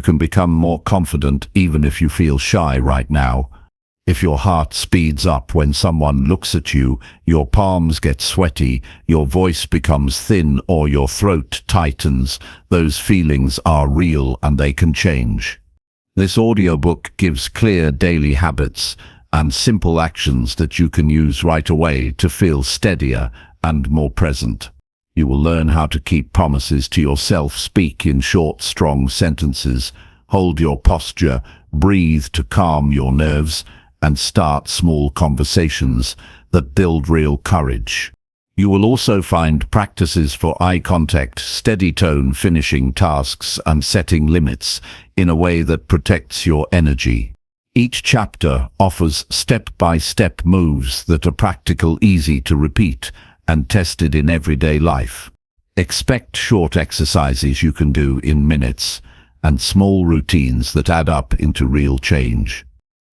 You can become more confident even if you feel shy right now. If your heart speeds up when someone looks at you, your palms get sweaty, your voice becomes thin, or your throat tightens, those feelings are real and they can change. This audiobook gives clear daily habits and simple actions that you can use right away to feel steadier and more present. You will learn how to keep promises to yourself, speak in short, strong sentences, hold your posture, breathe to calm your nerves, and start small conversations that build real courage. You will also find practices for eye contact, steady tone, finishing tasks, and setting limits in a way that protects your energy. Each chapter offers step-by-step moves that are practical, easy to repeat, and tested in everyday life. Expect short exercises you can do in minutes, and small routines that add up into real change.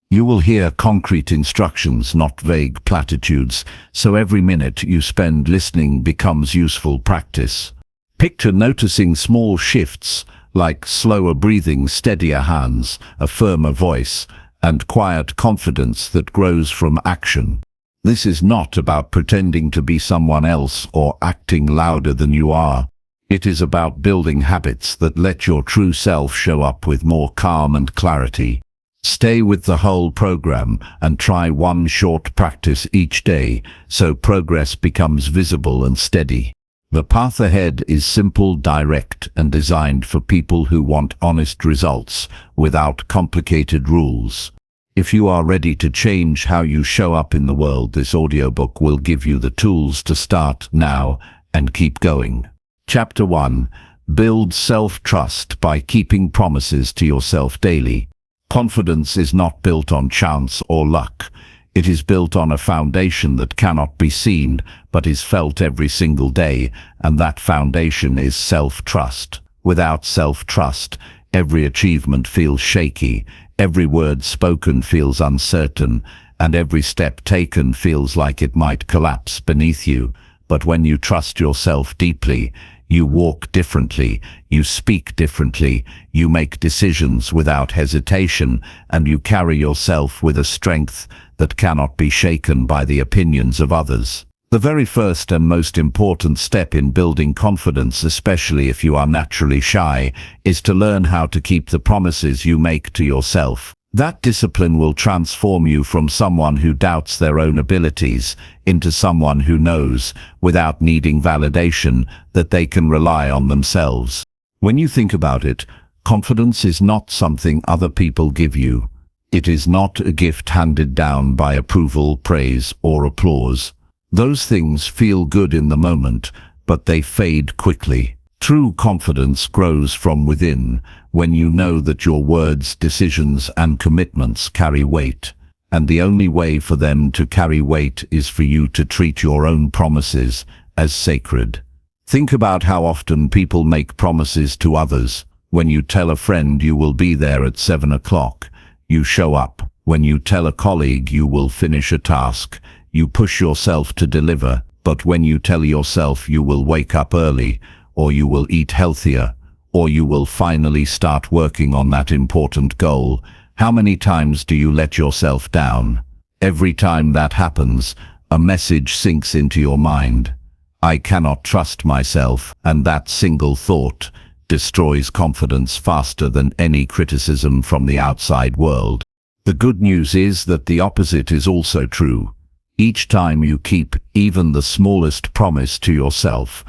You will hear concrete instructions, not vague platitudes, so every minute you spend listening becomes useful practice. Picture noticing small shifts, like slower breathing, steadier hands, a firmer voice, and quiet confidence that grows from action. This is not about pretending to be someone else or acting louder than you are. It is about building habits that let your true self show up with more calm and clarity. Stay with the whole program and try one short practice each day so progress becomes visible and steady. The path ahead is simple, direct, and designed for people who want honest results without complicated rules. If you are ready to change how you show up in the world, this audiobook will give you the tools to start now and keep going. Chapter 1. Build self-trust by keeping promises to yourself daily. Confidence is not built on chance or luck. It is built on a foundation that cannot be seen, but is felt every single day, and that foundation is self-trust. Without self-trust, every achievement feels shaky, every word spoken feels uncertain, and every step taken feels like it might collapse beneath you. But when you trust yourself deeply, you walk differently, you speak differently, you make decisions without hesitation, and you carry yourself with a strength that cannot be shaken by the opinions of others. The very first and most important step in building confidence, especially if you are naturally shy, is to learn how to keep the promises you make to yourself. That discipline will transform you from someone who doubts their own abilities into someone who knows, without needing validation, that they can rely on themselves. When you think about it, confidence is not something other people give you. It is not a gift handed down by approval, praise, or applause. Those things feel good in the moment, but they fade quickly. True confidence grows from within, when you know that your words, decisions, and commitments carry weight. And the only way for them to carry weight is for you to treat your own promises as sacred. Think about how often people make promises to others. When you tell a friend you will be there at 7 o'clock, you show up. When you tell a colleague you will finish a task, you push yourself to deliver. But when you tell yourself you will wake up early, or you will eat healthier, or you will finally start working on that important goal, how many times do you let yourself down? Every time that happens, a message sinks into your mind. I cannot trust myself, and that single thought destroys confidence faster than any criticism from the outside world. The good news is that the opposite is also true. Each time you keep even the smallest promise to yourself,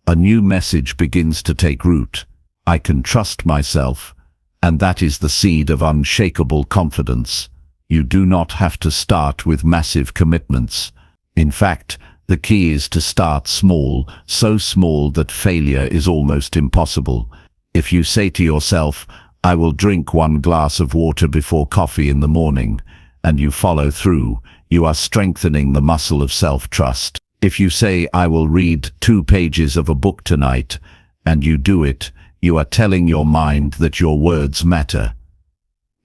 a new message begins to take root. I can trust myself, and that is the seed of unshakable confidence. You do not have to start with massive commitments. In fact, the key is to start small, so small that failure is almost impossible. If you say to yourself, I will drink 1 glass of water before coffee in the morning, and you follow through, you are strengthening the muscle of self-trust. If you say, I will read 2 pages of a book tonight, and you do it, you are telling your mind that your words matter.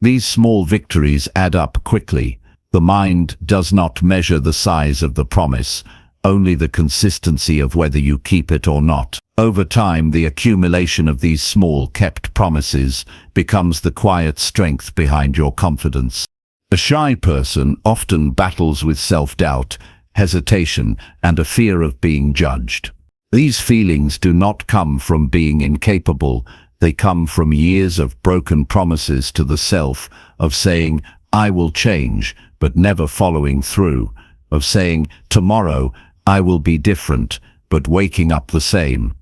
These small victories add up quickly. The mind does not measure the size of the promise, only the consistency of whether you keep it or not. Over time, the accumulation of these small kept promises becomes the quiet strength behind your confidence. A shy person often battles with self-doubt, hesitation, and a fear of being judged. These feelings do not come from being incapable, they come from years of broken promises to the self, of saying, "I will change," but never following through, of saying, "Tomorrow I will be different," but waking up the same.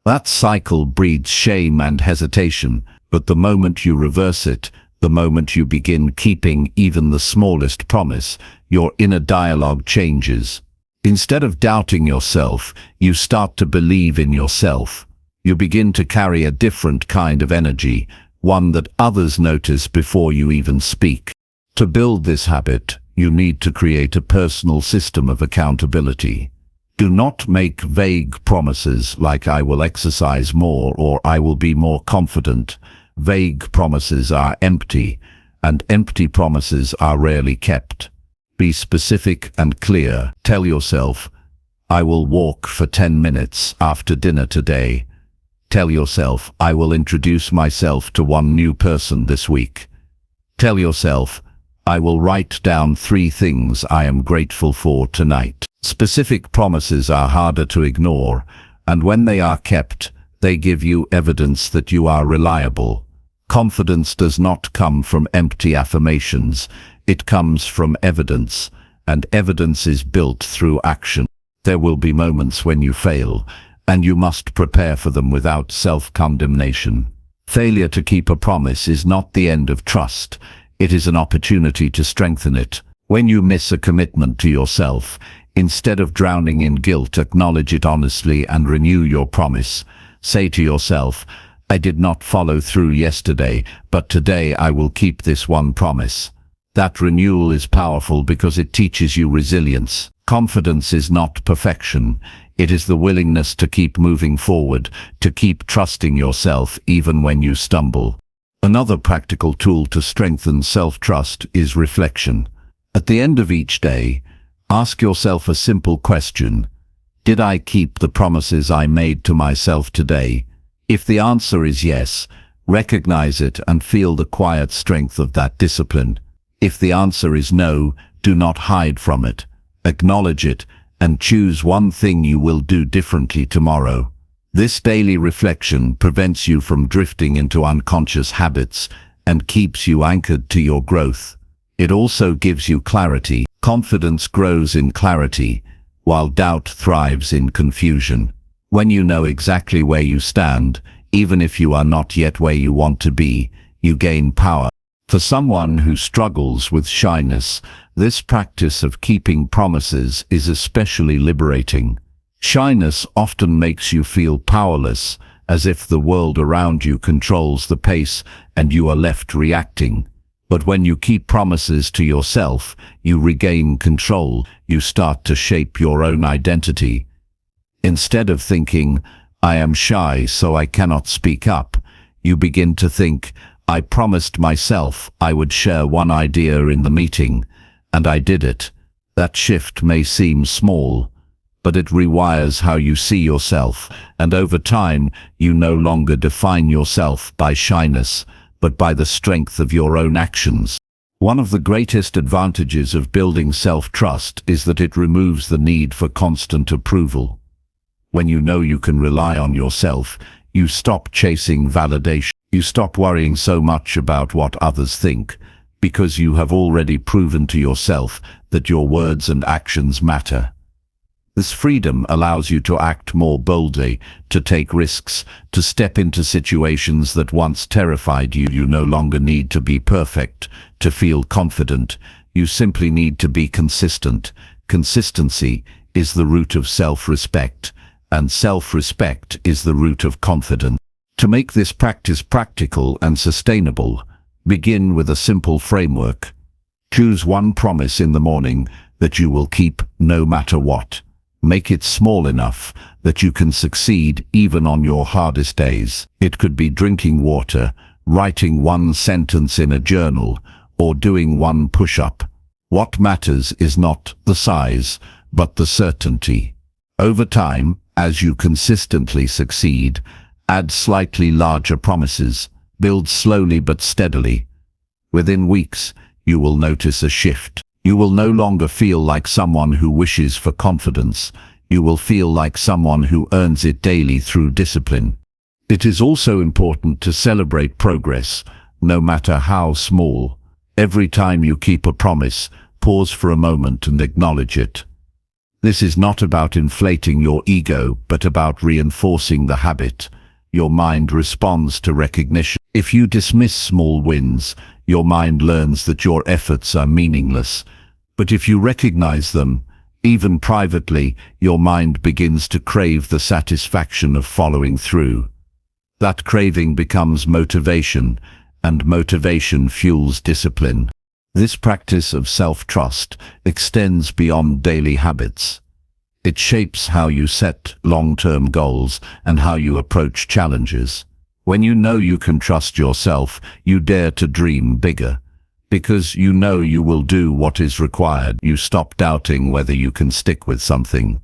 That cycle breeds shame and hesitation, but the moment you reverse it, the moment you begin keeping even the smallest promise, your inner dialogue changes. Instead of doubting yourself, you start to believe in yourself. You begin to carry a different kind of energy, one that others notice before you even speak. To build this habit, you need to create a personal system of accountability. Do not make vague promises like "I will exercise more" or "I will be more confident." Vague promises are empty, and empty promises are rarely kept. Be specific and clear. Tell yourself, "I will walk for 10 minutes after dinner today." Tell yourself, "I will introduce myself to one new person this week." Tell yourself, "I will write down 3 things I am grateful for tonight." Specific promises are harder to ignore, and when they are kept, they give you evidence that you are reliable. Confidence does not come from empty affirmations, it comes from evidence, and evidence is built through action. There will be moments when you fail, and you must prepare for them without self-condemnation. Failure to keep a promise is not the end of trust, it is an opportunity to strengthen it. When you miss a commitment to yourself, instead of drowning in guilt, acknowledge it honestly and renew your promise. Say to yourself, "I did not follow through yesterday, but today I will keep this one promise." That renewal is powerful because it teaches you resilience. Confidence is not perfection, it is the willingness to keep moving forward, to keep trusting yourself even when you stumble. Another practical tool to strengthen self-trust is reflection. At the end of each day, ask yourself a simple question. Did I keep the promises I made to myself today? If the answer is yes, recognize it and feel the quiet strength of that discipline. If the answer is no, do not hide from it. Acknowledge it and choose one thing you will do differently tomorrow. This daily reflection prevents you from drifting into unconscious habits and keeps you anchored to your growth. It also gives you clarity. Confidence grows in clarity, while doubt thrives in confusion. When you know exactly where you stand, even if you are not yet where you want to be, you gain power. For someone who struggles with shyness, this practice of keeping promises is especially liberating. Shyness often makes you feel powerless, as if the world around you controls the pace and you are left reacting. But when you keep promises to yourself, you regain control, you start to shape your own identity. Instead of thinking, "I am shy, so I cannot speak up," you begin to think, "I promised myself I would share one idea in the meeting, and I did it." That shift may seem small, but it rewires how you see yourself, and over time, you no longer define yourself by shyness, but by the strength of your own actions. One of the greatest advantages of building self-trust is that it removes the need for constant approval. When you know you can rely on yourself, you stop chasing validation. You stop worrying so much about what others think, because you have already proven to yourself that your words and actions matter. This freedom allows you to act more boldly, to take risks, to step into situations that once terrified you. You no longer need to be perfect to feel confident. You simply need to be consistent. Consistency is the root of self-respect, and self-respect is the root of confidence. To make this practice practical and sustainable, begin with a simple framework. Choose one promise in the morning that you will keep no matter what. Make it small enough that you can succeed even on your hardest days. It could be drinking water, writing one sentence in a journal, or doing one push-up. What matters is not the size, but the certainty. Over time, As you consistently succeed, add slightly larger promises. Build slowly but steadily. Within weeks, you will notice a shift. You will no longer feel like someone who wishes for confidence. You will feel like someone who earns it daily through discipline. It is also important to celebrate progress, no matter how small. Every time you keep a promise, pause for a moment and acknowledge it. This is not about inflating your ego, but about reinforcing the habit. Your mind responds to recognition. If you dismiss small wins, your mind learns that your efforts are meaningless. But if you recognize them, even privately, your mind begins to crave the satisfaction of following through. That craving becomes motivation, and motivation fuels discipline. This practice of self-trust extends beyond daily habits. It shapes how you set long-term goals and how you approach challenges. When you know you can trust yourself, you dare to dream bigger. Because you know you will do what is required, you stop doubting whether you can stick with something.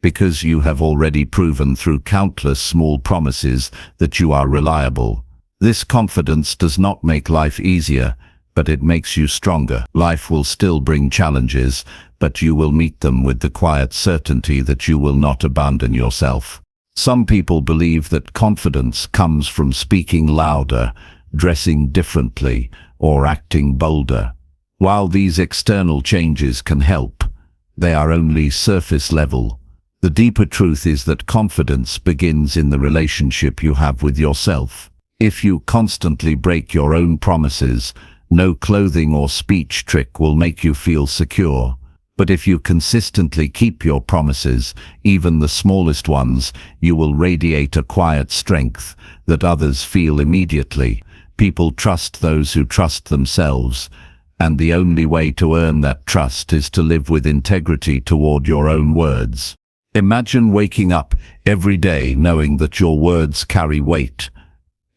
Because you have already proven through countless small promises that you are reliable. This confidence does not make life easier, but it makes you stronger. Life will still bring challenges, but you will meet them with the quiet certainty that you will not abandon yourself. Some people believe that confidence comes from speaking louder, dressing differently, or acting bolder. While these external changes can help, they are only surface level. The deeper truth is that confidence begins in the relationship you have with yourself. If you constantly break your own promises, no clothing or speech trick will make you feel secure. But if you consistently keep your promises, even the smallest ones, you will radiate a quiet strength that others feel immediately. People trust those who trust themselves, and the only way to earn that trust is to live with integrity toward your own words. Imagine waking up every day knowing that your words carry weight.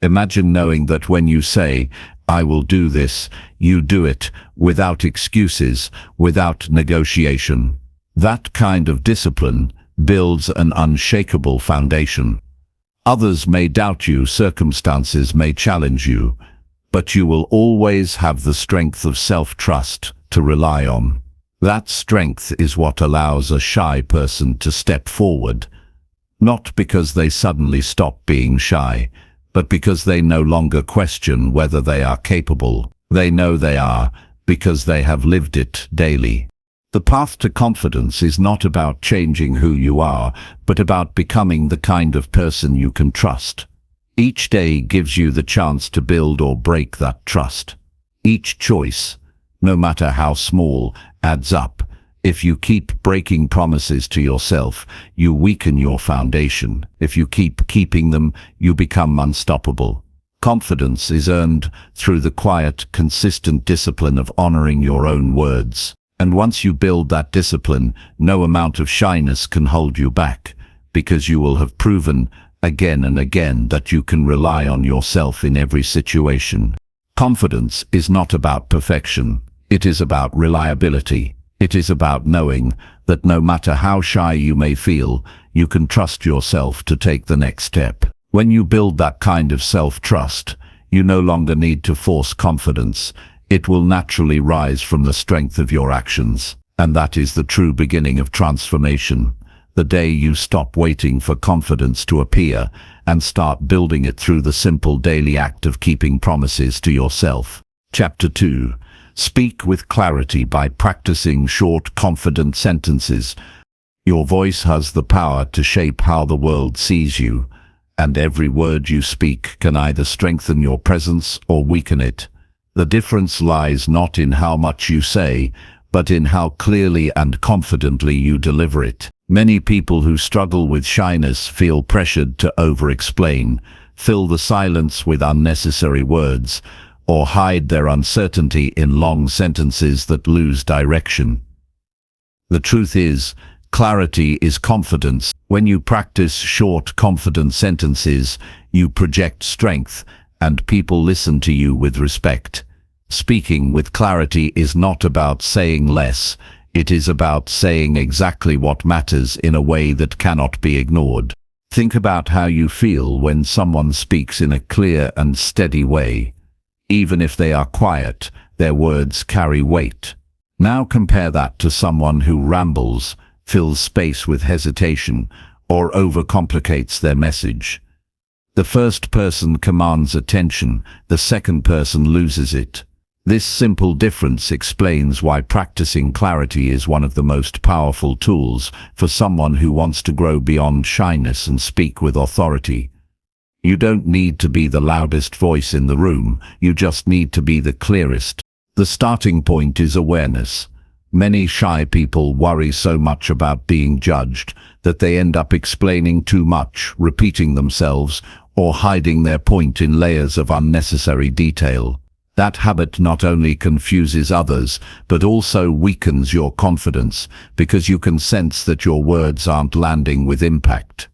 Imagine knowing that when you say, "I will do this," you do it, without excuses, without negotiation. That kind of discipline builds an unshakable foundation. Others may doubt you, circumstances may challenge you, but you will always have the strength of self-trust to rely on. That strength is what allows a shy person to step forward, not because they suddenly stop being shy, but because they no longer question whether they are capable. They know they are, because they have lived it daily. The path to confidence is not about changing who you are, but about becoming the kind of person you can trust. Each day gives you the chance to build or break that trust. Each choice, no matter how small, adds up. If you keep breaking promises to yourself, you weaken your foundation. If you keep keeping them, you become unstoppable. Confidence is earned through the quiet, consistent discipline of honoring your own words. And once you build that discipline, no amount of shyness can hold you back, because you will have proven again and again that you can rely on yourself in every situation. Confidence is not about perfection. It is about reliability. It is about knowing that no matter how shy you may feel, you can trust yourself to take the next step. When you build that kind of self-trust, you no longer need to force confidence. It will naturally rise from the strength of your actions. And that is the true beginning of transformation. The day you stop waiting for confidence to appear and start building it through the simple daily act of keeping promises to yourself. Chapter 2. Speak with clarity by practicing short, confident sentences. Your voice has the power to shape how the world sees you, and every word you speak can either strengthen your presence or weaken it. The difference lies not in how much you say, but in how clearly and confidently you deliver it. Many people who struggle with shyness feel pressured to over-explain, fill the silence with unnecessary words, or hide their uncertainty in long sentences that lose direction. The truth is, clarity is confidence. When you practice short, confident sentences, you project strength, and people listen to you with respect. Speaking with clarity is not about saying less, It is about saying exactly what matters in a way that cannot be ignored. Think about how you feel when someone speaks in a clear and steady way. Even if they are quiet, their words carry weight. Now compare that to someone who rambles, fills space with hesitation, or overcomplicates their message. The first person commands attention, the second person loses it. This simple difference explains why practicing clarity is one of the most powerful tools for someone who wants to grow beyond shyness and speak with authority. You don't need to be the loudest voice in the room, you just need to be the clearest. The starting point is awareness. Many shy people worry so much about being judged that they end up explaining too much, repeating themselves, or hiding their point in layers of unnecessary detail. That habit not only confuses others, but also weakens your confidence, because you can sense that your words aren't landing with impact.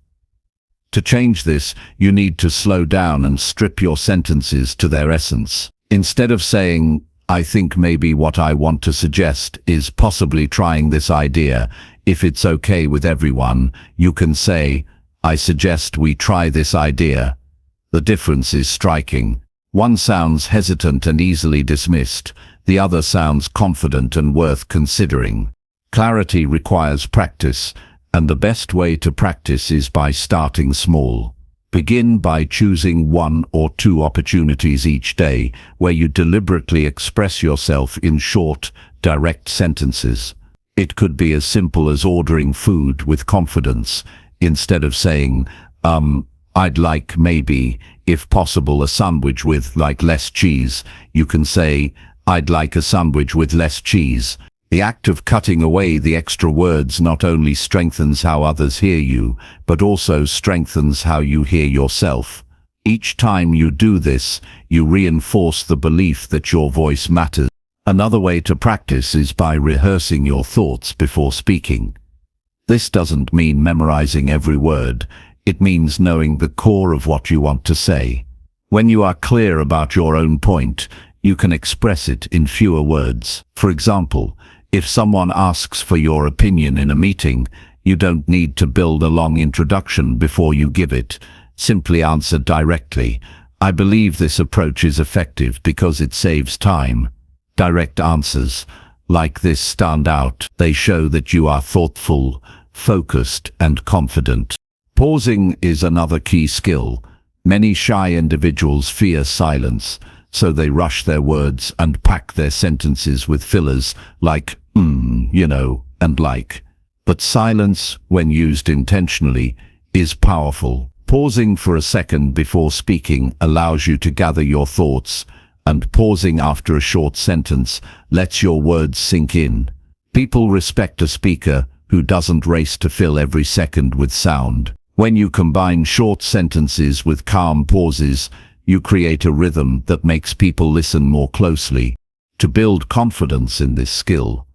To change this, you need to slow down and strip your sentences to their essence. Instead of saying, "I think maybe what I want to suggest is possibly trying this idea. If it's okay with everyone," you can say, "I suggest we try this idea." The difference is striking. One sounds hesitant and easily dismissed. The other sounds confident and worth considering. Clarity requires practice, and the best way to practice is by starting small. Begin by choosing 1 or 2 opportunities each day where you deliberately express yourself in short, direct sentences. It could be as simple as ordering food with confidence. Instead of saying, "I'd like maybe, if possible, a sandwich with less cheese," you can say, "I'd like a sandwich with less cheese." The act of cutting away the extra words not only strengthens how others hear you, but also strengthens how you hear yourself. Each time you do this, you reinforce the belief that your voice matters. Another way to practice is by rehearsing your thoughts before speaking. This doesn't mean memorizing every word. It means knowing the core of what you want to say. When you are clear about your own point, you can express it in fewer words. For example, if someone asks for your opinion in a meeting, you don't need to build a long introduction before you give it. Simply answer directly. "I believe this approach is effective because it saves time." Direct answers like this stand out. They show that you are thoughtful, focused, and confident. Pausing is another key skill. Many shy individuals fear silence, so they rush their words and pack their sentences with fillers like, and like. But silence, when used intentionally, is powerful. Pausing for a second before speaking allows you to gather your thoughts, and pausing after a short sentence lets your words sink in. People respect a speaker who doesn't race to fill every second with sound. When you combine short sentences with calm pauses, you create a rhythm that makes people listen more closely. To build confidence in this skill,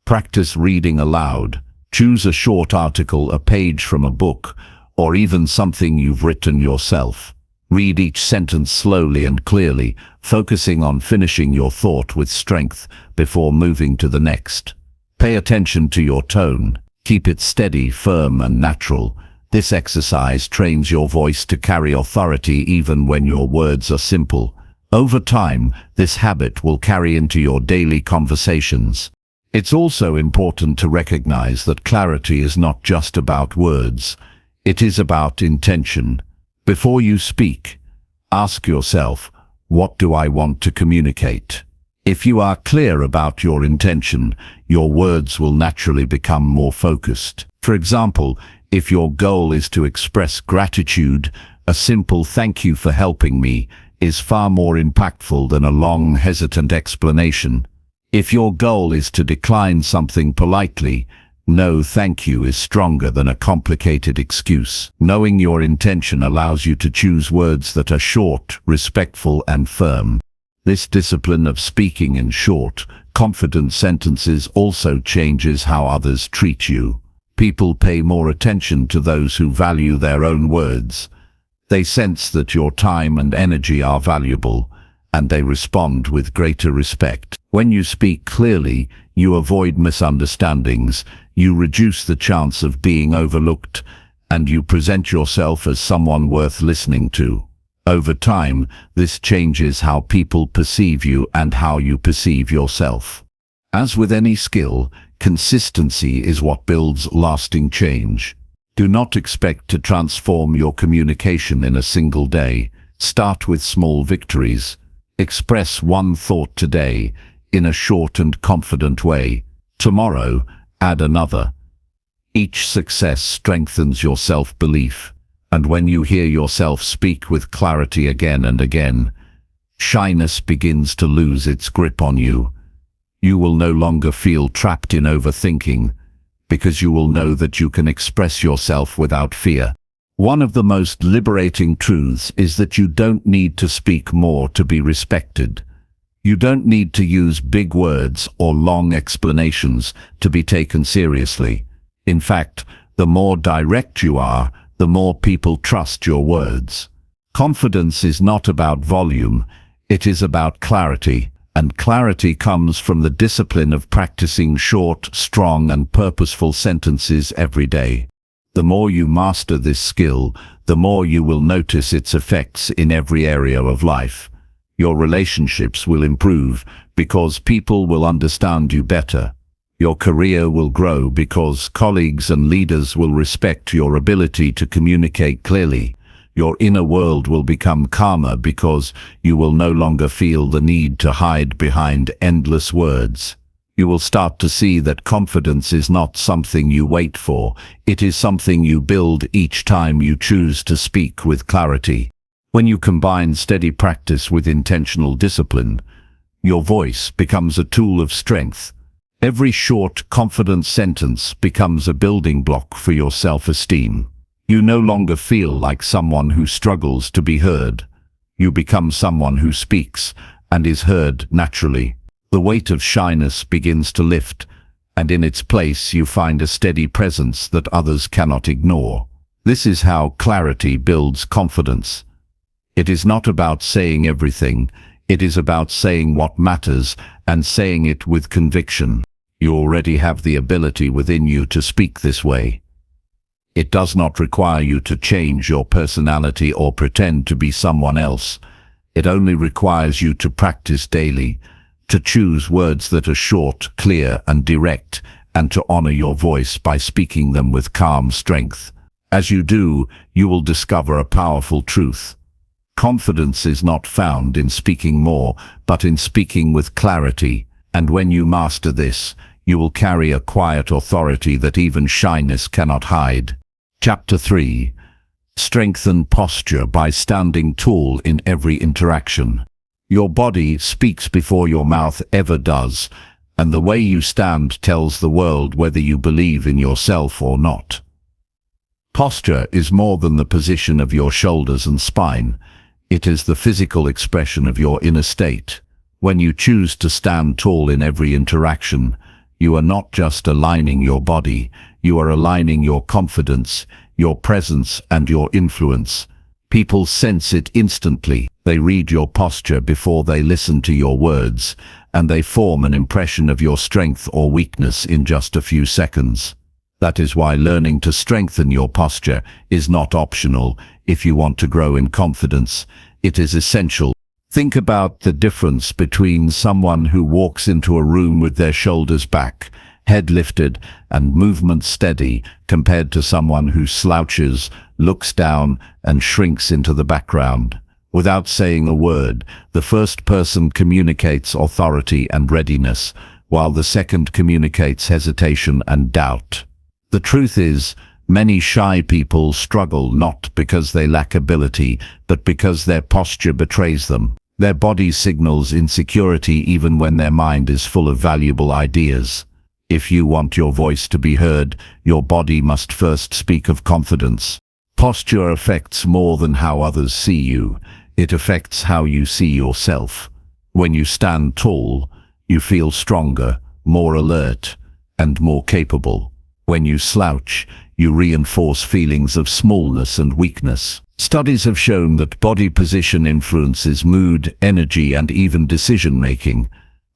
practice reading aloud. Choose a short article, a page from a book, or even something you've written yourself. Read each sentence slowly and clearly, focusing on finishing your thought with strength before moving to the next. Pay attention to your tone. Keep it steady, firm, and natural. This exercise trains your voice to carry authority even when your words are simple. Over time, this habit will carry into your daily conversations. It's also important to recognize that clarity is not just about words. It is about intention. Before you speak, ask yourself, what do I want to communicate? If you are clear about your intention, your words will naturally become more focused. For example, if your goal is to express gratitude, a simple "thank you for helping me" is far more impactful than a long, hesitant explanation. If your goal is to decline something politely, "no thank you" is stronger than a complicated excuse. Knowing your intention allows you to choose words that are short, respectful, and firm. This discipline of speaking in short, confident sentences also changes how others treat you. People pay more attention to those who value their own words. They sense that your time and energy are valuable, and they respond with greater respect. When you speak clearly, You avoid misunderstandings, you reduce the chance of being overlooked, and you present yourself as someone worth listening to. Over time, this changes how people perceive you and how you perceive yourself. As with any skill, consistency is what builds lasting change. Do not expect to transform your communication in a single day. Start with small victories. Express one thought today in a short and confident way. Tomorrow, add another. Each success strengthens your self-belief, and when you hear yourself speak with clarity again and again, shyness begins to lose its grip on you. You will no longer feel trapped in overthinking, because you will know that you can express yourself without fear. One of the most liberating truths is that you don't need to speak more to be respected. You don't need to use big words or long explanations to be taken seriously. In fact, the more direct you are, the more people trust your words. Confidence is not about volume, it is about clarity, and clarity comes from the discipline of practicing short, strong, and purposeful sentences every day. The more you master this skill, the more you will notice its effects in every area of life. Your relationships will improve because people will understand you better. Your career will grow because colleagues and leaders will respect your ability to communicate clearly. Your inner world will become calmer because you will no longer feel the need to hide behind endless words. You will start to see that confidence is not something you wait for, it is something you build each time you choose to speak with clarity. When you combine steady practice with intentional discipline, your voice becomes a tool of strength. Every short, confident sentence becomes a building block for your self-esteem. You no longer feel like someone who struggles to be heard. You become someone who speaks and is heard naturally. The weight of shyness begins to lift, and in its place you find a steady presence that others cannot ignore. This is how clarity builds confidence. It is not about saying everything, it is about saying what matters and saying it with conviction. You already have the ability within you to speak this way. It does not require you to change your personality or pretend to be someone else. It only requires you to practice daily, to choose words that are short, clear, and direct, and to honor your voice by speaking them with calm strength. As you do, you will discover a powerful truth. Confidence is not found in speaking more, but in speaking with clarity, and when you master this, you will carry a quiet authority that even shyness cannot hide. Chapter 3. Strengthen posture by standing tall in every interaction. Your body speaks before your mouth ever does, and the way you stand tells the world whether you believe in yourself or not. Posture is more than the position of your shoulders and spine. It is the physical expression of your inner state. When you choose to stand tall in every interaction, you are not just aligning your body, you are aligning your confidence, your presence, and your influence. People sense it instantly. They read your posture before they listen to your words, and they form an impression of your strength or weakness in just a few seconds. That is why learning to strengthen your posture is not optional if you want to grow in confidence. It is essential. Think about the difference between someone who walks into a room with their shoulders back, head lifted, and movement steady, compared to someone who slouches, looks down, and shrinks into the background. Without saying a word, the first person communicates authority and readiness, while the second communicates hesitation and doubt. The truth is, many shy people struggle not because they lack ability, but because their posture betrays them. Their body signals insecurity even when their mind is full of valuable ideas. If you want your voice to be heard, your body must first speak of confidence. Posture affects more than how others see you. It affects how you see yourself. When you stand tall, you feel stronger, more alert, and more capable. When you slouch, you reinforce feelings of smallness and weakness. Studies have shown that body position influences mood, energy, and even decision-making.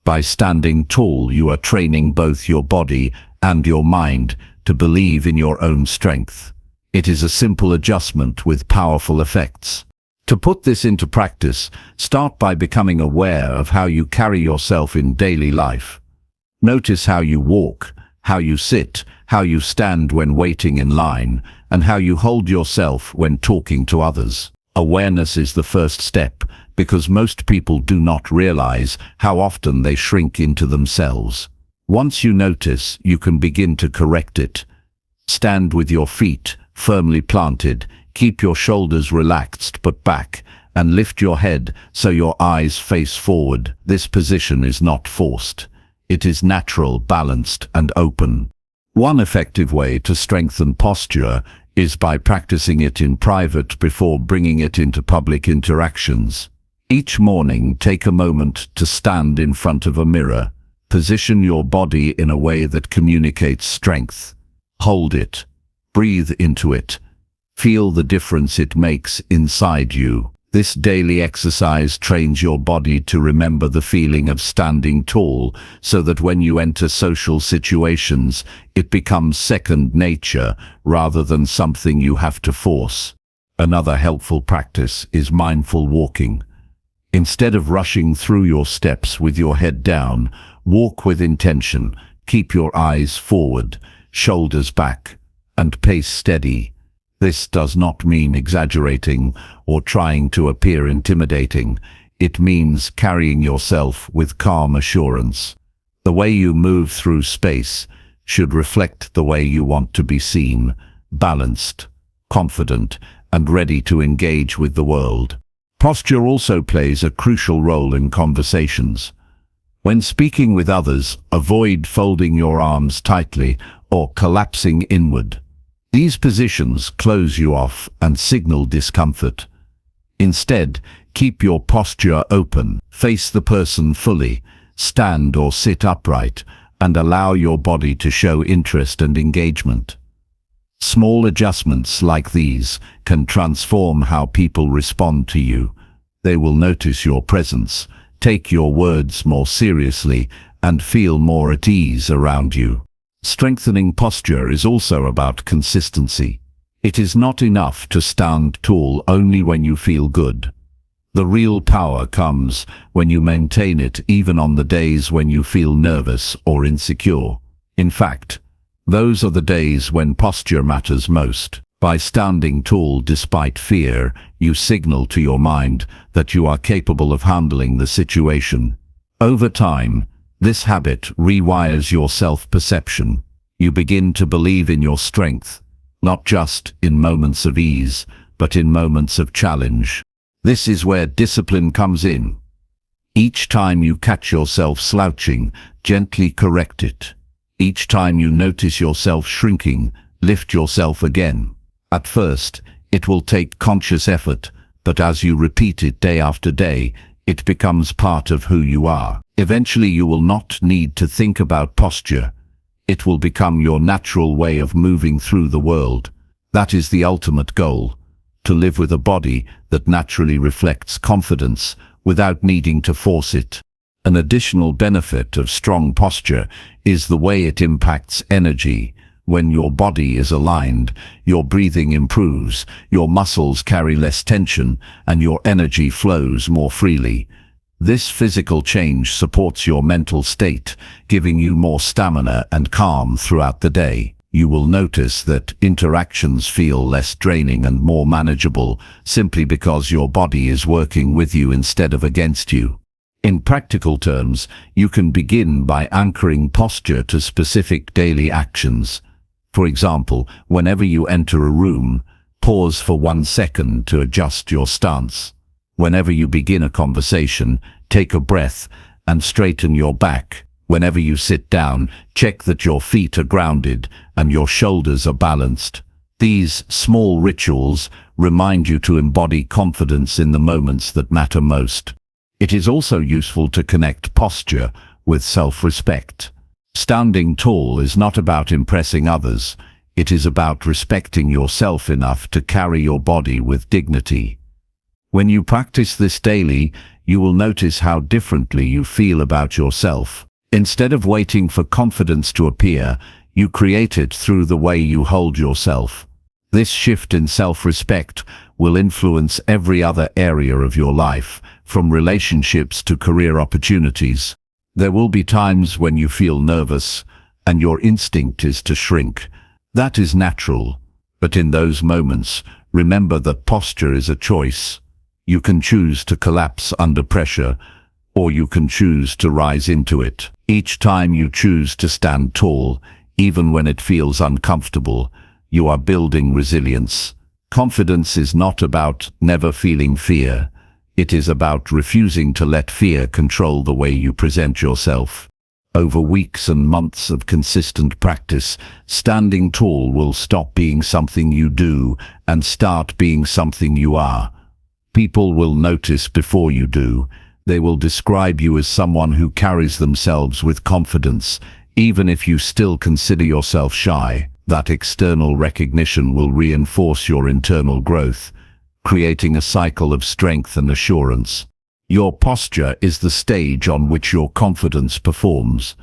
By standing tall, you are training both your body and your mind to believe in your own strength. It is a simple adjustment with powerful effects. To put this into practice, start by becoming aware of how you carry yourself in daily life. Notice how you walk, how you sit, how you stand when waiting in line, and how you hold yourself when talking to others. Awareness is the first step, because most people do not realize how often they shrink into themselves. Once you notice, you can begin to correct it. Stand with your feet firmly planted, keep your shoulders relaxed but back, and lift your head so your eyes face forward. This position is not forced. It is natural, balanced, and open. One effective way to strengthen posture is by practicing it in private before bringing it into public interactions. Each morning, take a moment to stand in front of a mirror. Position your body in a way that communicates strength. Hold it. Breathe into it. Feel the difference it makes inside you. This daily exercise trains your body to remember the feeling of standing tall, so that when you enter social situations, it becomes second nature rather than something you have to force. Another helpful practice is mindful walking. Instead of rushing through your steps with your head down, walk with intention. Keep your eyes forward, shoulders back, and pace steady. This does not mean exaggerating or trying to appear intimidating. It means carrying yourself with calm assurance. The way you move through space should reflect the way you want to be seen, balanced, confident, and ready to engage with the world. Posture also plays a crucial role in conversations. When speaking with others, avoid folding your arms tightly or collapsing inward. These positions close you off and signal discomfort. Instead, keep your posture open, face the person fully, stand or sit upright, and allow your body to show interest and engagement. Small adjustments like these can transform how people respond to you. They will notice your presence, take your words more seriously, and feel more at ease around you. Strengthening posture is also about consistency. It is not enough to stand tall only when you feel good. The real power comes when you maintain it even on the days when you feel nervous or insecure. In fact, those are the days when posture matters most. By standing tall despite fear, you signal to your mind that you are capable of handling the situation. Over time, this habit rewires your self-perception. You begin to believe in your strength, not just in moments of ease, but in moments of challenge. This is where discipline comes in. Each time you catch yourself slouching, gently correct it. Each time you notice yourself shrinking, lift yourself again. At first, it will take conscious effort, but as you repeat it day after day, it becomes part of who you are. Eventually, you will not need to think about posture. It will become your natural way of moving through the world. That is the ultimate goal, to live with a body that naturally reflects confidence without needing to force it. An additional benefit of strong posture is the way it impacts energy. When your body is aligned, your breathing improves, your muscles carry less tension, and your energy flows more freely. This physical change supports your mental state, giving you more stamina and calm throughout the day. You will notice that interactions feel less draining and more manageable, simply because your body is working with you instead of against you. In practical terms, you can begin by anchoring posture to specific daily actions. For example, whenever you enter a room, pause for 1 second to adjust your stance. Whenever you begin a conversation, take a breath and straighten your back. Whenever you sit down, check that your feet are grounded and your shoulders are balanced. These small rituals remind you to embody confidence in the moments that matter most. It is also useful to connect posture with self-respect. Standing tall is not about impressing others. It is about respecting yourself enough to carry your body with dignity. When you practice this daily, you will notice how differently you feel about yourself. Instead of waiting for confidence to appear, you create it through the way you hold yourself. This shift in self-respect will influence every other area of your life, from relationships to career opportunities. There will be times when you feel nervous, and your instinct is to shrink. That is natural, but in those moments, remember that posture is a choice. You can choose to collapse under pressure, or you can choose to rise into it. Each time you choose to stand tall, even when it feels uncomfortable, you are building resilience. Confidence is not about never feeling fear. It is about refusing to let fear control the way you present yourself. Over weeks and months of consistent practice, standing tall will stop being something you do and start being something you are. People will notice before you do. They will describe you as someone who carries themselves with confidence, even if you still consider yourself shy. That external recognition will reinforce your internal growth, creating a cycle of strength and assurance. Your posture is the stage on which your confidence performs.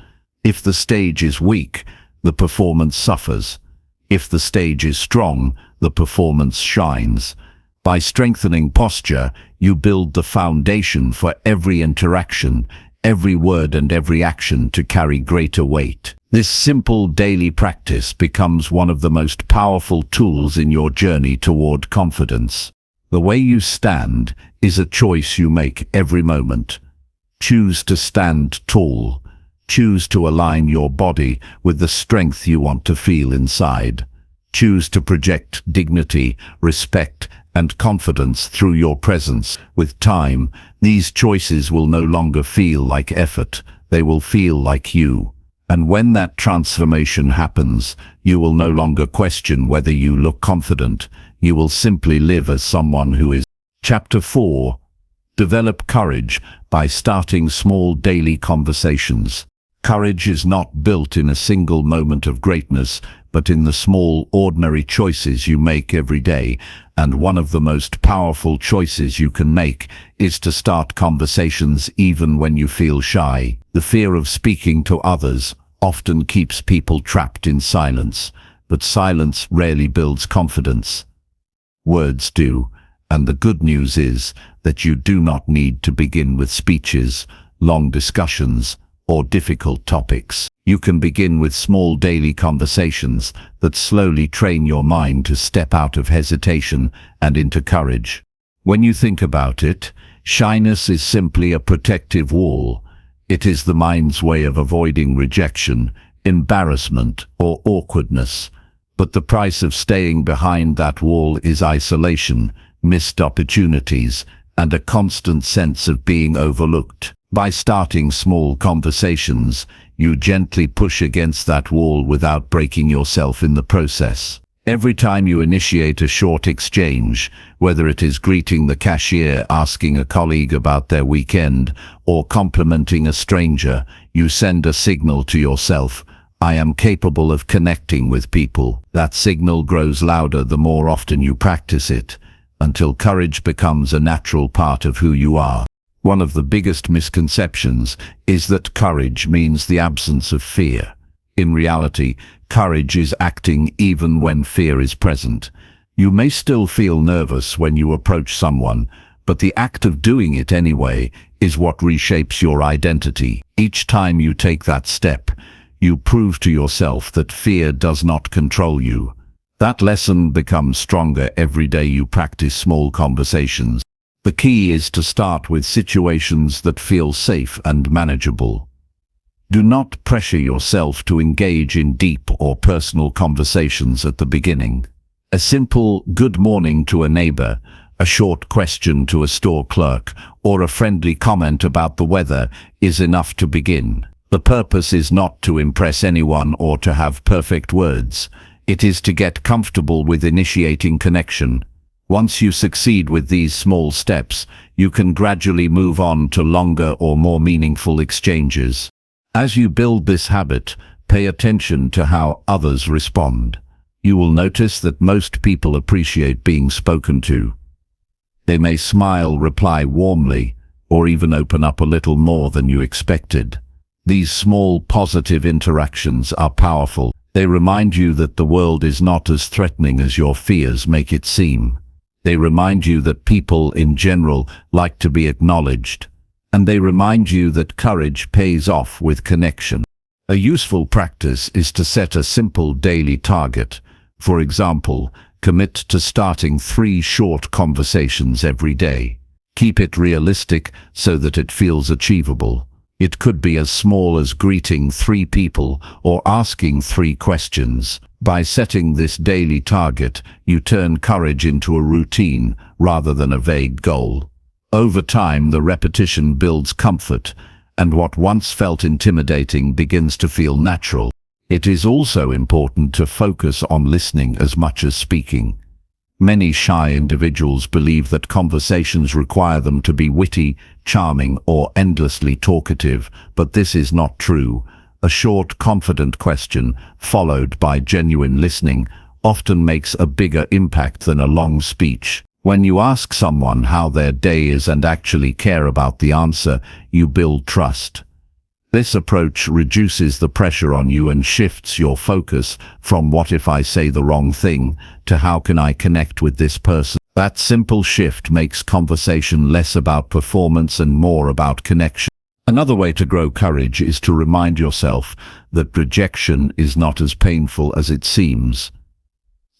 If the stage is weak, the performance suffers. If the stage is strong, the performance shines. By strengthening posture, you build the foundation for every interaction, every word and every action to carry greater weight. This simple daily practice becomes one of the most powerful tools in your journey toward confidence. The way you stand is a choice you make every moment. Choose to stand tall. Choose to align your body with the strength you want to feel inside. Choose to project dignity, respect, and confidence through your presence. With time, these choices will no longer feel like effort. They will feel like you. And when that transformation happens, you will no longer question whether you look confident. You will simply live as someone who is. Chapter 4. Develop courage by starting small daily conversations. Courage is not built in a single moment of greatness, but in the small, ordinary choices you make every day. And one of the most powerful choices you can make is to start conversations even when you feel shy. The fear of speaking to others often keeps people trapped in silence, but silence rarely builds confidence. Words do, and the good news is that you do not need to begin with speeches, long discussions, or difficult topics. You can begin with small daily conversations that slowly train your mind to step out of hesitation and into courage. When you think about it, shyness is simply a protective wall. It is the mind's way of avoiding rejection, embarrassment, or awkwardness. But the price of staying behind that wall is isolation, missed opportunities, and a constant sense of being overlooked. By starting small conversations, you gently push against that wall without breaking yourself in the process. Every time you initiate a short exchange, whether it is greeting the cashier, asking a colleague about their weekend, or complimenting a stranger, you send a signal to yourself: I am capable of connecting with people. That signal grows louder the more often you practice it, until courage becomes a natural part of who you are. One of the biggest misconceptions is that courage means the absence of fear. In reality, courage is acting even when fear is present. You may still feel nervous when you approach someone, but the act of doing it anyway is what reshapes your identity. Each time you take that step, you prove to yourself that fear does not control you. That lesson becomes stronger every day you practice small conversations. The key is to start with situations that feel safe and manageable. Do not pressure yourself to engage in deep or personal conversations at the beginning. A simple good morning to a neighbor, a short question to a store clerk, or a friendly comment about the weather is enough to begin. The purpose is not to impress anyone or to have perfect words. It is to get comfortable with initiating connection. Once you succeed with these small steps, you can gradually move on to longer or more meaningful exchanges. As you build this habit, pay attention to how others respond. You will notice that most people appreciate being spoken to. They may smile, reply warmly, or even open up a little more than you expected. These small positive interactions are powerful. They remind you that the world is not as threatening as your fears make it seem. They remind you that people in general like to be acknowledged. And they remind you that courage pays off with connection. A useful practice is to set a simple daily target. For example, commit to starting 3 short conversations every day. Keep it realistic so that it feels achievable. It could be as small as greeting 3 people or asking 3 questions. By setting this daily target, you turn courage into a routine rather than a vague goal. Over time, the repetition builds comfort, and what once felt intimidating begins to feel natural. It is also important to focus on listening as much as speaking. Many shy individuals believe that conversations require them to be witty, charming, or endlessly talkative, but this is not true. A short, confident question, followed by genuine listening, often makes a bigger impact than a long speech. When you ask someone how their day is and actually care about the answer, you build trust. This approach reduces the pressure on you and shifts your focus from "what if I say the wrong thing" to "how can I connect with this person?" That simple shift makes conversation less about performance and more about connection. Another way to grow courage is to remind yourself that rejection is not as painful as it seems.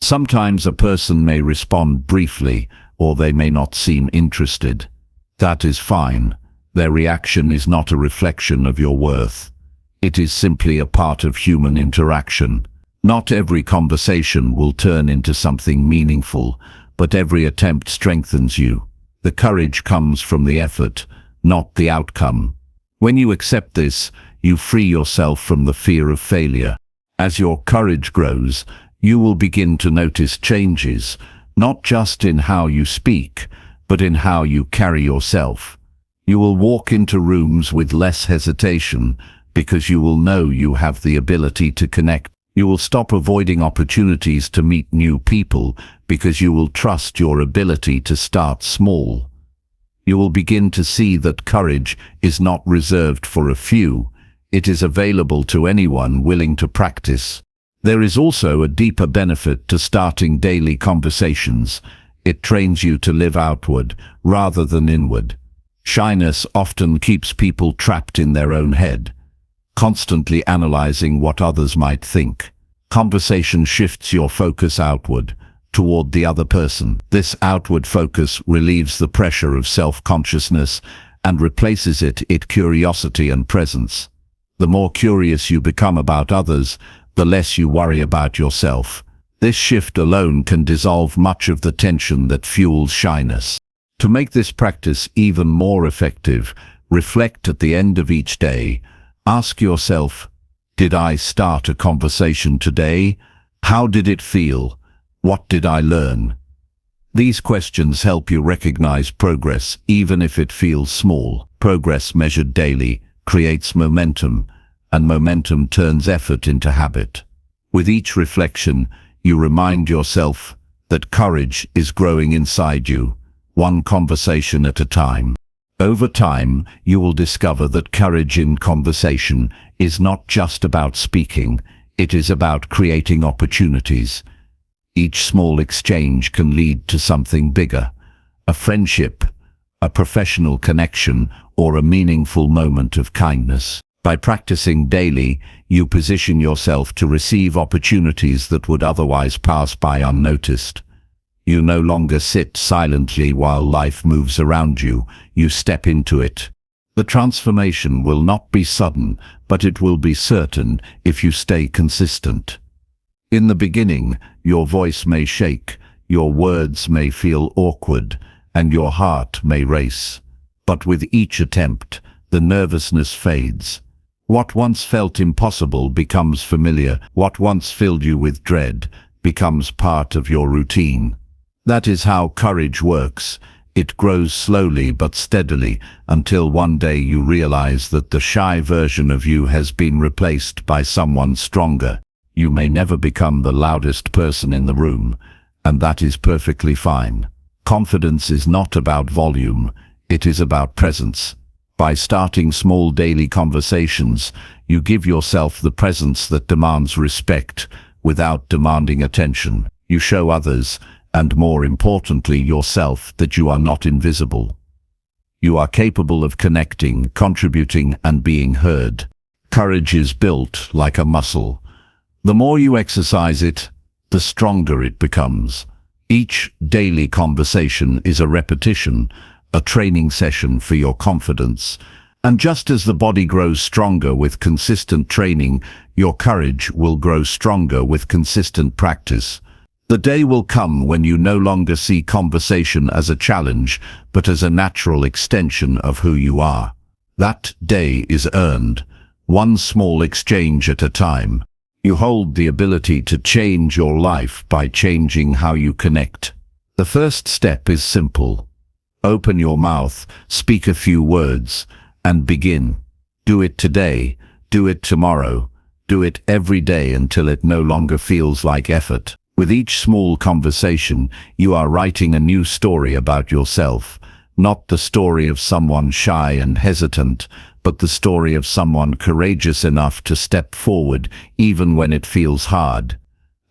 Sometimes a person may respond briefly, or they may not seem interested. That is fine. Their reaction is not a reflection of your worth. It is simply a part of human interaction. Not every conversation will turn into something meaningful, but every attempt strengthens you. The courage comes from the effort, not the outcome. When you accept this, you free yourself from the fear of failure. As your courage grows, you will begin to notice changes, not just in how you speak, but in how you carry yourself. You will walk into rooms with less hesitation because you will know you have the ability to connect. You will stop avoiding opportunities to meet new people because you will trust your ability to start small. You will begin to see that courage is not reserved for a few. It is available to anyone willing to practice. There is also a deeper benefit to starting daily conversations. It trains you to live outward rather than inward. Shyness often keeps people trapped in their own head, constantly analyzing what others might think. Conversation shifts your focus outward, toward the other person. This outward focus relieves the pressure of self-consciousness and replaces it with curiosity and presence. The more curious you become about others, the less you worry about yourself. This shift alone can dissolve much of the tension that fuels shyness. To make this practice even more effective, reflect at the end of each day. Ask yourself, did I start a conversation today? How did it feel? What did I learn? These questions help you recognize progress, even if it feels small. Progress measured daily creates momentum, and momentum turns effort into habit. With each reflection, you remind yourself that courage is growing inside you, one conversation at a time. Over time, you will discover that courage in conversation is not just about speaking, it is about creating opportunities. Each small exchange can lead to something bigger, a friendship, a professional connection, or a meaningful moment of kindness. By practicing daily, you position yourself to receive opportunities that would otherwise pass by unnoticed. You no longer sit silently while life moves around you, you step into it. The transformation will not be sudden, but it will be certain if you stay consistent. In the beginning, your voice may shake, your words may feel awkward, and your heart may race. But with each attempt, the nervousness fades. What once felt impossible becomes familiar. What once filled you with dread becomes part of your routine. That is how courage works. It grows slowly but steadily until one day you realize that the shy version of you has been replaced by someone stronger. You may never become the loudest person in the room, and that is perfectly fine. Confidence is not about volume, it is about presence. By starting small daily conversations, you give yourself the presence that demands respect without demanding attention. You show others, and more importantly yourself, that you are not invisible. You are capable of connecting, contributing, and being heard. Courage is built like a muscle. The more you exercise it, the stronger it becomes. Each daily conversation is a repetition, a training session for your confidence. And just as the body grows stronger with consistent training, your courage will grow stronger with consistent practice. The day will come when you no longer see conversation as a challenge, but as a natural extension of who you are. That day is earned, one small exchange at a time. You hold the ability to change your life by changing how you connect. The first step is simple. Open your mouth, speak a few words, and begin. Do it today, do it tomorrow, do it every day until it no longer feels like effort. With each small conversation, you are writing a new story about yourself, not the story of someone shy and hesitant, but the story of someone courageous enough to step forward even when it feels hard.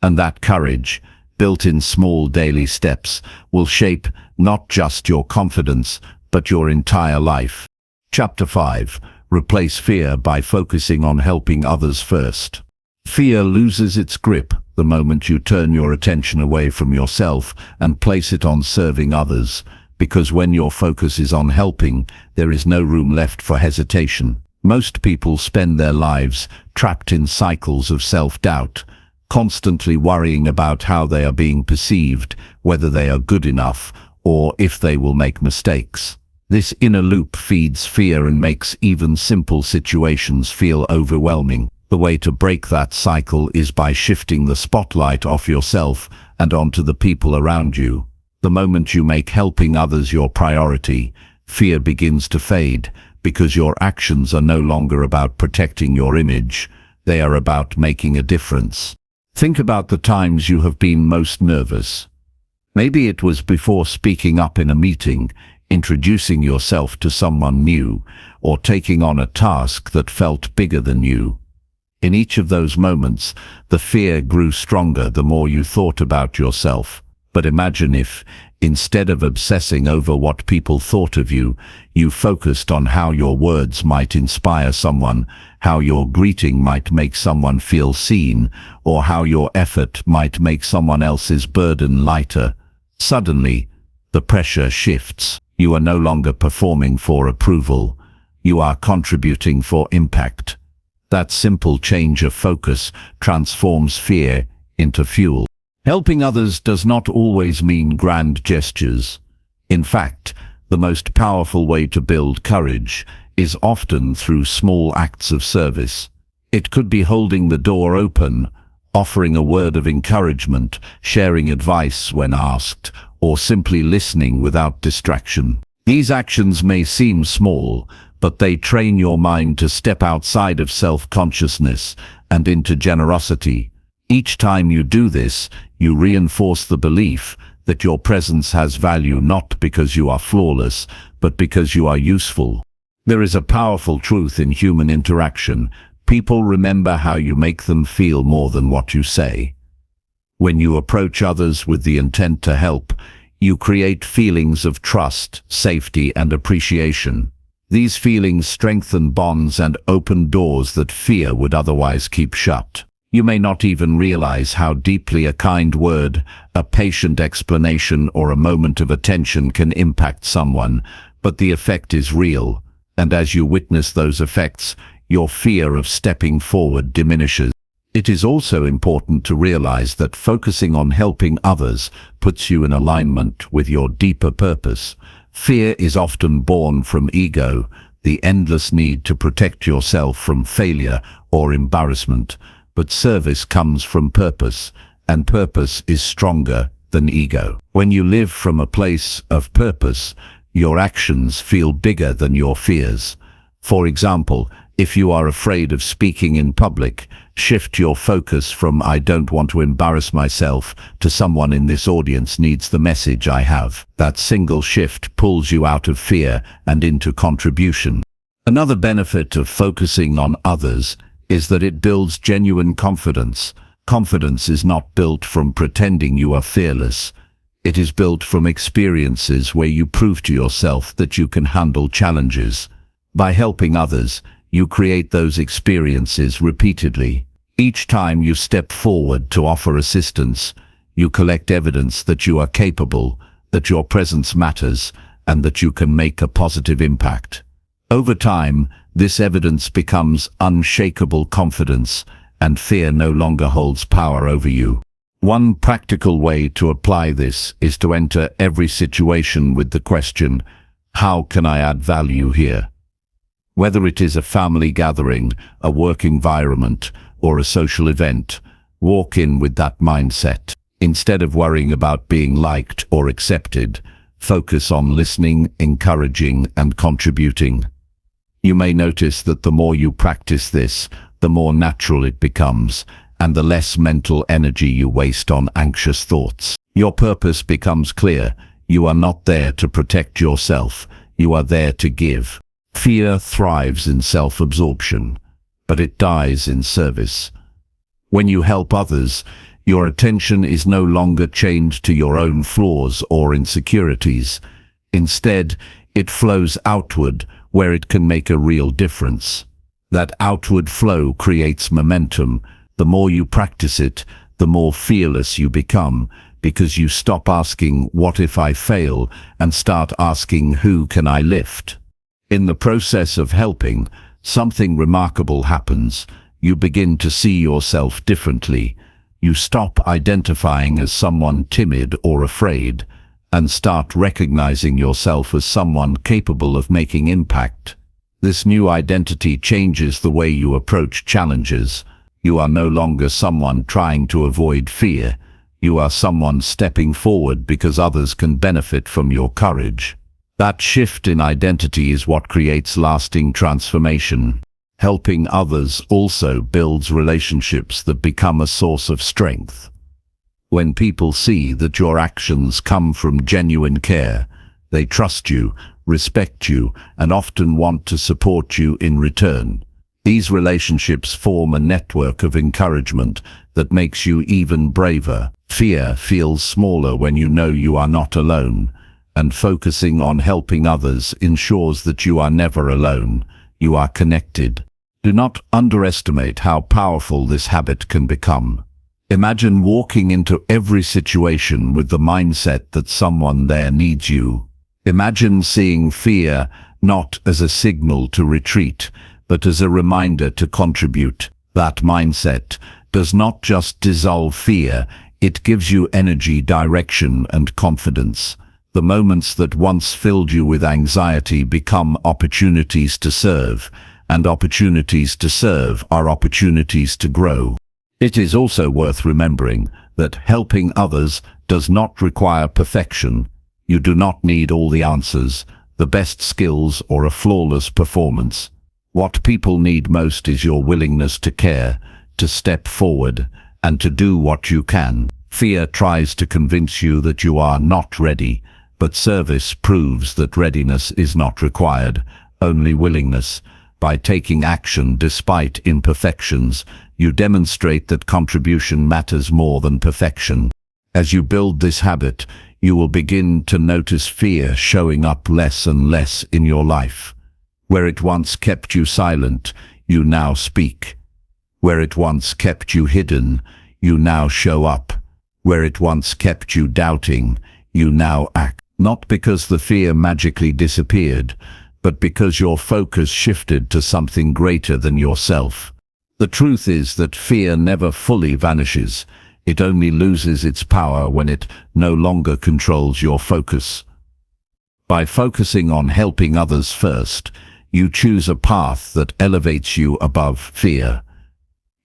And that courage, built in small daily steps, will shape not just your confidence, but your entire life. Chapter 5. Replace fear by focusing on helping others first. Fear loses its grip the moment you turn your attention away from yourself and place it on serving others, because when your focus is on helping, there is no room left for hesitation. Most people spend their lives trapped in cycles of self-doubt, constantly worrying about how they are being perceived, whether they are good enough, or if they will make mistakes. This inner loop feeds fear and makes even simple situations feel overwhelming. The way to break that cycle is by shifting the spotlight off yourself and onto the people around you. The moment you make helping others your priority, fear begins to fade, because your actions are no longer about protecting your image. They are about making a difference. Think about the times you have been most nervous. Maybe it was before speaking up in a meeting, introducing yourself to someone new, or taking on a task that felt bigger than you. In each of those moments, the fear grew stronger the more you thought about yourself. But imagine if, instead of obsessing over what people thought of you, you focused on how your words might inspire someone, how your greeting might make someone feel seen, or how your effort might make someone else's burden lighter. Suddenly, the pressure shifts. You are no longer performing for approval. You are contributing for impact. That simple change of focus transforms fear into fuel. Helping others does not always mean grand gestures. In fact, the most powerful way to build courage is often through small acts of service. It could be holding the door open, offering a word of encouragement, sharing advice when asked, or simply listening without distraction. These actions may seem small, but they train your mind to step outside of self-consciousness and into generosity. Each time you do this, you reinforce the belief that your presence has value not because you are flawless, but because you are useful. There is a powerful truth in human interaction. People remember how you make them feel more than what you say. When you approach others with the intent to help, you create feelings of trust, safety, and appreciation. These feelings strengthen bonds and open doors that fear would otherwise keep shut. You may not even realize how deeply a kind word, a patient explanation, or a moment of attention can impact someone, but the effect is real, and as you witness those effects, your fear of stepping forward diminishes. It is also important to realize that focusing on helping others puts you in alignment with your deeper purpose. Fear is often born from ego, the endless need to protect yourself from failure or embarrassment. But service comes from purpose, and purpose is stronger than ego. When you live from a place of purpose, your actions feel bigger than your fears. For example, If you are afraid of speaking in public, shift your focus from "I don't want to embarrass myself" to "Someone in this audience needs the message I have." That single shift pulls you out of fear and into contribution. Another benefit of focusing on others is that it builds genuine confidence. Confidence is not built from pretending you are fearless. It is built from experiences where you prove to yourself that you can handle challenges. By helping others, you create those experiences repeatedly. Each time you step forward to offer assistance, you collect evidence that you are capable, that your presence matters, and that you can make a positive impact. Over time, this evidence becomes unshakable confidence, and fear no longer holds power over you. One practical way to apply this is to enter every situation with the question, "How can I add value here?" Whether it is a family gathering, a work environment, or a social event, walk in with that mindset. Instead of worrying about being liked or accepted, focus on listening, encouraging, and contributing. You may notice that the more you practice this, the more natural it becomes, and the less mental energy you waste on anxious thoughts. Your purpose becomes clear. You are not there to protect yourself. You are there to give. Fear thrives in self-absorption, but it dies in service. When you help others, your attention is no longer chained to your own flaws or insecurities. Instead, it flows outward, where it can make a real difference. That outward flow creates momentum. The more you practice it, the more fearless you become, because you stop asking, "What if I fail?" and start asking, "Who can I lift?" In the process of helping, something remarkable happens. You begin to see yourself differently. You stop identifying as someone timid or afraid, and start recognizing yourself as someone capable of making impact. This new identity changes the way you approach challenges. You are no longer someone trying to avoid fear. You are someone stepping forward because others can benefit from your courage. That shift in identity is what creates lasting transformation. Helping others also builds relationships that become a source of strength. When people see that your actions come from genuine care, they trust you, respect you, and often want to support you in return. These relationships form a network of encouragement that makes you even braver. Fear feels smaller when you know you are not alone, and focusing on helping others ensures that you are never alone. You are connected. Do not underestimate how powerful this habit can become. Imagine walking into every situation with the mindset that someone there needs you. Imagine seeing fear not as a signal to retreat, but as a reminder to contribute. That mindset does not just dissolve fear, it gives you energy, direction, and confidence. The moments that once filled you with anxiety become opportunities to serve, and opportunities to serve are opportunities to grow. It is also worth remembering that helping others does not require perfection. You do not need all the answers, the best skills, or a flawless performance. What people need most is your willingness to care, to step forward, and to do what you can. Fear tries to convince you that you are not ready, but service proves that readiness is not required, only willingness. By taking action despite imperfections, you demonstrate that contribution matters more than perfection. As you build this habit, you will begin to notice fear showing up less and less in your life. Where it once kept you silent, you now speak. Where it once kept you hidden, you now show up. Where it once kept you doubting, you now act. Not because the fear magically disappeared, but because your focus shifted to something greater than yourself. The truth is that fear never fully vanishes. It only loses its power when it no longer controls your focus. By focusing on helping others first, you choose a path that elevates you above fear.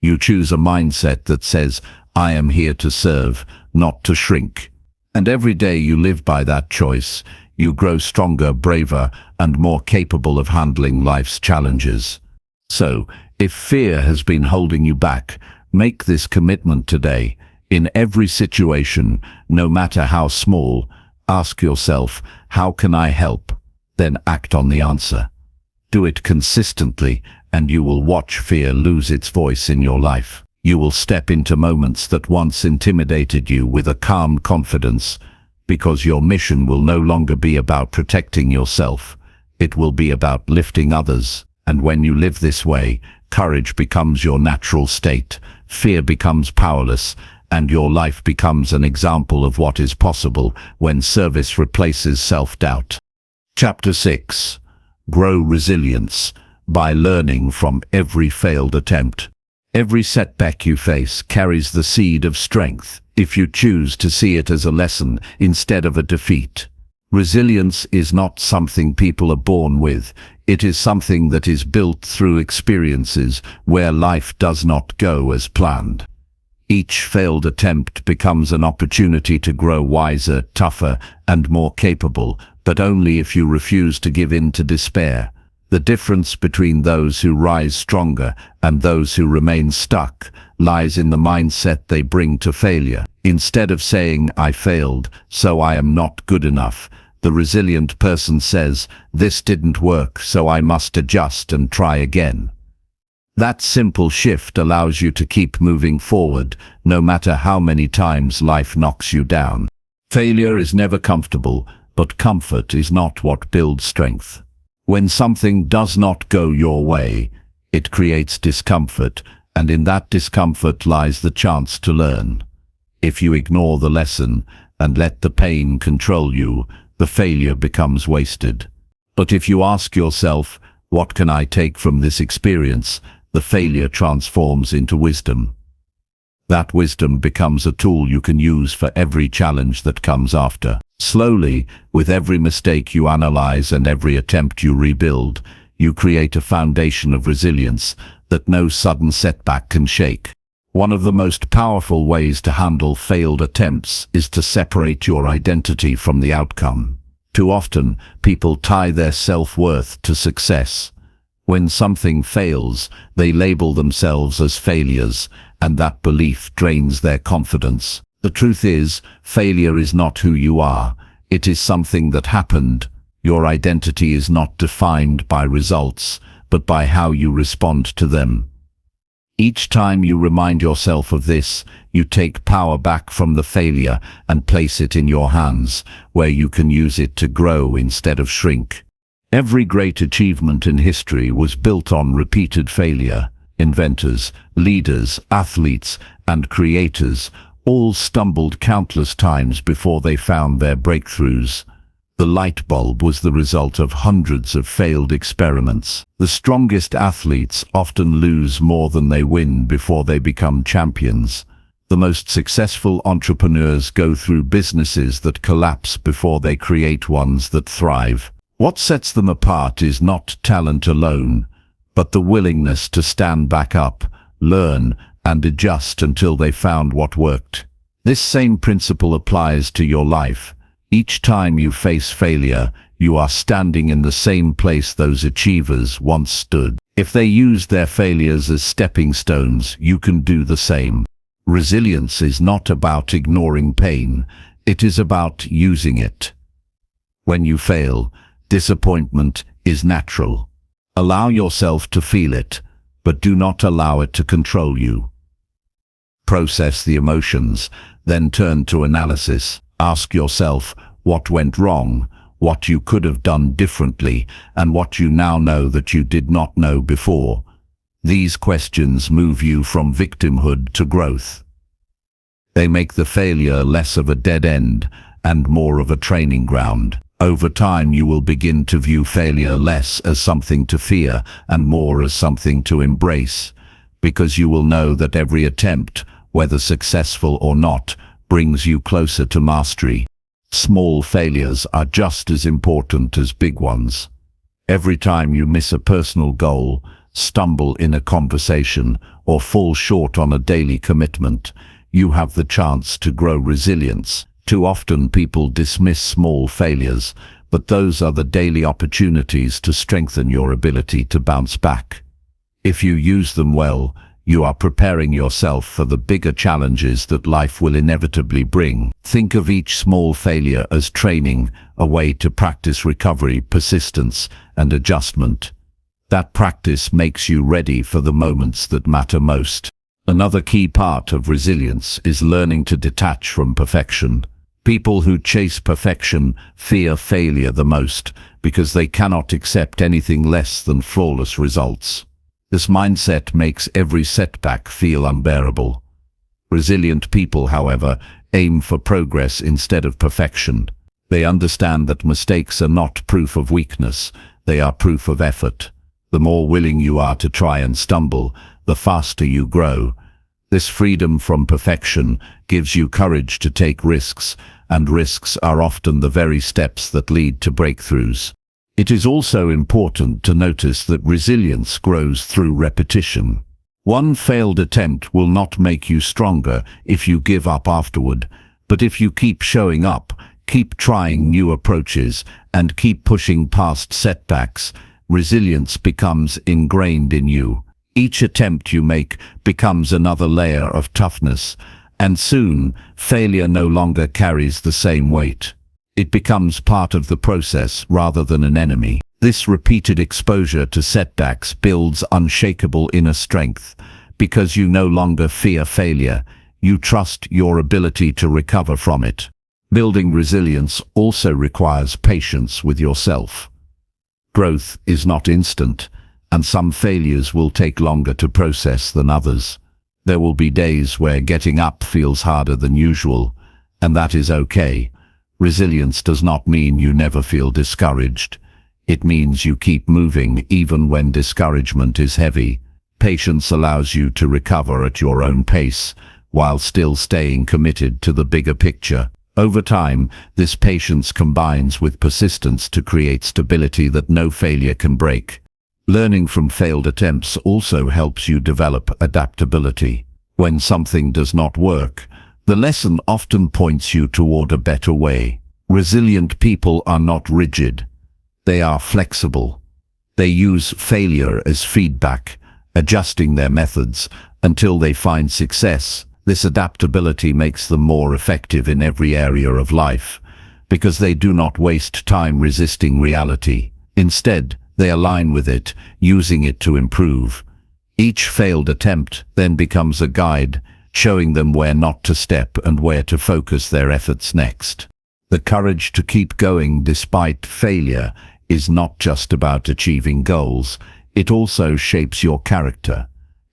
You choose a mindset that says, "I am here to serve, not to shrink." And every day you live by that choice, you grow stronger, braver, and more capable of handling life's challenges. So, if fear has been holding you back, make this commitment today. In every situation, no matter how small, ask yourself, how can I help? Then act on the answer. Do it consistently, and you will watch fear lose its voice in your life. You will step into moments that once intimidated you with a calm confidence, because your mission will no longer be about protecting yourself. It will be about lifting others. And when you live this way, courage becomes your natural state, fear becomes powerless, and your life becomes an example of what is possible when service replaces self-doubt. Chapter 6. Grow resilience by learning from every failed attempt. Every setback you face carries the seed of strength, if you choose to see it as a lesson instead of a defeat. Resilience is not something people are born with. It is something that is built through experiences where life does not go as planned. Each failed attempt becomes an opportunity to grow wiser, tougher, and more capable, but only if you refuse to give in to despair. The difference between those who rise stronger and those who remain stuck lies in the mindset they bring to failure. Instead of saying, "I failed, so I am not good enough," the resilient person says, "This didn't work, so I must adjust and try again." That simple shift allows you to keep moving forward, no matter how many times life knocks you down. Failure is never comfortable, but comfort is not what builds strength. When something does not go your way, it creates discomfort, and in that discomfort lies the chance to learn. If you ignore the lesson and let the pain control you, the failure becomes wasted. But if you ask yourself, "What can I take from this experience?" the failure transforms into wisdom. That wisdom becomes a tool you can use for every challenge that comes after. Slowly, with every mistake you analyze and every attempt you rebuild, you create a foundation of resilience that no sudden setback can shake. One of the most powerful ways to handle failed attempts is to separate your identity from the outcome. Too often, people tie their self-worth to success. When something fails, they label themselves as failures, and that belief drains their confidence. The truth is, failure is not who you are. It is something that happened. Your identity is not defined by results, but by how you respond to them. Each time you remind yourself of this, you take power back from the failure and place it in your hands, where you can use it to grow instead of shrink. Every great achievement in history was built on repeated failure. Inventors, leaders, athletes, and creators all stumbled countless times before they found their breakthroughs. The light bulb was the result of hundreds of failed experiments. The strongest athletes often lose more than they win before they become champions. The most successful entrepreneurs go through businesses that collapse before they create ones that thrive. What sets them apart is not talent alone, but the willingness to stand back up, learn, and adjust until they found what worked. This same principle applies to your life. Each time you face failure, you are standing in the same place those achievers once stood. If they used their failures as stepping stones, you can do the same. Resilience is not about ignoring pain, it is about using it. When you fail, disappointment is natural. Allow yourself to feel it, but do not allow it to control you. Process the emotions, then turn to analysis. Ask yourself what went wrong, what you could have done differently, and what you now know that you did not know before. These questions move you from victimhood to growth. They make the failure less of a dead end and more of a training ground. Over time, you will begin to view failure less as something to fear and more as something to embrace, because you will know that every attempt, whether successful or not, brings you closer to mastery. Small failures are just as important as big ones. Every time you miss a personal goal, stumble in a conversation, or fall short on a daily commitment, you have the chance to grow resilience. Too often people dismiss small failures, but those are the daily opportunities to strengthen your ability to bounce back. If you use them well, you are preparing yourself for the bigger challenges that life will inevitably bring. Think of each small failure as training, a way to practice recovery, persistence, and adjustment. That practice makes you ready for the moments that matter most. Another key part of resilience is learning to detach from perfection. People who chase perfection fear failure the most because they cannot accept anything less than flawless results. This mindset makes every setback feel unbearable. Resilient people, however, aim for progress instead of perfection. They understand that mistakes are not proof of weakness, they are proof of effort. The more willing you are to try and stumble, the faster you grow. This freedom from perfection gives you courage to take risks, and risks are often the very steps that lead to breakthroughs. It is also important to notice that resilience grows through repetition. One failed attempt will not make you stronger if you give up afterward, but if you keep showing up, keep trying new approaches, and keep pushing past setbacks, resilience becomes ingrained in you. Each attempt you make becomes another layer of toughness, and soon, failure no longer carries the same weight. It becomes part of the process rather than an enemy. This repeated exposure to setbacks builds unshakable inner strength. Because you no longer fear failure, you trust your ability to recover from it. Building resilience also requires patience with yourself. Growth is not instant, and some failures will take longer to process than others. There will be days where getting up feels harder than usual, and that is okay. Resilience does not mean you never feel discouraged. It means you keep moving even when discouragement is heavy. Patience allows you to recover at your own pace, while still staying committed to the bigger picture. Over time, this patience combines with persistence to create stability that no failure can break. Learning from failed attempts also helps you develop adaptability. When something does not work, the lesson often points you toward a better way. Resilient people are not rigid. They are flexible. They use failure as feedback, adjusting their methods until they find success. This adaptability makes them more effective in every area of life, because they do not waste time resisting reality. Instead, they align with it, using it to improve. Each failed attempt then becomes a guide, showing them where not to step and where to focus their efforts next. The courage to keep going despite failure is not just about achieving goals, it also shapes your character.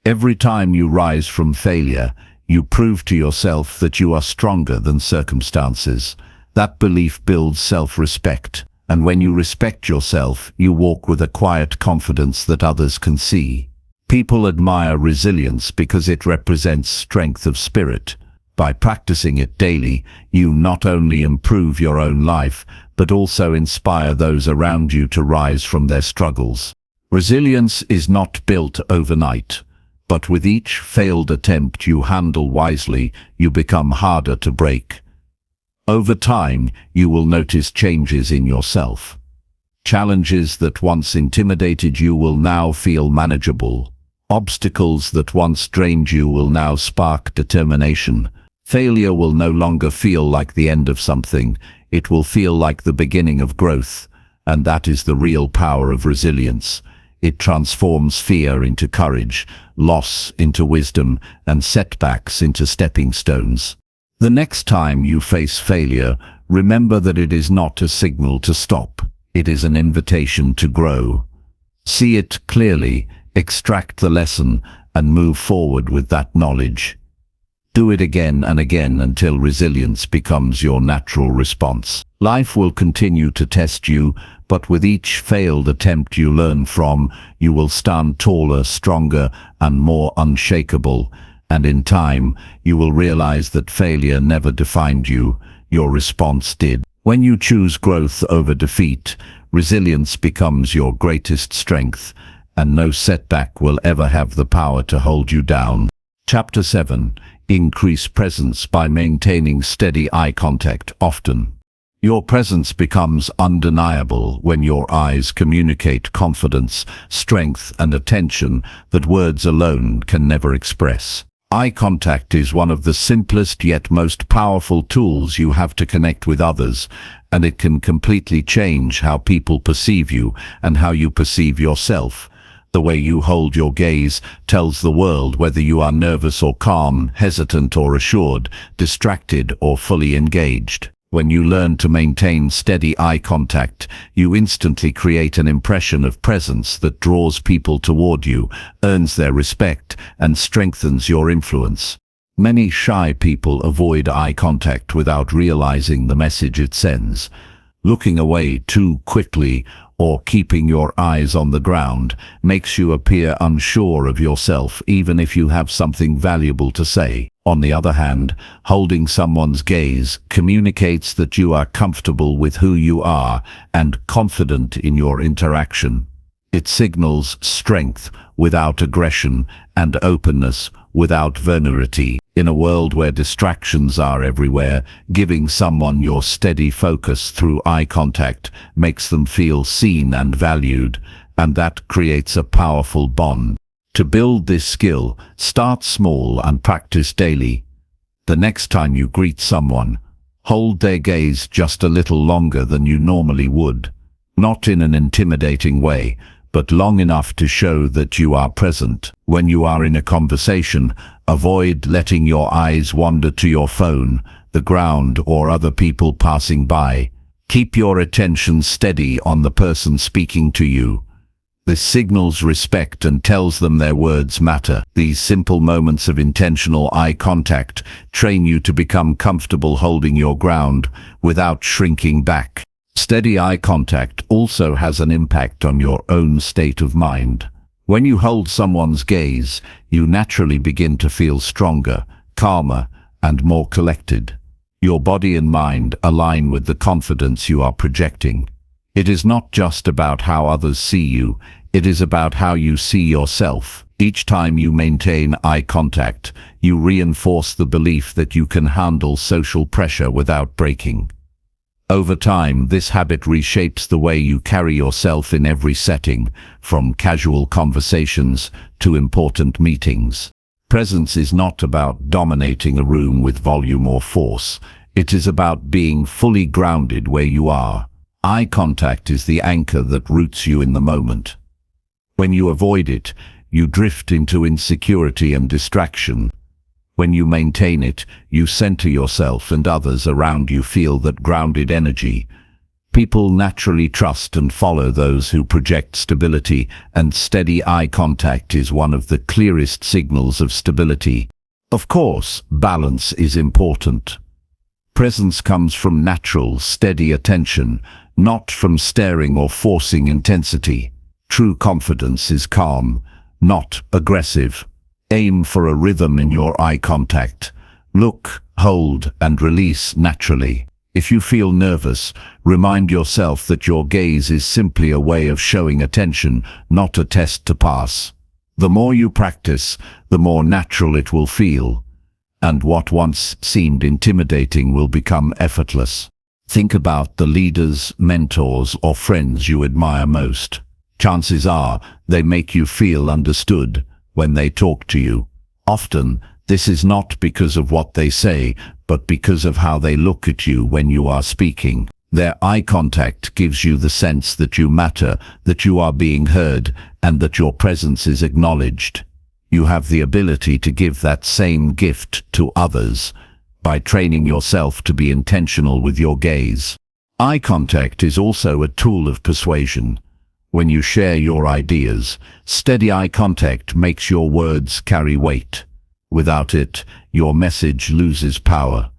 Every time you rise from failure, you prove to yourself that you are stronger than circumstances. That belief builds self-respect, and when you respect yourself, you walk with a quiet confidence that others can see. People admire resilience because it represents strength of spirit. By practicing it daily, you not only improve your own life, but also inspire those around you to rise from their struggles. Resilience is not built overnight, but with each failed attempt you handle wisely, you become harder to break. Over time, you will notice changes in yourself. Challenges that once intimidated you will now feel manageable. Obstacles that once drained you will now spark determination. Failure will no longer feel like the end of something, it will feel like the beginning of growth, and that is the real power of resilience. It transforms fear into courage, loss into wisdom, and setbacks into stepping stones. The next time you face failure, remember that it is not a signal to stop, it is an invitation to grow. See it clearly, extract the lesson, and move forward with that knowledge. Do it again and again until resilience becomes your natural response. Life will continue to test you, but with each failed attempt you learn from, you will stand taller, stronger, and more unshakable. And in time, you will realize that failure never defined you, your response did. When you choose growth over defeat, resilience becomes your greatest strength, and no setback will ever have the power to hold you down. Chapter 7. Increase presence by maintaining steady eye contact often. Your presence becomes undeniable when your eyes communicate confidence, strength, and attention that words alone can never express. Eye contact is one of the simplest yet most powerful tools you have to connect with others, and it can completely change how people perceive you and how you perceive yourself. The way you hold your gaze tells the world whether you are nervous or calm, hesitant or assured, distracted or fully engaged. When you learn to maintain steady eye contact, you instantly create an impression of presence that draws people toward you, earns their respect, and strengthens your influence. Many shy people avoid eye contact without realizing the message it sends. Looking away too quickly or keeping your eyes on the ground makes you appear unsure of yourself, even if you have something valuable to say. On the other hand, holding someone's gaze communicates that you are comfortable with who you are and confident in your interaction. It signals strength without aggression and openness without vulnerability. In a world where distractions are everywhere, giving someone your steady focus through eye contact makes them feel seen and valued, and that creates a powerful bond. To build this skill, start small and practice daily. The next time you greet someone, hold their gaze just a little longer than you normally would. Not in an intimidating way, but long enough to show that you are present. When you are in a conversation, avoid letting your eyes wander to your phone, the ground, or other people passing by. Keep your attention steady on the person speaking to you. This signals respect and tells them their words matter. These simple moments of intentional eye contact train you to become comfortable holding your ground without shrinking back. Steady eye contact also has an impact on your own state of mind. When you hold someone's gaze, you naturally begin to feel stronger, calmer, and more collected. Your body and mind align with the confidence you are projecting. It is not just about how others see you, it is about how you see yourself. Each time you maintain eye contact, you reinforce the belief that you can handle social pressure without breaking. Over time, this habit reshapes the way you carry yourself in every setting, from casual conversations to important meetings. Presence is not about dominating a room with volume or force. It is about being fully grounded where you are. Eye contact is the anchor that roots you in the moment. When you avoid it, you drift into insecurity and distraction. When you maintain it, you center yourself and others around you feel that grounded energy. People naturally trust and follow those who project stability, and steady eye contact is one of the clearest signals of stability. Of course, balance is important. Presence comes from natural, steady attention, not from staring or forcing intensity. True confidence is calm, not aggressive. Aim for a rhythm in your eye contact. Look, hold, and release naturally. If you feel nervous, remind yourself that your gaze is simply a way of showing attention, not a test to pass. The more you practice, the more natural it will feel, and what once seemed intimidating will become effortless. Think about the leaders, mentors, or friends you admire most. Chances are they make you feel understood when they talk to you. Often, this is not because of what they say, but because of how they look at you when you are speaking. Their eye contact gives you the sense that you matter, that you are being heard, and that your presence is acknowledged. You have the ability to give that same gift to others by training yourself to be intentional with your gaze. Eye contact is also a tool of persuasion. When you share your ideas, steady eye contact makes your words carry weight. Without it, your message loses power.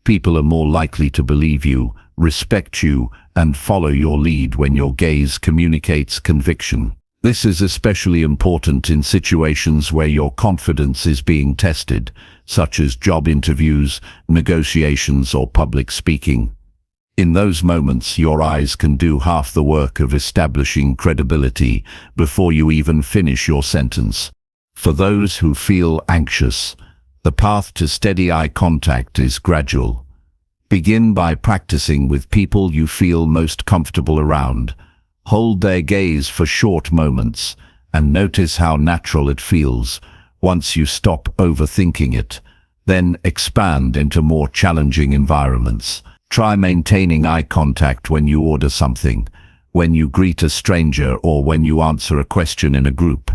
People are more likely to believe you, respect you, and follow your lead when your gaze communicates conviction. This is especially important in situations where your confidence is being tested, such as job interviews, negotiations, or public speaking. In those moments, your eyes can do half the work of establishing credibility before you even finish your sentence. For those who feel anxious, the path to steady eye contact is gradual. Begin by practicing with people you feel most comfortable around. Hold their gaze for short moments and notice how natural it feels. Once you stop overthinking it, then expand into more challenging environments. Try maintaining eye contact when you order something, when you greet a stranger, or when you answer a question in a group.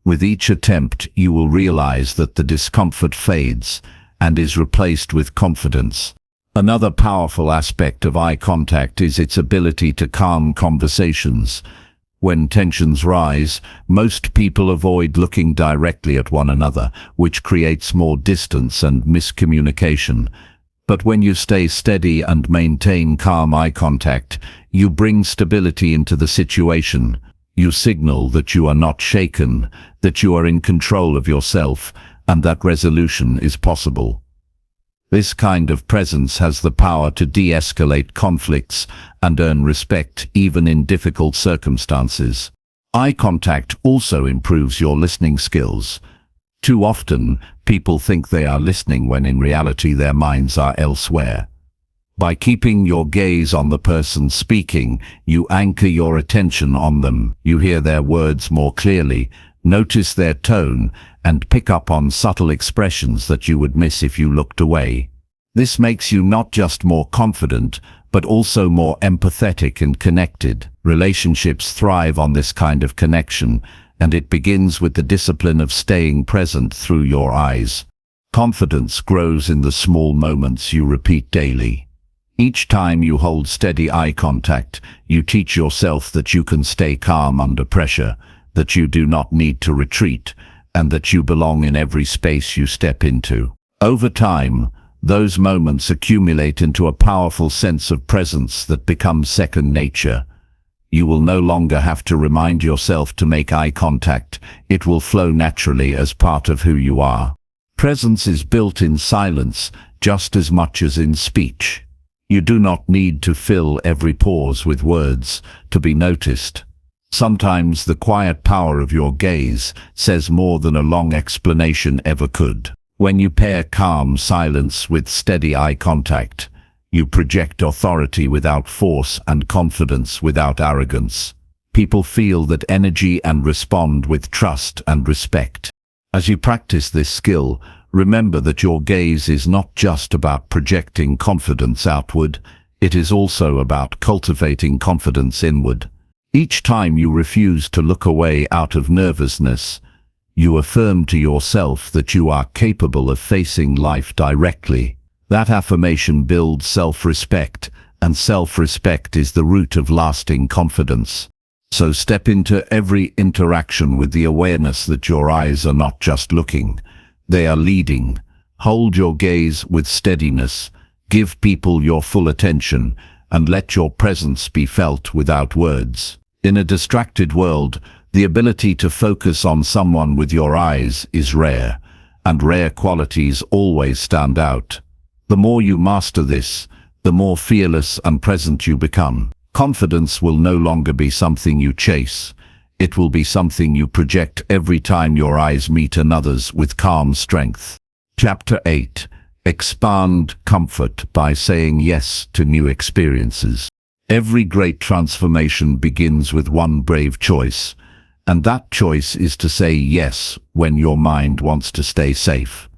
With each attempt, you will realize that the discomfort fades and is replaced with confidence. Another powerful aspect of eye contact is its ability to calm conversations. When tensions rise, most people avoid looking directly at one another, which creates more distance and miscommunication. But when you stay steady and maintain calm eye contact, you bring stability into the situation. You signal that you are not shaken, that you are in control of yourself, and that resolution is possible. This kind of presence has the power to de-escalate conflicts and earn respect even in difficult circumstances. Eye contact also improves your listening skills. Too often, people think they are listening when in reality their minds are elsewhere. By keeping your gaze on the person speaking, you anchor your attention on them. You hear their words more clearly, notice their tone, and pick up on subtle expressions that you would miss if you looked away. This makes you not just more confident, but also more empathetic and connected. Relationships thrive on this kind of connection, and it begins with the discipline of staying present through your eyes. Confidence grows in the small moments you repeat daily. Each time you hold steady eye contact, you teach yourself that you can stay calm under pressure, that you do not need to retreat, and that you belong in every space you step into. Over time, those moments accumulate into a powerful sense of presence that becomes second nature. You will no longer have to remind yourself to make eye contact. It will flow naturally as part of who you are. Presence is built in silence just as much as in speech. You do not need to fill every pause with words to be noticed. Sometimes the quiet power of your gaze says more than a long explanation ever could. When you pair calm silence with steady eye contact, you project authority without force and confidence without arrogance. People feel that energy and respond with trust and respect. As you practice this skill, remember that your gaze is not just about projecting confidence outward, it is also about cultivating confidence inward. Each time you refuse to look away out of nervousness, you affirm to yourself that you are capable of facing life directly. That affirmation builds self-respect, and self-respect is the root of lasting confidence. So step into every interaction with the awareness that your eyes are not just looking, they are leading. Hold your gaze with steadiness, give people your full attention, and let your presence be felt without words. In a distracted world, the ability to focus on someone with your eyes is rare, and rare qualities always stand out. The more you master this, the more fearless and present you become. Confidence will no longer be something you chase. It will be something you project every time your eyes meet another's with calm strength. Chapter 8. Expand comfort by saying yes to new experiences. Every great transformation begins with one brave choice, and that choice is to say yes when your mind wants to stay safe.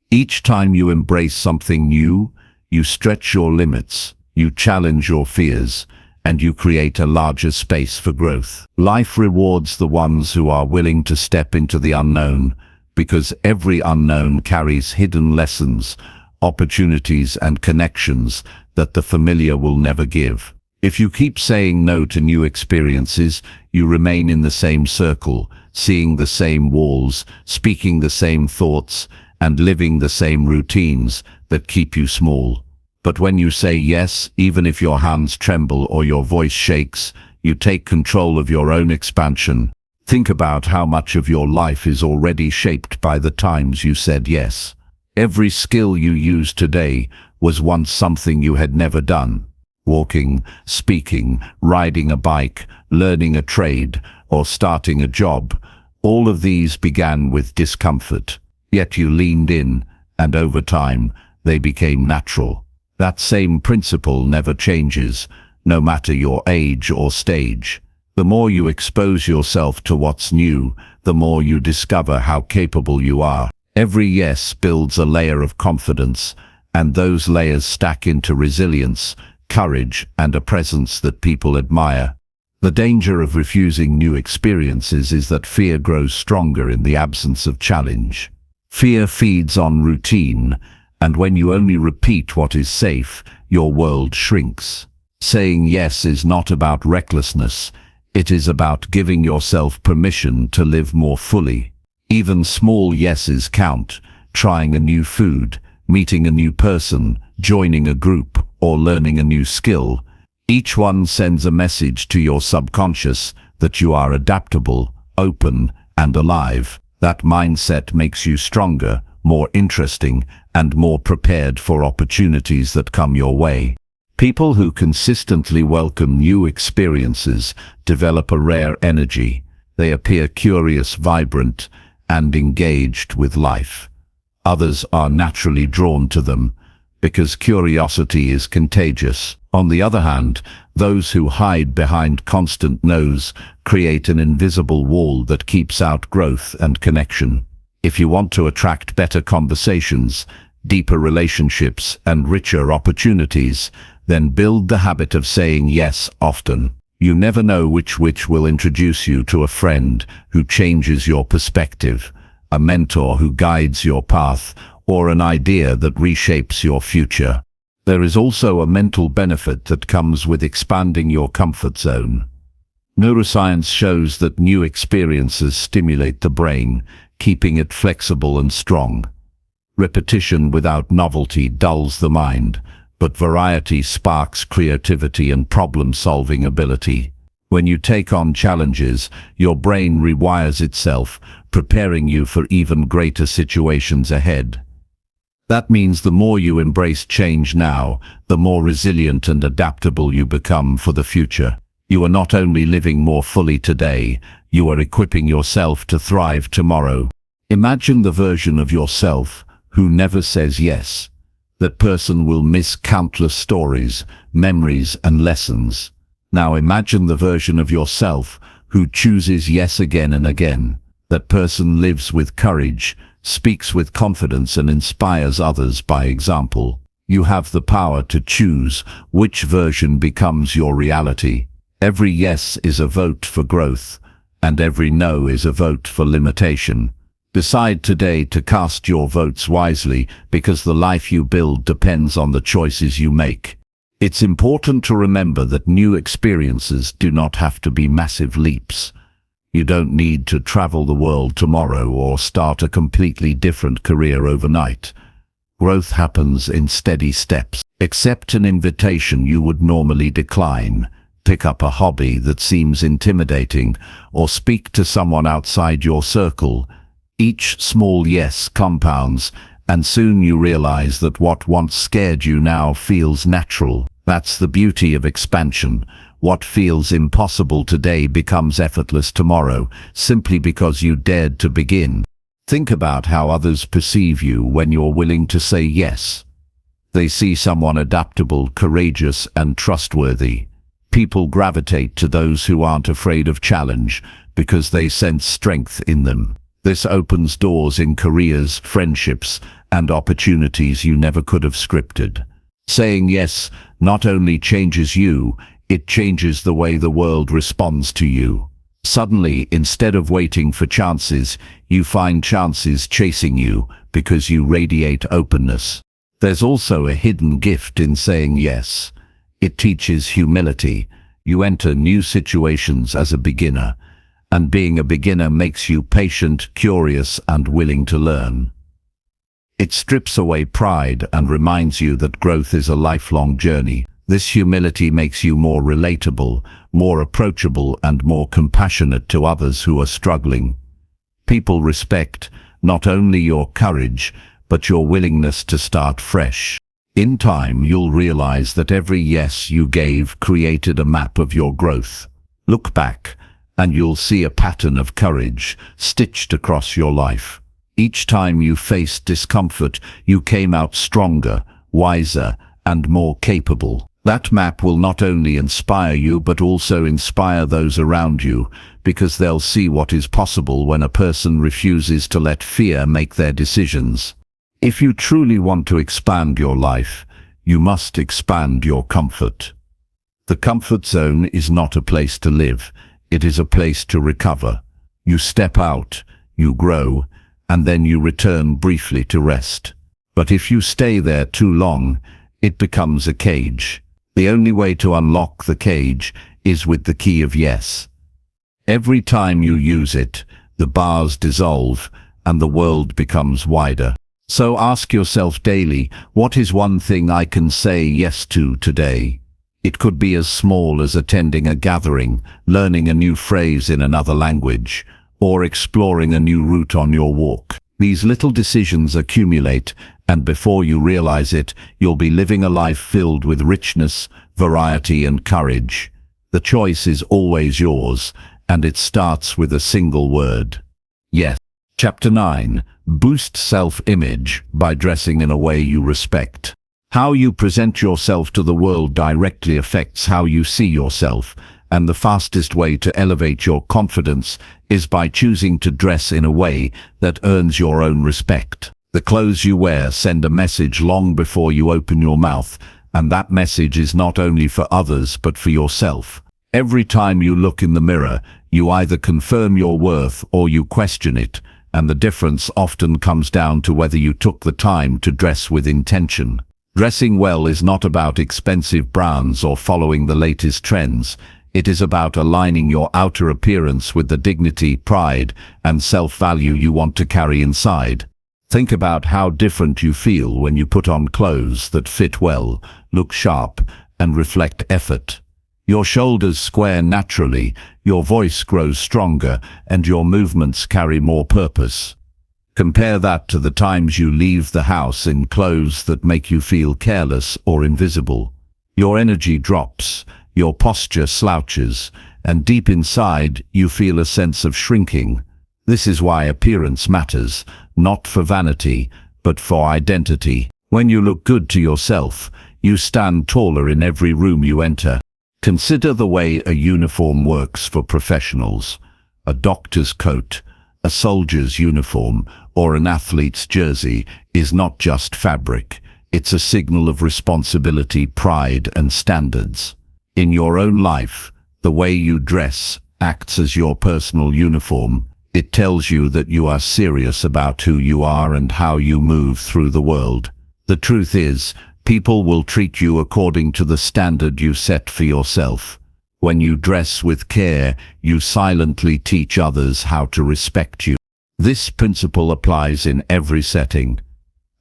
Each time you embrace something new, you stretch your limits, you challenge your fears, and you create a larger space for growth. Life rewards the ones who are willing to step into the unknown, because every unknown carries hidden lessons, opportunities, and connections that the familiar will never give. If you keep saying no to new experiences, you remain in the same circle, seeing the same walls, speaking the same thoughts, and living the same routines that keep you small. But when you say yes, even if your hands tremble or your voice shakes, you take control of your own expansion. Think about how much of your life is already shaped by the times you said yes. Every skill you use today was once something you had never done. Walking, speaking, riding a bike, learning a trade, or starting a job, all of these began with discomfort. Yet you leaned in, and over time, they became natural. That same principle never changes, no matter your age or stage. The more you expose yourself to what's new, the more you discover how capable you are. Every yes builds a layer of confidence, and those layers stack into resilience, courage, and a presence that people admire. The danger of refusing new experiences is that fear grows stronger in the absence of challenge. Fear feeds on routine, and when you only repeat what is safe, your world shrinks. Saying yes is not about recklessness, it is about giving yourself permission to live more fully. Even small yeses count: trying a new food, meeting a new person, joining a group, or learning a new skill. Each one sends a message to your subconscious that you are adaptable, open, and alive. That mindset makes you stronger, more interesting, and more prepared for opportunities that come your way. People who consistently welcome new experiences develop a rare energy. They appear curious, vibrant, and engaged with life. Others are naturally drawn to them because curiosity is contagious. On the other hand, those who hide behind constant no's create an invisible wall that keeps out growth and connection. If you want to attract better conversations, deeper relationships, and richer opportunities, then build the habit of saying yes often. You never know which will introduce you to a friend who changes your perspective, a mentor who guides your path, or an idea that reshapes your future. There is also a mental benefit that comes with expanding your comfort zone. Neuroscience shows that new experiences stimulate the brain, keeping it flexible and strong. Repetition without novelty dulls the mind, but variety sparks creativity and problem-solving ability. When you take on challenges, your brain rewires itself, preparing you for even greater situations ahead. That means the more you embrace change now, the more resilient and adaptable you become for the future. You are not only living more fully today, you are equipping yourself to thrive tomorrow. Imagine the version of yourself who never says yes. That person will miss countless stories, memories, and lessons. Now imagine the version of yourself who chooses yes again and again. That person lives with courage, speaks with confidence, and inspires others by example. You have the power to choose which version becomes your reality. Every yes is a vote for growth, and every no is a vote for limitation. Decide today to cast your votes wisely, because the life you build depends on the choices you make. It's important to remember that new experiences do not have to be massive leaps. You don't need to travel the world tomorrow or start a completely different career overnight. Growth happens in steady steps. Accept an invitation you would normally decline. Pick up a hobby that seems intimidating, or speak to someone outside your circle. Each small yes compounds, and soon you realize that what once scared you now feels natural. That's the beauty of expansion. What feels impossible today becomes effortless tomorrow, simply because you dared to begin. Think about how others perceive you when you're willing to say yes. They see someone adaptable, courageous, and trustworthy. People gravitate to those who aren't afraid of challenge because they sense strength in them. This opens doors in careers, friendships, and opportunities you never could have scripted. Saying yes not only changes you, it changes the way the world responds to you. Suddenly, instead of waiting for chances, you find chances chasing you because you radiate openness. There's also a hidden gift in saying yes. It teaches humility. You enter new situations as a beginner, and being a beginner makes you patient, curious, and willing to learn. It strips away pride and reminds you that growth is a lifelong journey. This humility makes you more relatable, more approachable, and more compassionate to others who are struggling. People respect not only your courage, but your willingness to start fresh. In time, you'll realize that every yes you gave created a map of your growth. Look back, and you'll see a pattern of courage stitched across your life. Each time you faced discomfort, you came out stronger, wiser, and more capable. That map will not only inspire you but also inspire those around you, because they'll see what is possible when a person refuses to let fear make their decisions. If you truly want to expand your life, you must expand your comfort. The comfort zone is not a place to live, it is a place to recover. You step out, you grow, and then you return briefly to rest. But if you stay there too long, it becomes a cage. The only way to unlock the cage is with the key of yes. Every time you use it, the bars dissolve and the world becomes wider. So ask yourself daily, what is one thing I can say yes to today? It could be as small as attending a gathering, learning a new phrase in another language, or exploring a new route on your walk. These little decisions accumulate, and before you realize it, you'll be living a life filled with richness, variety, and courage. The choice is always yours, and it starts with a single word: yes. Chapter 9. Boost self-image by dressing in a way you respect. How you present yourself to the world directly affects how you see yourself, and the fastest way to elevate your confidence is by choosing to dress in a way that earns your own respect. The clothes you wear send a message long before you open your mouth, and that message is not only for others but for yourself. Every time you look in the mirror, you either confirm your worth or you question it, and the difference often comes down to whether you took the time to dress with intention. Dressing well is not about expensive brands or following the latest trends. It is about aligning your outer appearance with the dignity, pride, and self-value you want to carry inside. Think about how different you feel when you put on clothes that fit well, look sharp, and reflect effort. Your shoulders square naturally, your voice grows stronger, and your movements carry more purpose. Compare that to the times you leave the house in clothes that make you feel careless or invisible. Your energy drops, your posture slouches, and deep inside you feel a sense of shrinking. This is why appearance matters, not for vanity, but for identity. When you look good to yourself, you stand taller in every room you enter. Consider the way a uniform works for professionals. A doctor's coat, a soldier's uniform, or an athlete's jersey is not just fabric. It's a signal of responsibility, pride, and standards. In your own life, the way you dress acts as your personal uniform. It tells you that you are serious about who you are and how you move through the world. The truth is, people will treat you according to the standard you set for yourself. When you dress with care, you silently teach others how to respect you. This principle applies in every setting.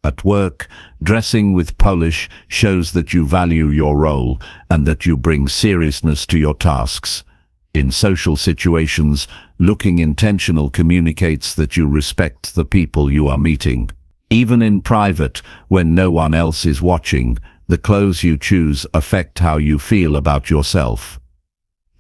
At work, dressing with polish shows that you value your role and that you bring seriousness to your tasks. In social situations, looking intentional communicates that you respect the people you are meeting. Even in private, when no one else is watching, the clothes you choose affect how you feel about yourself.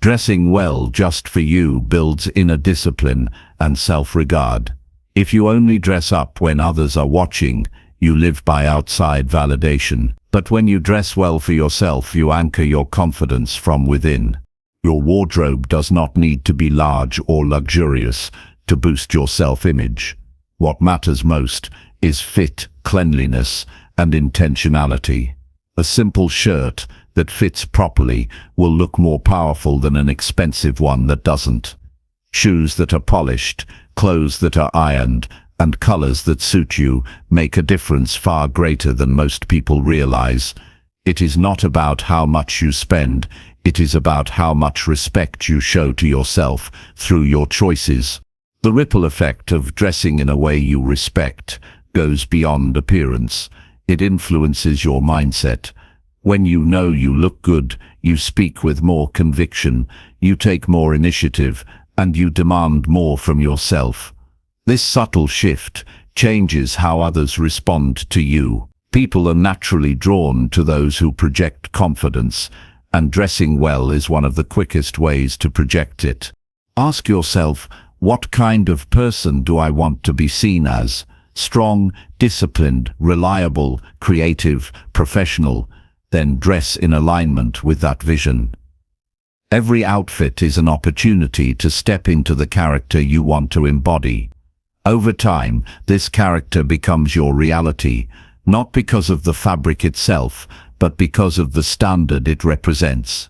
Dressing well just for you builds inner discipline and self-regard. If you only dress up when others are watching, you live by outside validation. But when you dress well for yourself, you anchor your confidence from within. Your wardrobe does not need to be large or luxurious to boost your self-image. What matters most is fit, cleanliness, and intentionality. A simple shirt that fits properly will look more powerful than an expensive one that doesn't. Shoes that are polished, clothes that are ironed, and colors that suit you make a difference far greater than most people realize. It is not about how much you spend, it is about how much respect you show to yourself through your choices. The ripple effect of dressing in a way you respect goes beyond appearance. It influences your mindset. When you know you look good, you speak with more conviction, you take more initiative, and you demand more from yourself. This subtle shift changes how others respond to you. People are naturally drawn to those who project confidence, and dressing well is one of the quickest ways to project it. Ask yourself, what kind of person do I want to be seen as? Strong, disciplined, reliable, creative, professional. Then dress in alignment with that vision. Every outfit is an opportunity to step into the character you want to embody. Over time, this character becomes your reality, not because of the fabric itself, but because of the standard it represents.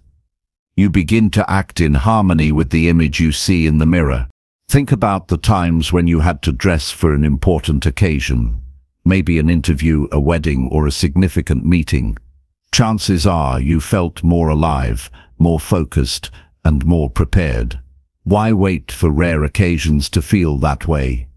You begin to act in harmony with the image you see in the mirror. Think about the times when you had to dress for an important occasion, maybe an interview, a wedding, or a significant meeting. Chances are you felt more alive, more focused, and more prepared. Why wait for rare occasions to feel that way?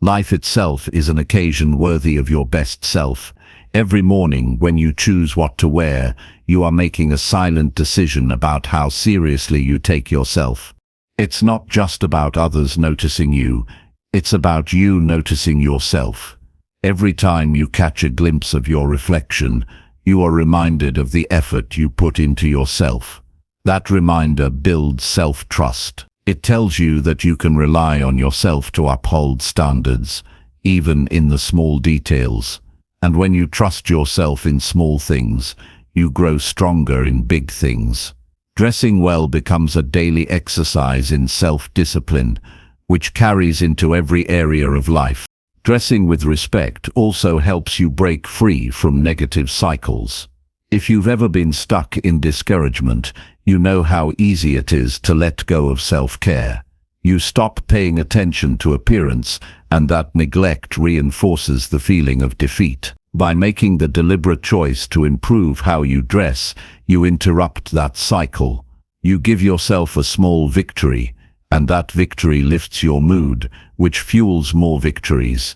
Life itself is an occasion worthy of your best self. Every morning when you choose what to wear, you are making a silent decision about how seriously you take yourself. It's not just about others noticing you, it's about you noticing yourself. Every time you catch a glimpse of your reflection, you are reminded of the effort you put into yourself. That reminder builds self-trust. It tells you that you can rely on yourself to uphold standards, even in the small details. And when you trust yourself in small things, you grow stronger in big things. Dressing well becomes a daily exercise in self-discipline, which carries into every area of life. Dressing with respect also helps you break free from negative cycles. If you've ever been stuck in discouragement, you know how easy it is to let go of self-care. You stop paying attention to appearance, and that neglect reinforces the feeling of defeat. By making the deliberate choice to improve how you dress, you interrupt that cycle. You give yourself a small victory, and that victory lifts your mood, which fuels more victories.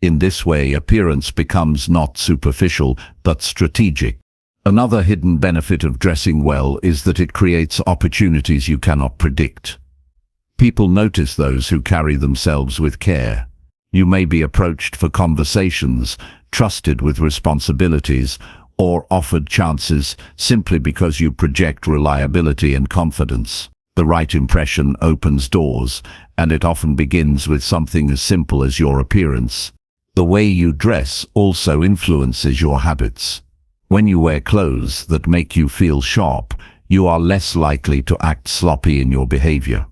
In this way, appearance becomes not superficial, but strategic. Another hidden benefit of dressing well is that it creates opportunities you cannot predict. People notice those who carry themselves with care. You may be approached for conversations, trusted with responsibilities, or offered chances simply because you project reliability and confidence. The right impression opens doors, and it often begins with something as simple as your appearance. The way you dress also influences your habits. When you wear clothes that make you feel sharp, you are less likely to act sloppy in your behavior.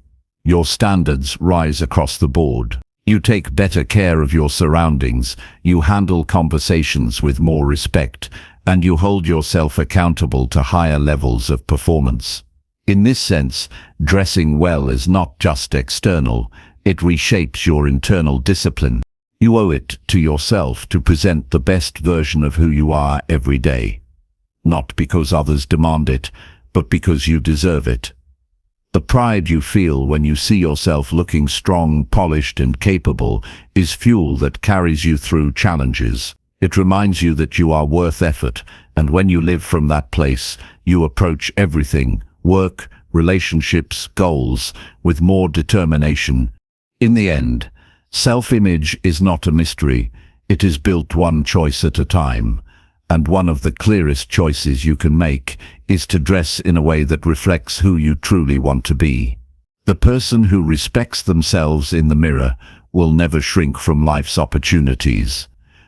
Your standards rise across the board. You take better care of your surroundings, you handle conversations with more respect, and you hold yourself accountable to higher levels of performance. In this sense, dressing well is not just external, it reshapes your internal discipline. You owe it to yourself to present the best version of who you are every day. Not because others demand it, but because you deserve it. The pride you feel when you see yourself looking strong, polished, and capable is fuel that carries you through challenges. It reminds you that you are worth effort, and when you live from that place, you approach everything, work, relationships, goals, with more determination. In the end, self-image is not a mystery. It is built one choice at a time. And one of the clearest choices you can make is to dress in a way that reflects who you truly want to be. The person who respects themselves in the mirror will never shrink from life's opportunities.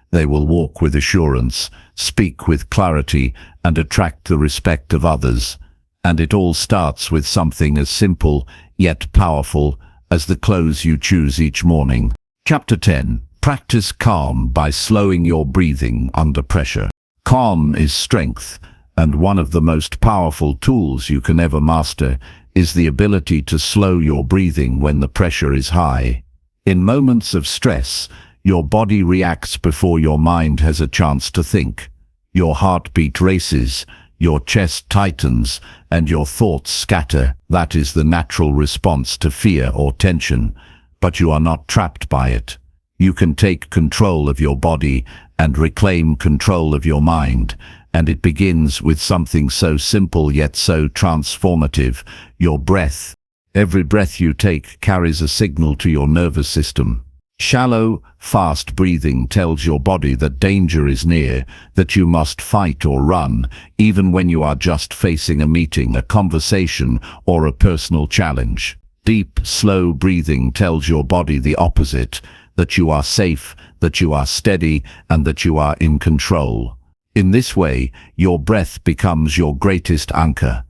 They will walk with assurance, speak with clarity, and attract the respect of others. And it all starts with something as simple, yet powerful, as the clothes you choose each morning. Chapter 10. Practice calm by slowing your breathing under pressure. Calm is strength, and one of the most powerful tools you can ever master is the ability to slow your breathing when the pressure is high. In moments of stress, your body reacts before your mind has a chance to think. Your heartbeat races, your chest tightens, and your thoughts scatter. That is the natural response to fear or tension, but you are not trapped by it. You can take control of your body and reclaim control of your mind, and it begins with something so simple yet so transformative: your breath. Every breath you take carries a signal to your nervous system. Shallow, fast breathing tells your body that danger is near, that you must fight or run, even when you are just facing a meeting, a conversation, or a personal challenge. Deep, slow breathing tells your body the opposite, that you are safe, that you are steady, and that you are in control. In this way, your breath becomes your greatest anchor.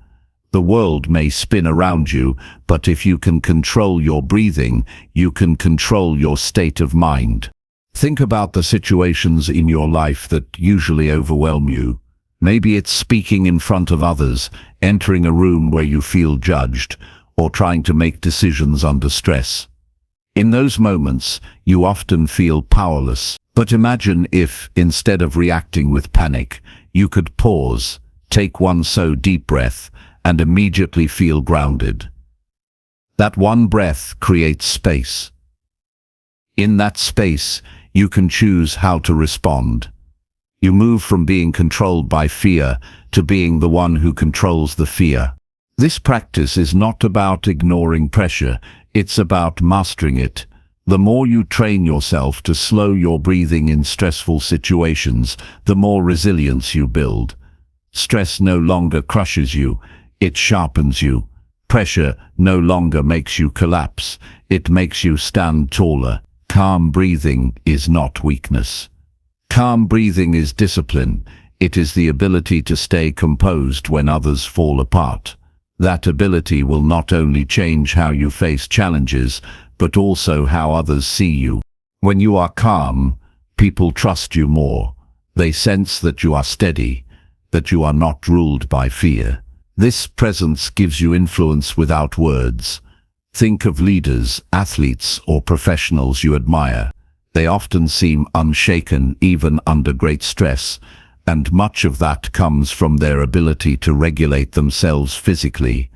The world may spin around you, but if you can control your breathing, you can control your state of mind. Think about the situations in your life that usually overwhelm you. Maybe it's speaking in front of others, entering a room where you feel judged, or trying to make decisions under stress. In those moments, you often feel powerless. But imagine if, instead of reacting with panic, you could pause, take one deep breath, and immediately feel grounded. That one breath creates space. In that space, you can choose how to respond. You move from being controlled by fear to being the one who controls the fear. This practice is not about ignoring pressure, it's about mastering it. The more you train yourself to slow your breathing in stressful situations, the more resilience you build. Stress no longer crushes you, it sharpens you. Pressure no longer makes you collapse, it makes you stand taller. Calm breathing is not weakness. Calm breathing is discipline. It is the ability to stay composed when others fall apart. That ability will not only change how you face challenges, but also how others see you. When you are calm, people trust you more. They sense that you are steady, that you are not ruled by fear. This presence gives you influence without words. Think of leaders, athletes, or professionals you admire. They often seem unshaken even under great stress, and much of that comes from their ability to regulate themselves physically.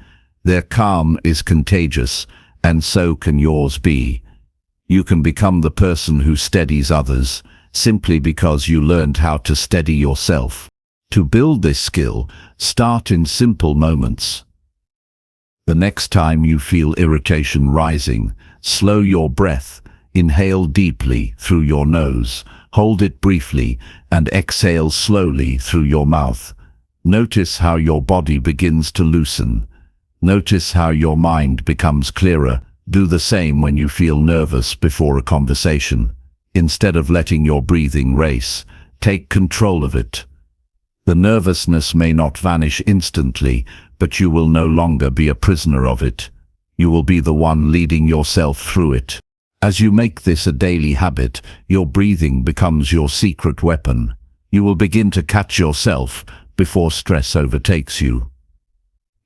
Their calm is contagious, and so can yours be. You can become the person who steadies others, simply because you learned how to steady yourself. To build this skill, start in simple moments. The next time you feel irritation rising, slow your breath, inhale deeply through your nose, hold it briefly, and exhale slowly through your mouth. Notice how your body begins to loosen. Notice how your mind becomes clearer. Do the same when you feel nervous before a conversation. Instead of letting your breathing race, take control of it. The nervousness may not vanish instantly, but you will no longer be a prisoner of it. You will be the one leading yourself through it. As you make this a daily habit, your breathing becomes your secret weapon. You will begin to catch yourself before stress overtakes you.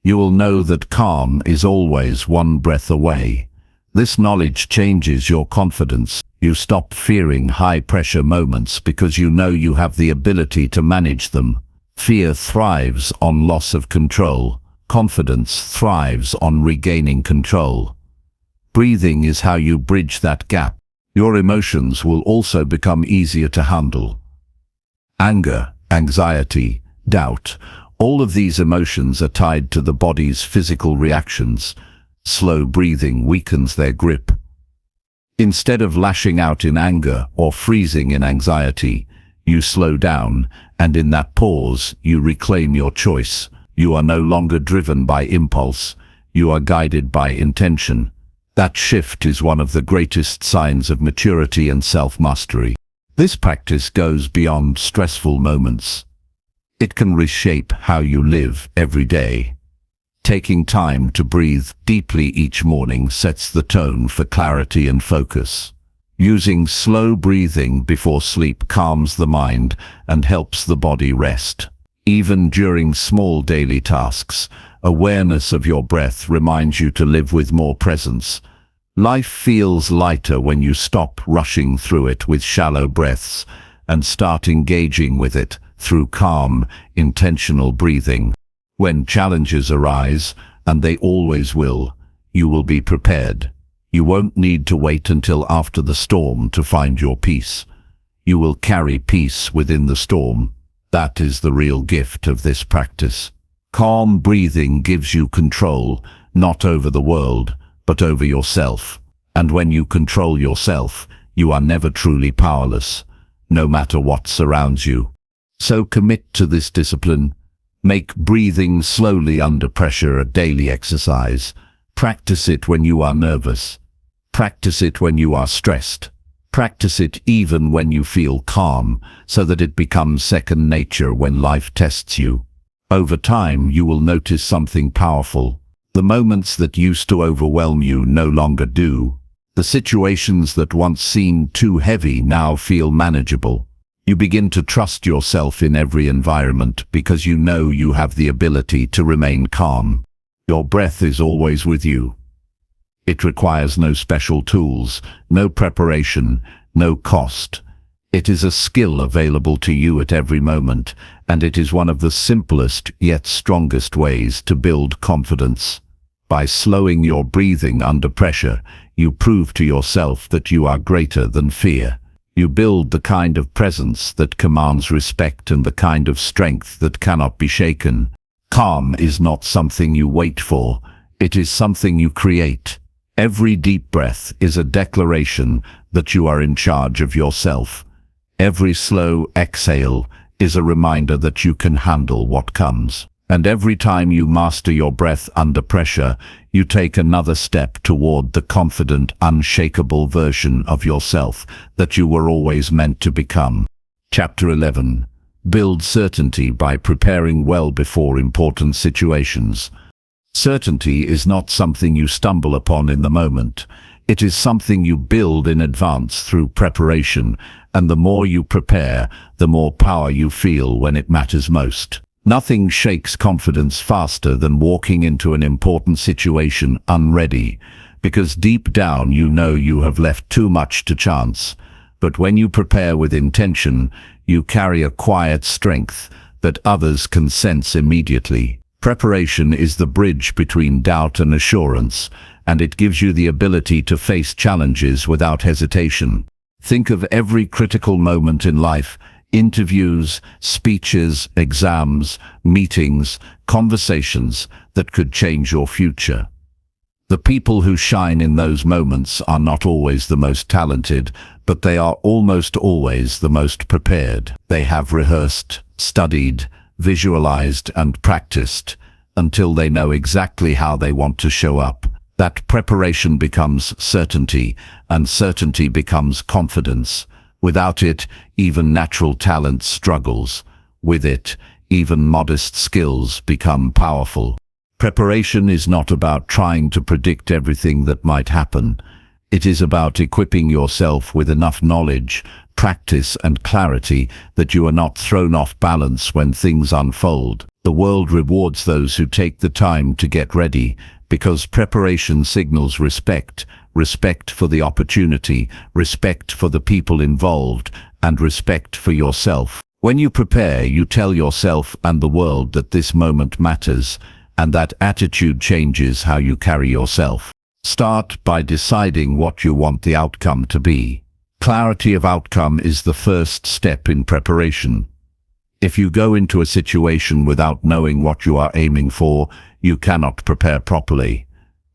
You will know that calm is always one breath away. This knowledge changes your confidence. You stop fearing high-pressure moments because you know you have the ability to manage them. Fear thrives on loss of control. Confidence thrives on regaining control. Breathing is how you bridge that gap. Your emotions will also become easier to handle. Anger, anxiety, doubt, all of these emotions are tied to the body's physical reactions. Slow breathing weakens their grip. Instead of lashing out in anger or freezing in anxiety, you slow down, and in that pause, you reclaim your choice. You are no longer driven by impulse. You are guided by intention. That shift is one of the greatest signs of maturity and self-mastery. This practice goes beyond stressful moments. It can reshape how you live every day. Taking time to breathe deeply each morning sets the tone for clarity and focus. Using slow breathing before sleep calms the mind and helps the body rest. Even during small daily tasks, awareness of your breath reminds you to live with more presence. Life feels lighter when you stop rushing through it with shallow breaths and start engaging with it through calm, intentional breathing. When challenges arise, and they always will, you will be prepared. You won't need to wait until after the storm to find your peace. You will carry peace within the storm. That is the real gift of this practice. Calm breathing gives you control, not over the world, but over yourself. And when you control yourself, you are never truly powerless, no matter what surrounds you. So commit to this discipline. Make breathing slowly under pressure a daily exercise. Practice it when you are nervous. Practice it when you are stressed. Practice it even when you feel calm, so that it becomes second nature when life tests you. Over time, you will notice something powerful. The moments that used to overwhelm you no longer do. The situations that once seemed too heavy now feel manageable. You begin to trust yourself in every environment because you know you have the ability to remain calm. Your breath is always with you. It requires no special tools, no preparation, no cost. It is a skill available to you at every moment, and it is one of the simplest yet strongest ways to build confidence. By slowing your breathing under pressure, you prove to yourself that you are greater than fear. You build the kind of presence that commands respect and the kind of strength that cannot be shaken. Calm is not something you wait for, it is something you create. Every deep breath is a declaration that you are in charge of yourself. Every slow exhale is a reminder that you can handle what comes. And every time you master your breath under pressure, you take another step toward the confident, unshakable version of yourself that you were always meant to become. Chapter 11. Build certainty by preparing well before important situations. Certainty is not something you stumble upon in the moment. It is something you build in advance through preparation, and the more you prepare, the more power you feel when it matters most. Nothing shakes confidence faster than walking into an important situation unready, because deep down you know you have left too much to chance. But when you prepare with intention, you carry a quiet strength that others can sense immediately. Preparation is the bridge between doubt and assurance, and it gives you the ability to face challenges without hesitation. Think of every critical moment in life: interviews, speeches, exams, meetings, conversations that could change your future. The people who shine in those moments are not always the most talented, but they are almost always the most prepared. They have rehearsed, studied, visualized and practiced until they know exactly how they want to show up. That preparation becomes certainty, and certainty becomes confidence. Without it, even natural talent struggles. With it, even modest skills become powerful. Preparation is not about trying to predict everything that might happen. It is about equipping yourself with enough knowledge, practice and clarity that you are not thrown off balance when things unfold. The world rewards those who take the time to get ready, because preparation signals respect. Respect for the opportunity, respect for the people involved, and respect for yourself. When you prepare, you tell yourself and the world that this moment matters, and that attitude changes how you carry yourself. Start by deciding what you want the outcome to be. Clarity of outcome is the first step in preparation. If you go into a situation without knowing what you are aiming for, you cannot prepare properly.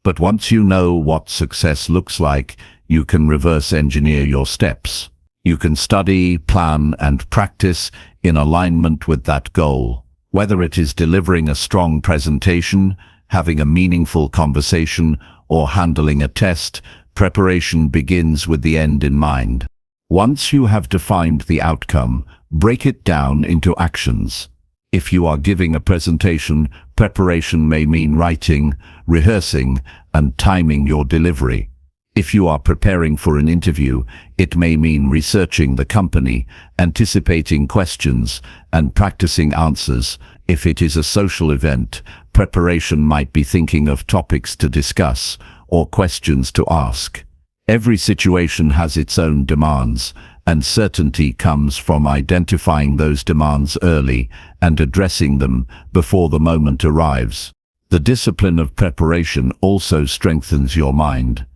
But once you know what success looks like, you can reverse engineer your steps. You can study, plan, and practice in alignment with that goal. Whether it is delivering a strong presentation, having a meaningful conversation, or handling a test, preparation begins with the end in mind. Once you have defined the outcome, break it down into actions. If you are giving a presentation, preparation may mean writing, rehearsing, and timing your delivery. If you are preparing for an interview, it may mean researching the company, anticipating questions, and practicing answers. If it is a social event, preparation might be thinking of topics to discuss or questions to ask. Every situation has its own demands, and certainty comes from identifying those demands early and addressing them before the moment arrives. The discipline of preparation also strengthens your mind.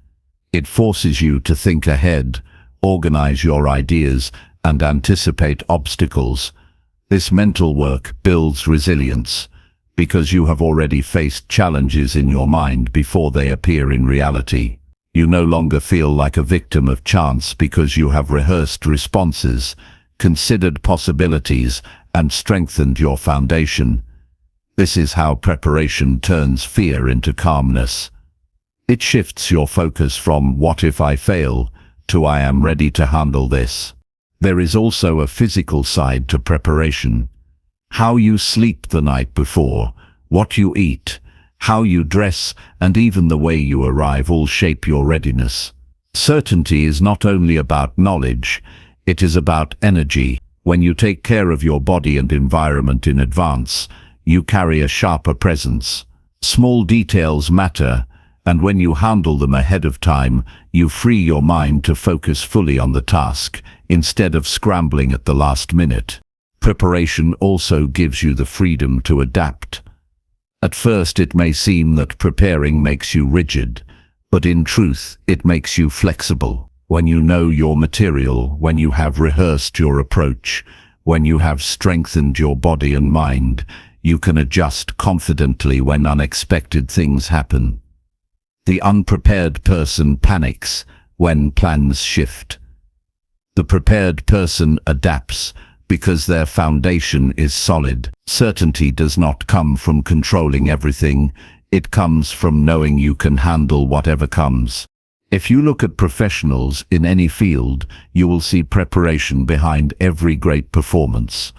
It forces you to think ahead, organize your ideas, and anticipate obstacles. This mental work builds resilience, because you have already faced challenges in your mind before they appear in reality. You no longer feel like a victim of chance because you have rehearsed responses, considered possibilities, and strengthened your foundation. This is how preparation turns fear into calmness. It shifts your focus from "what if I fail" to "I am ready to handle this." There is also a physical side to preparation. How you sleep the night before, what you eat, how you dress, and even the way you arrive all shape your readiness. Certainty is not only about knowledge, it is about energy. When you take care of your body and environment in advance, you carry a sharper presence. Small details matter, and when you handle them ahead of time, you free your mind to focus fully on the task, instead of scrambling at the last minute. Preparation also gives you the freedom to adapt. At first it may seem that preparing makes you rigid, but in truth it makes you flexible. When you know your material, when you have rehearsed your approach, when you have strengthened your body and mind, you can adjust confidently when unexpected things happen. The unprepared person panics when plans shift. The prepared person adapts because their foundation is solid. Certainty does not come from controlling everything, it comes from knowing you can handle whatever comes. If you look at professionals in any field, you will see preparation behind every great performance.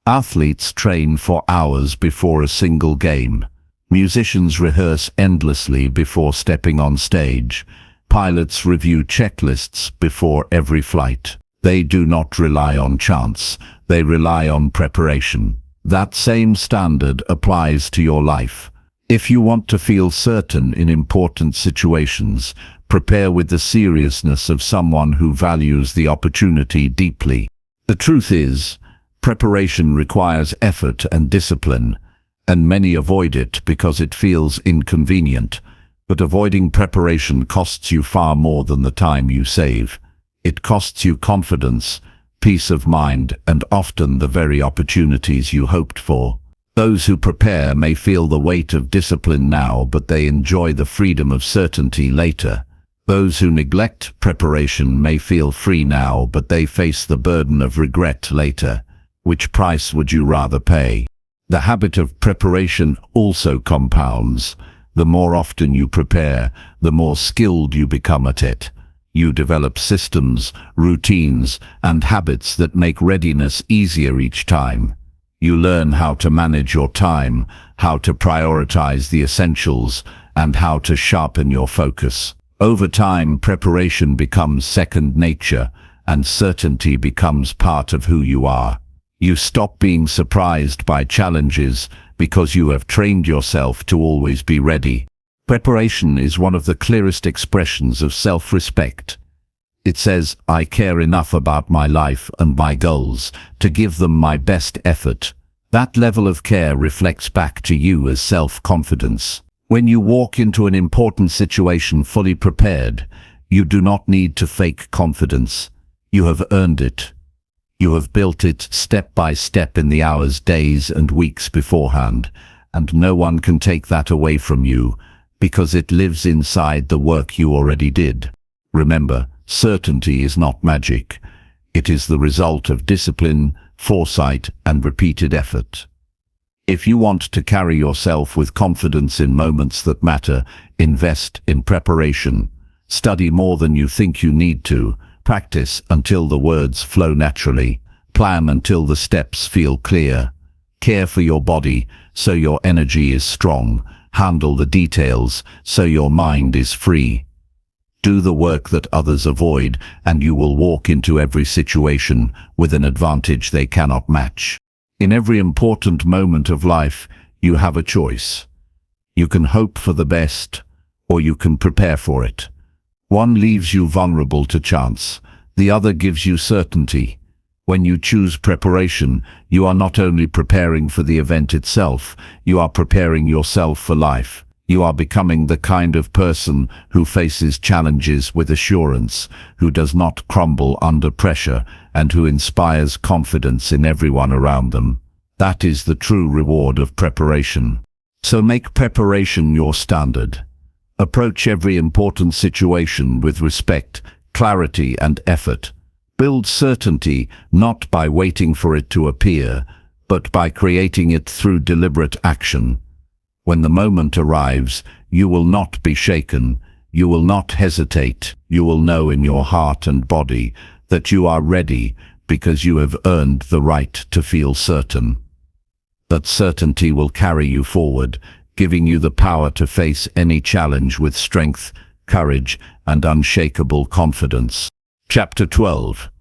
Athletes train for hours before a single game. Musicians rehearse endlessly before stepping on stage. Pilots review checklists before every flight. They do not rely on chance, they rely on preparation. That same standard applies to your life. If you want to feel certain in important situations, prepare with the seriousness of someone who values the opportunity deeply. The truth is, preparation requires effort and discipline, and many avoid it because it feels inconvenient. But avoiding preparation costs you far more than the time you save. It costs you confidence, peace of mind, and often the very opportunities you hoped for. Those who prepare may feel the weight of discipline now, but they enjoy the freedom of certainty later. Those who neglect preparation may feel free now, but they face the burden of regret later. Which price would you rather pay? The habit of preparation also compounds. The more often you prepare, the more skilled you become at it. You develop systems, routines, and habits that make readiness easier each time. You learn how to manage your time, how to prioritize the essentials, and how to sharpen your focus. Over time, preparation becomes second nature, and certainty becomes part of who you are. You stop being surprised by challenges because you have trained yourself to always be ready. Preparation is one of the clearest expressions of self-respect. It says, I care enough about my life and my goals to give them my best effort. That level of care reflects back to you as self-confidence. When you walk into an important situation fully prepared, you do not need to fake confidence. You have earned it. You have built it step by step in the hours, days, and weeks beforehand, and no one can take that away from you, because it lives inside the work you already did. Remember, certainty is not magic. It is the result of discipline, foresight, and repeated effort. If you want to carry yourself with confidence in moments that matter, invest in preparation. Study more than you think you need to. Practice until the words flow naturally. Plan until the steps feel clear. Care for your body so your energy is strong. Handle the details so your mind is free. Do the work that others avoid, and you will walk into every situation with an advantage they cannot match. In every important moment of life, you have a choice. You can hope for the best, or you can prepare for it. One leaves you vulnerable to chance, the other gives you certainty. When you choose preparation, you are not only preparing for the event itself, you are preparing yourself for life. You are becoming the kind of person who faces challenges with assurance, who does not crumble under pressure, and who inspires confidence in everyone around them. That is the true reward of preparation. So make preparation your standard. Approach every important situation with respect, clarity, and effort. Build certainty not by waiting for it to appear, but by creating it through deliberate action. When the moment arrives, you will not be shaken. You will not hesitate. You will know in your heart and body that you are ready because you have earned the right to feel certain. That certainty will carry you forward, giving you the power to face any challenge with strength, courage, and unshakable confidence. Chapter 12.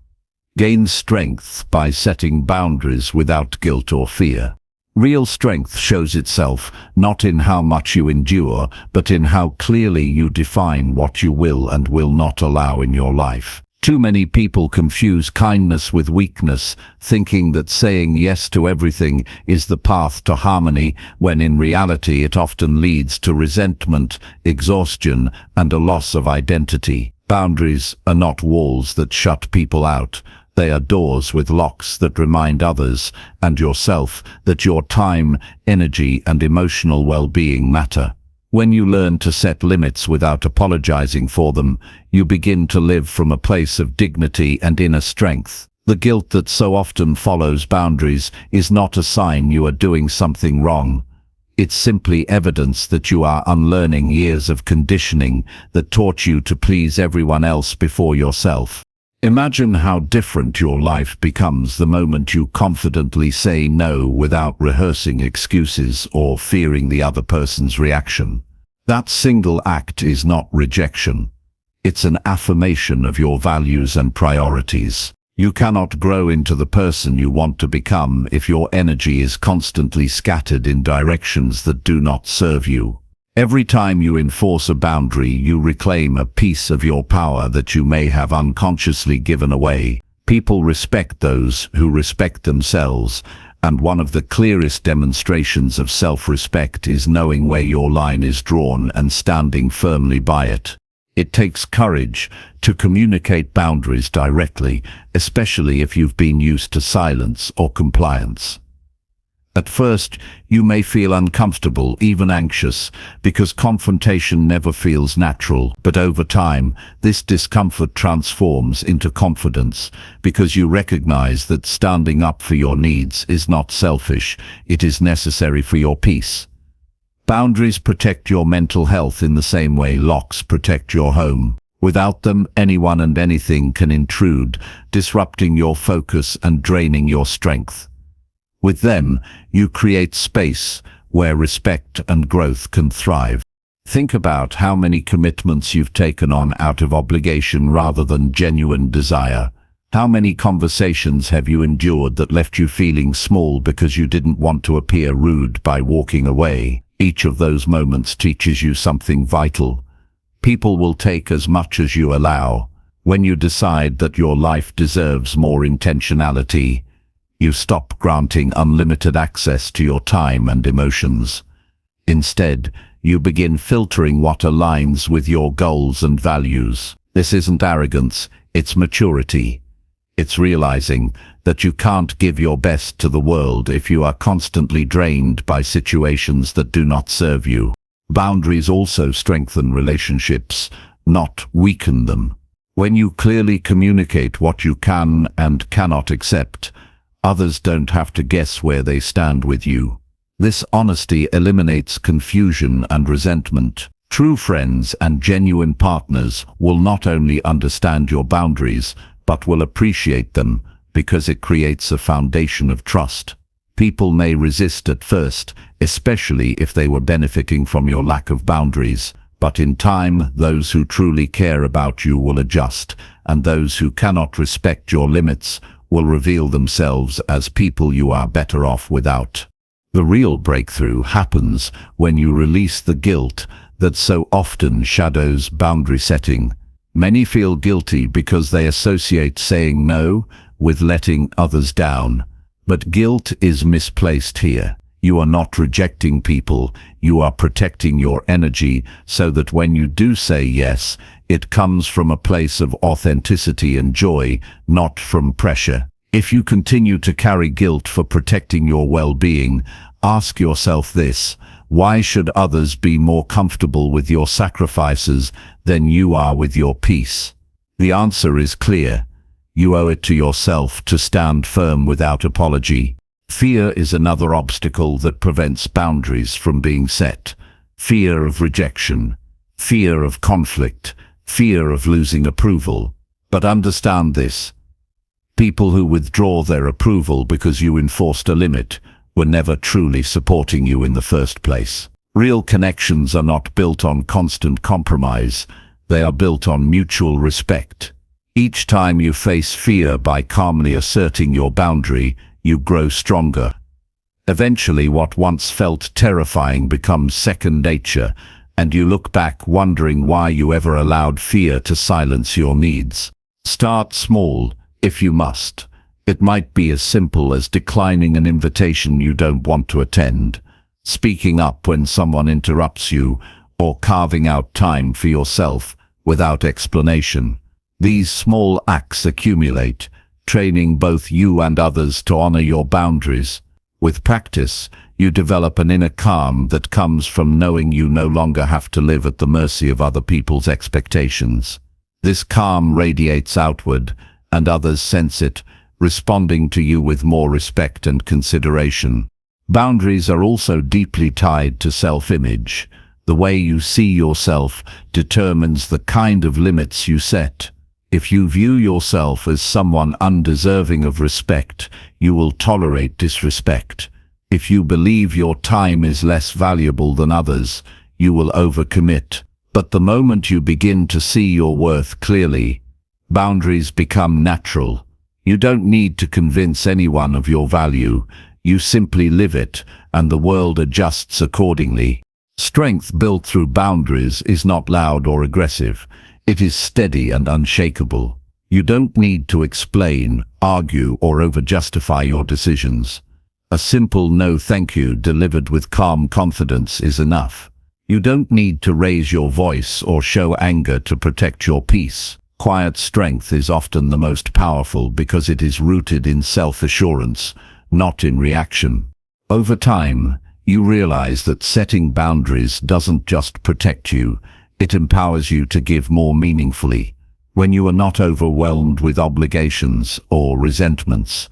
Gain strength by setting boundaries without guilt or fear. Real strength shows itself not in how much you endure, but in how clearly you define what you will and will not allow in your life. Too many people confuse kindness with weakness, thinking that saying yes to everything is the path to harmony, when in reality it often leads to resentment, exhaustion, and a loss of identity. Boundaries are not walls that shut people out. They are doors with locks that remind others and yourself that your time, energy, and emotional well-being matter. When you learn to set limits without apologizing for them, you begin to live from a place of dignity and inner strength. The guilt that so often follows boundaries is not a sign you are doing something wrong. It's simply evidence that you are unlearning years of conditioning that taught you to please everyone else before yourself. Imagine how different your life becomes the moment you confidently say no without rehearsing excuses or fearing the other person's reaction. That single act is not rejection. It's an affirmation of your values and priorities. You cannot grow into the person you want to become if your energy is constantly scattered in directions that do not serve you. Every time you enforce a boundary, you reclaim a piece of your power that you may have unconsciously given away. People respect those who respect themselves, and one of the clearest demonstrations of self-respect is knowing where your line is drawn and standing firmly by it. It takes courage to communicate boundaries directly, especially if you've been used to silence or compliance. At first, you may feel uncomfortable, even anxious, because confrontation never feels natural. But over time, this discomfort transforms into confidence, because you recognize that standing up for your needs is not selfish, it is necessary for your peace. Boundaries protect your mental health in the same way locks protect your home. Without them, anyone and anything can intrude, disrupting your focus and draining your strength. With them, you create space where respect and growth can thrive. Think about how many commitments you've taken on out of obligation rather than genuine desire. How many conversations have you endured that left you feeling small because you didn't want to appear rude by walking away? Each of those moments teaches you something vital. People will take as much as you allow. When you decide that your life deserves more intentionality, you stop granting unlimited access to your time and emotions. Instead, you begin filtering what aligns with your goals and values. This isn't arrogance, it's maturity. It's realizing that you can't give your best to the world if you are constantly drained by situations that do not serve you. Boundaries also strengthen relationships, not weaken them. When you clearly communicate what you can and cannot accept, others don't have to guess where they stand with you. This honesty eliminates confusion and resentment. True friends and genuine partners will not only understand your boundaries, but will appreciate them because it creates a foundation of trust. People may resist at first, especially if they were benefiting from your lack of boundaries, but in time, those who truly care about you will adjust, and those who cannot respect your limits will reveal themselves as people you are better off without. The real breakthrough happens when you release the guilt that so often shadows boundary setting. Many feel guilty because they associate saying no with letting others down. But guilt is misplaced here. You are not rejecting people, you are protecting your energy so that when you do say yes, it comes from a place of authenticity and joy, not from pressure. If you continue to carry guilt for protecting your well-being, ask yourself this: why should others be more comfortable with your sacrifices than you are with your peace? The answer is clear. You owe it to yourself to stand firm without apology. Fear is another obstacle that prevents boundaries from being set. Fear of rejection. fear of conflict, fear of losing approval. But understand this: people who withdraw their approval because you enforced a limit were never truly supporting you in the first place. Real connections are not built on constant compromise, they are built on mutual respect. Each time you face fear by calmly asserting your boundary, you grow stronger. Eventually, what once felt terrifying becomes second nature, and you look back wondering why you ever allowed fear to silence your needs. Start small, if you must. It might be as simple as declining an invitation you don't want to attend, speaking up when someone interrupts you, or carving out time for yourself without explanation. These small acts accumulate, training both you and others to honor your boundaries. With practice, you develop an inner calm that comes from knowing you no longer have to live at the mercy of other people's expectations. This calm radiates outward, and others sense it, responding to you with more respect and consideration. Boundaries are also deeply tied to self-image. The way you see yourself determines the kind of limits you set. If you view yourself as someone undeserving of respect, you will tolerate disrespect. If you believe your time is less valuable than others, you will overcommit. But the moment you begin to see your worth clearly, boundaries become natural. You don't need to convince anyone of your value. You simply live it, and the world adjusts accordingly. Strength built through boundaries is not loud or aggressive. It is steady and unshakable. You don't need to explain, argue, or over-justify your decisions. A simple no thank you delivered with calm confidence is enough. You don't need to raise your voice or show anger to protect your peace. Quiet strength is often the most powerful because it is rooted in self-assurance, not in reaction. Over time, you realize that setting boundaries doesn't just protect you, it empowers you to give more meaningfully. When you are not overwhelmed with obligations or resentments,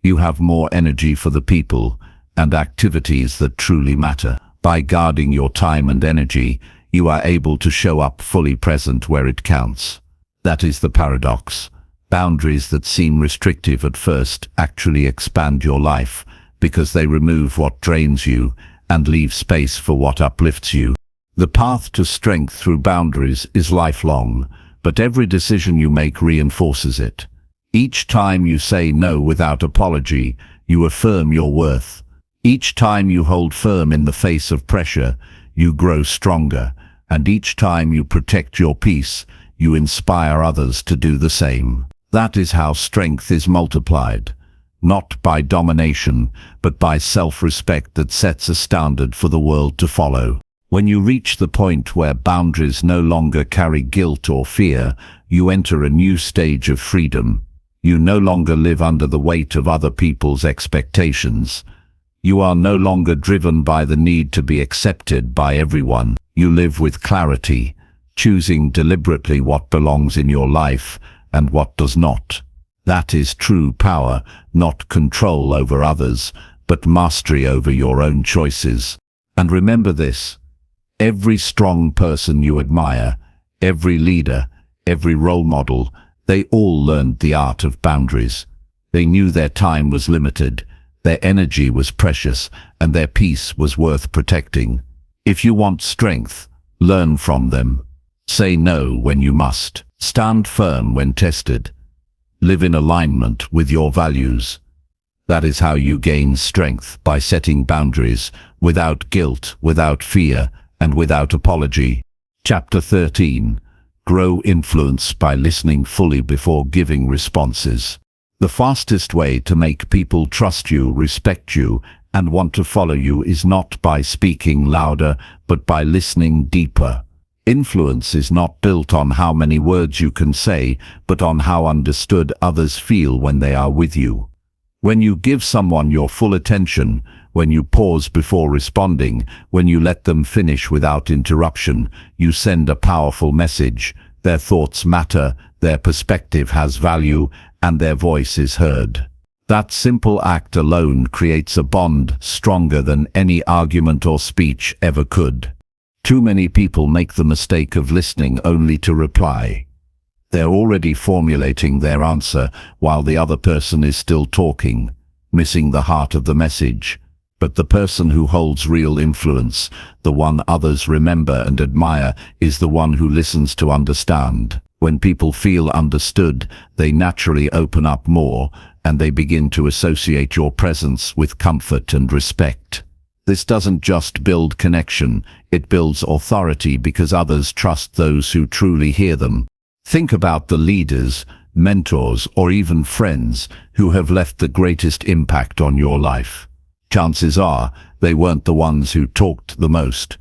you have more energy for the people and activities that truly matter. By guarding your time and energy, you are able to show up fully present where it counts. That is the paradox. Boundaries that seem restrictive at first actually expand your life because they remove what drains you and leave space for what uplifts you. The path to strength through boundaries is lifelong, but every decision you make reinforces it. Each time you say no without apology, you affirm your worth. Each time you hold firm in the face of pressure, you grow stronger, and each time you protect your peace, you inspire others to do the same. That is how strength is multiplied, not by domination, but by self-respect that sets a standard for the world to follow. When you reach the point where boundaries no longer carry guilt or fear, you enter a new stage of freedom. You no longer live under the weight of other people's expectations. You are no longer driven by the need to be accepted by everyone. You live with clarity, choosing deliberately what belongs in your life and what does not. That is true power, not control over others, but mastery over your own choices. And remember this: every strong person you admire, every leader, every role model, they all learned the art of boundaries. They knew their time was limited, their energy was precious, and their peace was worth protecting. If you want strength, learn from them. Say no when you must. Stand firm when tested. Live in alignment with your values. That is how you gain strength, by setting boundaries, without guilt, without fear, and without apology. Chapter 13. Grow influence by listening fully before giving responses. The fastest way to make people trust you, respect you, and want to follow you is not by speaking louder, but by listening deeper. Influence is not built on how many words you can say, but on how understood others feel when they are with you. When you give someone your full attention, when you pause before responding, when you let them finish without interruption, you send a powerful message. Their thoughts matter, their perspective has value, and their voice is heard. That simple act alone creates a bond stronger than any argument or speech ever could. Too many people make the mistake of listening only to reply. They're already formulating their answer while the other person is still talking, missing the heart of the message. But the person who holds real influence, the one others remember and admire, is the one who listens to understand. When people feel understood, they naturally open up more, and they begin to associate your presence with comfort and respect. This doesn't just build connection, it builds authority because others trust those who truly hear them. Think about the leaders, mentors, or even friends who have left the greatest impact on your life. Chances are they weren't the ones who talked the most.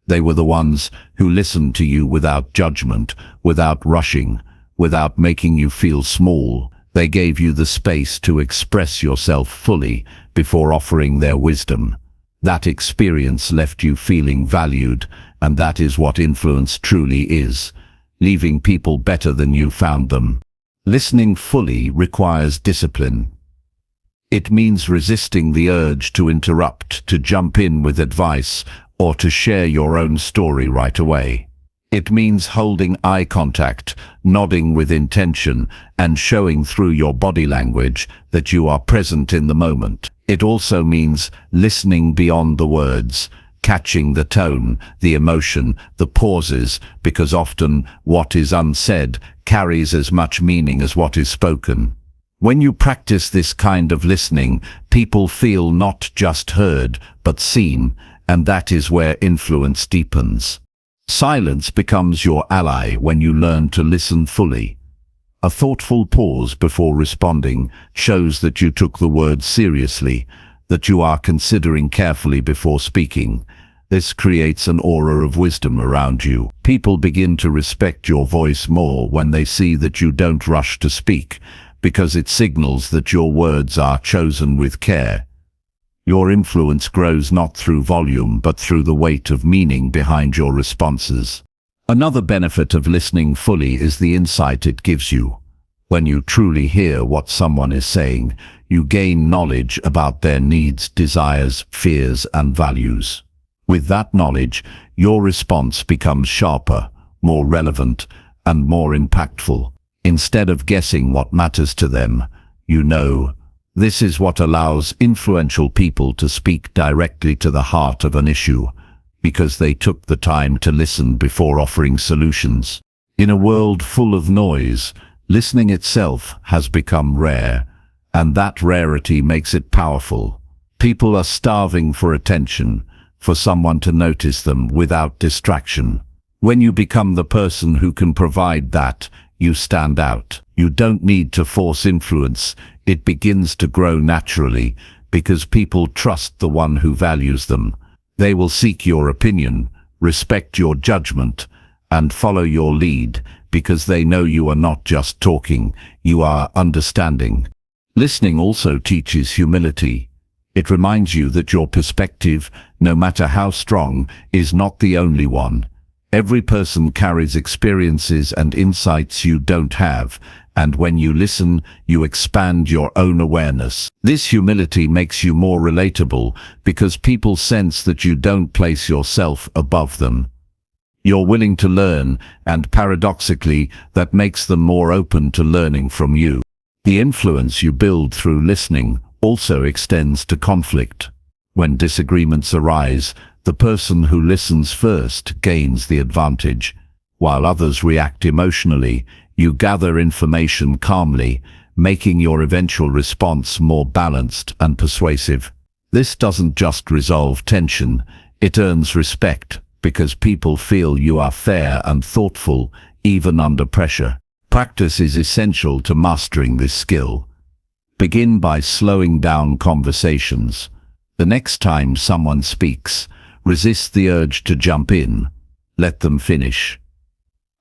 They were the ones who listened to you without judgment, without rushing, without making you feel small. They gave you the space to express yourself fully before offering their wisdom. That experience left you feeling valued, and that is what influence truly is, leaving people better than you found them. Listening fully requires discipline. It means resisting the urge to interrupt, to jump in with advice, or to share your own story right away. It means holding eye contact, nodding with intention, and showing through your body language that you are present in the moment. It also means listening beyond the words, catching the tone, the emotion, the pauses, because often what is unsaid carries as much meaning as what is spoken. When you practice this kind of listening, people feel not just heard, but seen, and that is where influence deepens. Silence becomes your ally when you learn to listen fully. A thoughtful pause before responding shows that you took the word seriously, that you are considering carefully before speaking. This creates an aura of wisdom around you. People begin to respect your voice more when they see that you don't rush to speak, because it signals that your words are chosen with care. Your influence grows not through volume but through the weight of meaning behind your responses. Another benefit of listening fully is the insight it gives you. When you truly hear what someone is saying, you gain knowledge about their needs, desires, fears, and values. With that knowledge, your response becomes sharper, more relevant, and more impactful. Instead of guessing what matters to them, you know. This is what allows influential people to speak directly to the heart of an issue, because they took the time to listen before offering solutions. In a world full of noise, listening itself has become rare, and that rarity makes it powerful. People are starving for attention, for someone to notice them without distraction. When you become the person who can provide that, you stand out. You don't need to force influence. It begins to grow naturally because people trust the one who values them. They will seek your opinion, respect your judgment, and follow your lead because they know you are not just talking, you are understanding. Listening also teaches humility. It reminds you that your perspective, no matter how strong, is not the only one. Every person carries experiences and insights you don't have, and when you listen, you expand your own awareness. This humility makes you more relatable because people sense that you don't place yourself above them. You're willing to learn, and paradoxically, that makes them more open to learning from you. The influence you build through listening also extends to conflict. When disagreements arise, the person who listens first gains the advantage. While others react emotionally, you gather information calmly, making your eventual response more balanced and persuasive. This doesn't just resolve tension, it earns respect, because people feel you are fair and thoughtful, even under pressure. Practice is essential to mastering this skill. Begin by slowing down conversations. The next time someone speaks, resist the urge to jump in. Let them finish.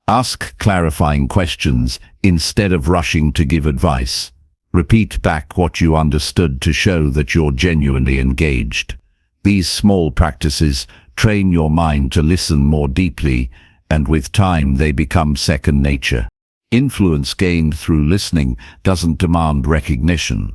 Ask clarifying questions instead of rushing to give advice. Repeat back what you understood to show that you're genuinely engaged. These small practices train your mind to listen more deeply, and with time they become second nature. Influence gained through listening doesn't demand recognition.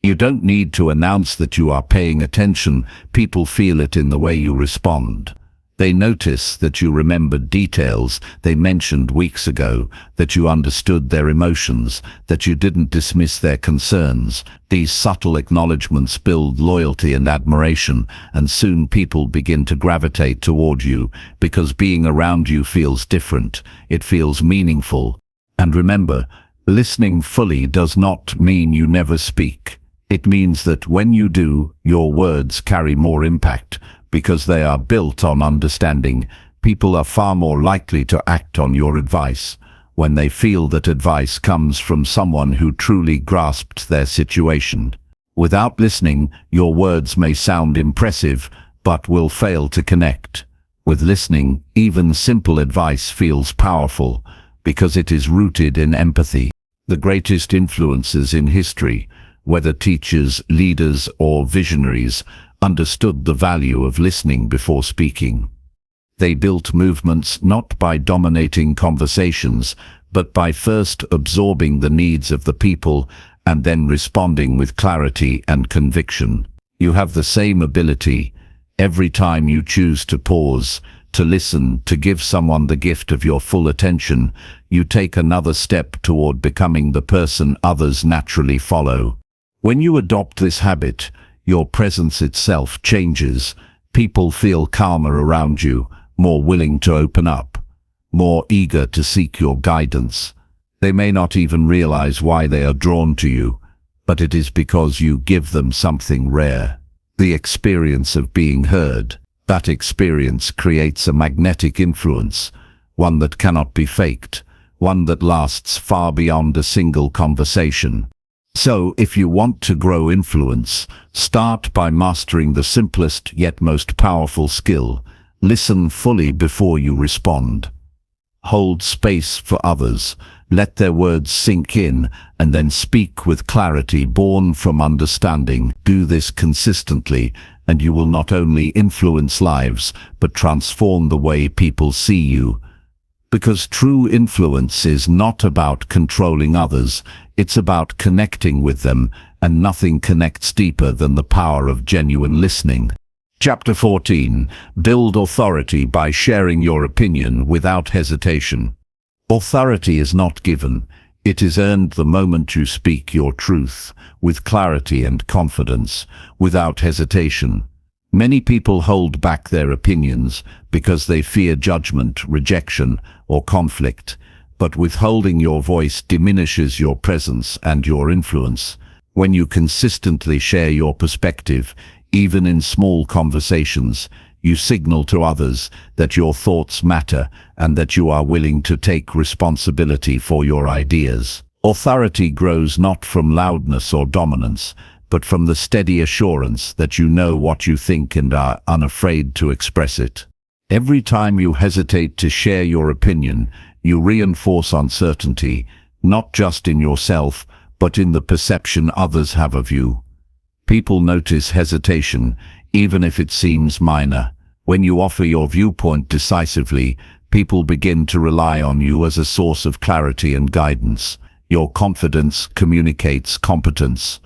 You don't need to announce that you are paying attention. People feel it in the way you respond. They notice that you remembered details they mentioned weeks ago, that you understood their emotions, that you didn't dismiss their concerns. These subtle acknowledgments build loyalty and admiration, and soon people begin to gravitate toward you, because being around you feels different, it feels meaningful. And remember, listening fully does not mean you never speak. It means that when you do, your words carry more impact. Because they are built on understanding, people are far more likely to act on your advice when they feel that advice comes from someone who truly grasped their situation. Without listening, your words may sound impressive, but will fail to connect. With listening, even simple advice feels powerful, because it is rooted in empathy. The greatest influences in history, whether teachers, leaders, or visionaries, understood the value of listening before speaking. They built movements not by dominating conversations, but by first absorbing the needs of the people and then responding with clarity and conviction. You have the same ability. Every time you choose to pause, to listen, to give someone the gift of your full attention, you take another step toward becoming the person others naturally follow. When you adopt this habit, your presence itself changes. People feel calmer around you, more willing to open up, more eager to seek your guidance. They may not even realize why they are drawn to you, but it is because you give them something rare. The experience of being heard. That experience creates a magnetic influence, one that cannot be faked, one that lasts far beyond a single conversation. So, if you want to grow influence, start by mastering the simplest yet most powerful skill. Listen fully before you respond. Hold space for others. Let their words sink in, and then speak with clarity born from understanding. Do this consistently, and you will not only influence lives, but transform the way people see you. Because true influence is not about controlling others, it's about connecting with them, and nothing connects deeper than the power of genuine listening. Chapter 14. Build authority by sharing your opinion without hesitation. Authority is not given. It is earned the moment you speak your truth, with clarity and confidence, without hesitation. Many people hold back their opinions because they fear judgment, rejection, or conflict, but withholding your voice diminishes your presence and your influence. When you consistently share your perspective, even in small conversations, you signal to others that your thoughts matter and that you are willing to take responsibility for your ideas. Authority grows not from loudness or dominance, but from the steady assurance that you know what you think and are unafraid to express it. Every time you hesitate to share your opinion, you reinforce uncertainty, not just in yourself, but in the perception others have of you. People notice hesitation, even if it seems minor. When you offer your viewpoint decisively, people begin to rely on you as a source of clarity and guidance. Your confidence communicates competence.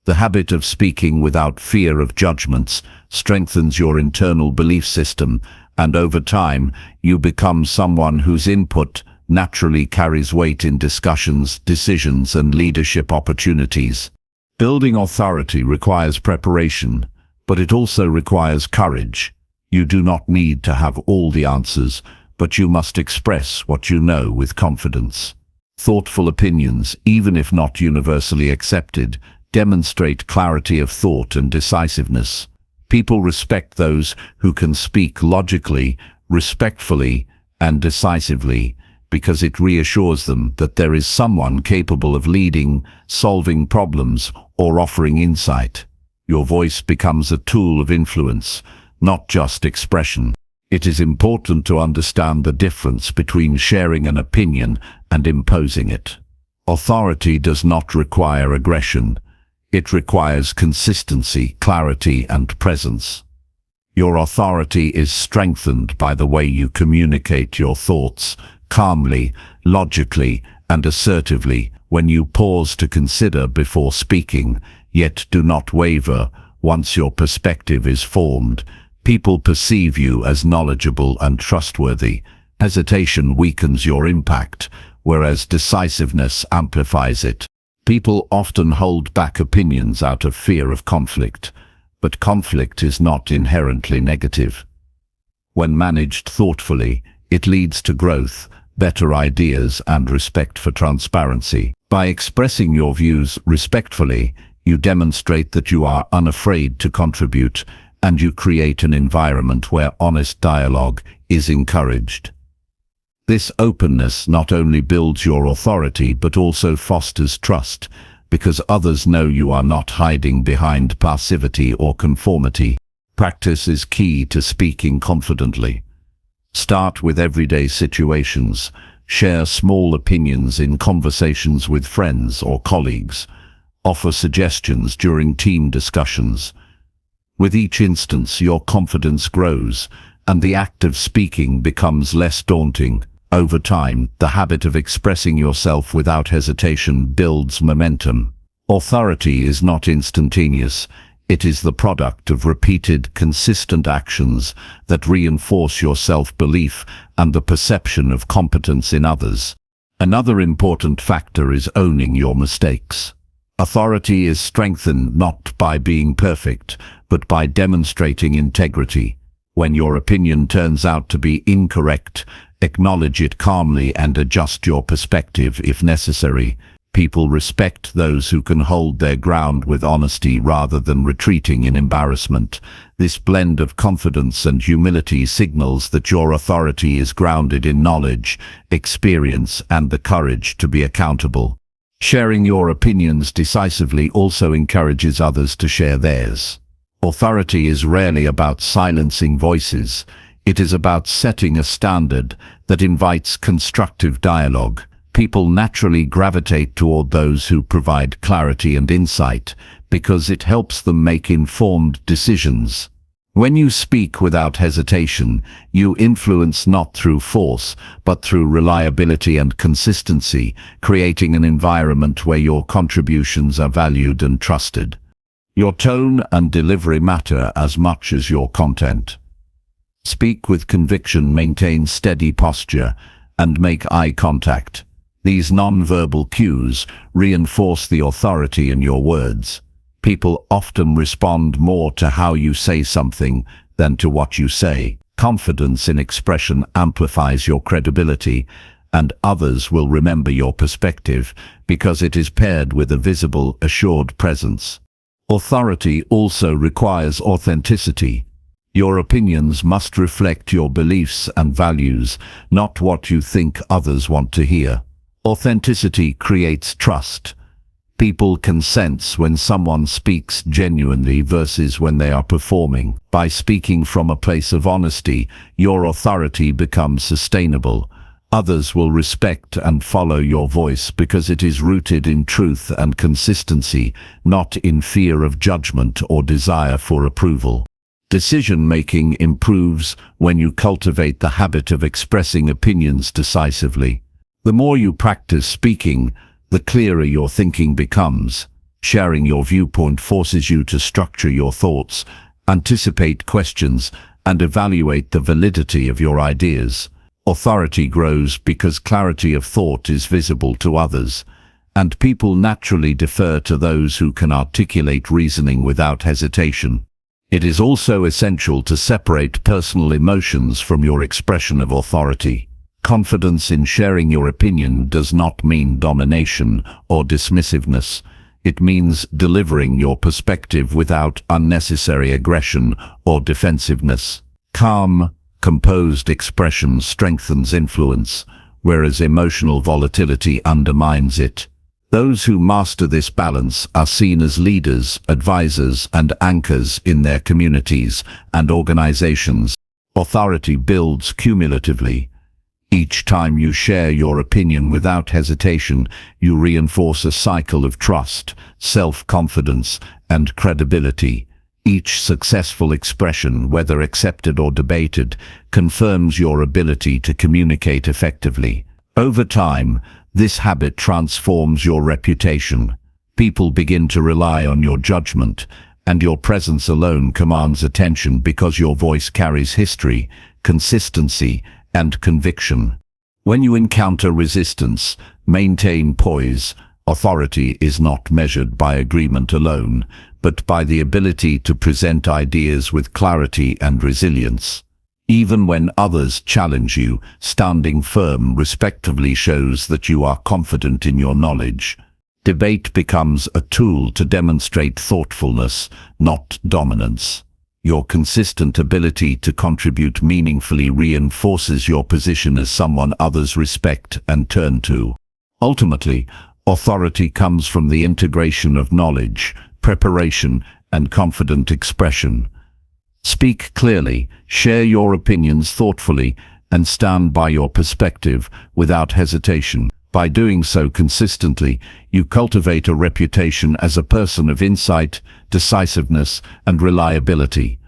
The habit of speaking without fear of judgments strengthens your internal belief system, and over time, you become someone whose input naturally carries weight in discussions, decisions, and leadership opportunities. Building authority requires preparation, but it also requires courage. You do not need to have all the answers, but you must express what you know with confidence. Thoughtful opinions, even if not universally accepted, demonstrate clarity of thought and decisiveness. People respect those who can speak logically, respectfully, and decisively, because it reassures them that there is someone capable of leading, solving problems, or offering insight. Your voice becomes a tool of influence, not just expression. It is important to understand the difference between sharing an opinion and imposing it. Authority does not require aggression. It requires consistency, clarity, and presence. Your authority is strengthened by the way you communicate your thoughts, calmly, logically, and assertively. When you pause to consider before speaking, yet do not waver once your perspective is formed, People perceive you as knowledgeable and trustworthy. Hesitation weakens your impact, whereas decisiveness amplifies it. People often hold back opinions out of fear of conflict, but conflict is not inherently negative. When managed thoughtfully, it leads to growth, better ideas, and respect for transparency. By expressing your views respectfully, you demonstrate that you are unafraid to contribute, and you create an environment where honest dialogue is encouraged. This openness not only builds your authority but also fosters trust, because others know you are not hiding behind passivity or conformity. Practice is key to speaking confidently. Start with everyday situations. Share small opinions in conversations with friends or colleagues. Offer suggestions during team discussions. With each instance, your confidence grows, and the act of speaking becomes less daunting. Over time, the habit of expressing yourself without hesitation builds momentum. Authority is not instantaneous. It is the product of repeated, consistent actions that reinforce your self-belief and the perception of competence in others. Another important factor is owning your mistakes. Authority is strengthened not by being perfect, but by demonstrating integrity. When your opinion turns out to be incorrect, acknowledge it calmly and adjust your perspective if necessary. People respect those who can hold their ground with honesty rather than retreating in embarrassment. This blend of confidence and humility signals that your authority is grounded in knowledge, experience, and the courage to be accountable. Sharing your opinions decisively also encourages others to share theirs. Authority is rarely about silencing voices. It is about setting a standard that invites constructive dialogue. People naturally gravitate toward those who provide clarity and insight because it helps them make informed decisions. When you speak without hesitation, you influence not through force, but through reliability and consistency, creating an environment where your contributions are valued and trusted. Your tone and delivery matter as much as your content. Speak with conviction, maintain steady posture, and make eye contact. These non-verbal cues reinforce the authority in your words. People often respond more to how you say something than to what you say. Confidence in expression amplifies your credibility, and others will remember your perspective because it is paired with a visible, assured presence. Authority also requires authenticity. Your opinions must reflect your beliefs and values, not what you think others want to hear. Authenticity creates trust. People can sense when someone speaks genuinely versus when they are performing. By speaking from a place of honesty, your authority becomes sustainable. Others will respect and follow your voice because it is rooted in truth and consistency, not in fear of judgment or desire for approval. Decision-making improves when you cultivate the habit of expressing opinions decisively. The more you practice speaking, the clearer your thinking becomes. Sharing your viewpoint forces you to structure your thoughts, anticipate questions, and evaluate the validity of your ideas. Authority grows because clarity of thought is visible to others, and people naturally defer to those who can articulate reasoning without hesitation. It is also essential to separate personal emotions from your expression of authority. Confidence in sharing your opinion does not mean domination or dismissiveness. It means delivering your perspective without unnecessary aggression or defensiveness. Calm, composed expression strengthens influence, whereas emotional volatility undermines it. Those who master this balance are seen as leaders, advisors, and anchors in their communities and organizations. Authority builds cumulatively. Each time you share your opinion without hesitation, you reinforce a cycle of trust, self-confidence, and credibility. Each successful expression, whether accepted or debated, confirms your ability to communicate effectively. Over time, this habit transforms your reputation. People begin to rely on your judgment, and your presence alone commands attention because your voice carries history, consistency, and conviction. When you encounter resistance, maintain poise. Authority is not measured by agreement alone, but by the ability to present ideas with clarity and resilience. Even when others challenge you, standing firm respectively shows that you are confident in your knowledge. Debate becomes a tool to demonstrate thoughtfulness, not dominance. Your consistent ability to contribute meaningfully reinforces your position as someone others respect and turn to. Ultimately, authority comes from the integration of knowledge, preparation, and confident expression. Speak clearly, share your opinions thoughtfully, and stand by your perspective without hesitation. By doing so consistently, you cultivate a reputation as a person of insight, decisiveness, and reliability.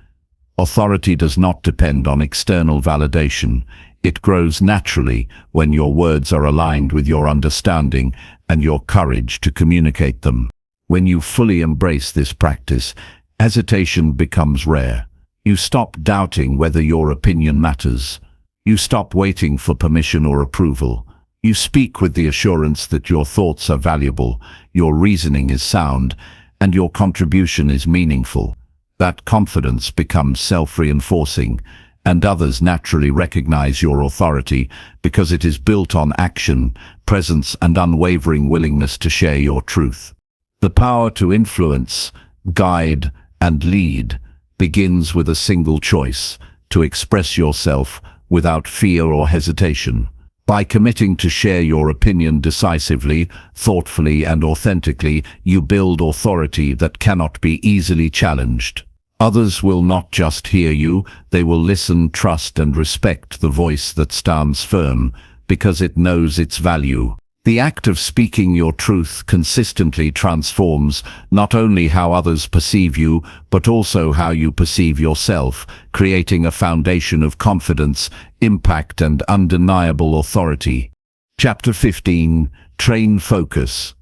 Authority does not depend on external validation. It grows naturally when your words are aligned with your understanding and your courage to communicate them. When you fully embrace this practice, hesitation becomes rare. You stop doubting whether your opinion matters. You stop waiting for permission or approval. You speak with the assurance that your thoughts are valuable, your reasoning is sound, and your contribution is meaningful. That confidence becomes self-reinforcing, and others naturally recognize your authority because it is built on action, presence, and unwavering willingness to share your truth. The power to influence, guide, and lead begins with a single choice: to express yourself without fear or hesitation. By committing to share your opinion decisively, thoughtfully, and authentically, you build authority that cannot be easily challenged. Others will not just hear you, they will listen, trust, and respect the voice that stands firm, because it knows its value. The act of speaking your truth consistently transforms not only how others perceive you, but also how you perceive yourself, creating a foundation of confidence, impact, and undeniable authority. Chapter 15. Train focus.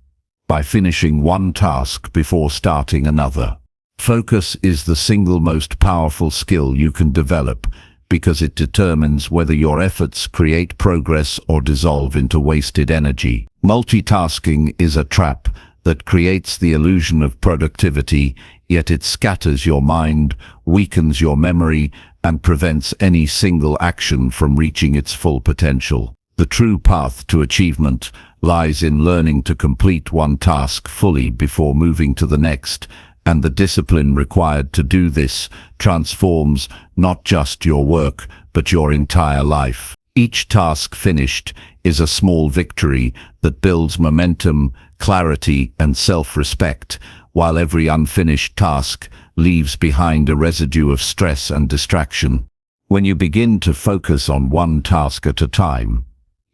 By finishing one task before starting another. Focus is the single most powerful skill you can develop, because it determines whether your efforts create progress or dissolve into wasted energy. Multitasking is a trap that creates the illusion of productivity, yet it scatters your mind, weakens your memory, and prevents any single action from reaching its full potential. The true path to achievement lies in learning to complete one task fully before moving to the next, and the discipline required to do this transforms not just your work, but your entire life. Each task finished is a small victory that builds momentum, clarity, and self-respect, while every unfinished task leaves behind a residue of stress and distraction. When you begin to focus on one task at a time,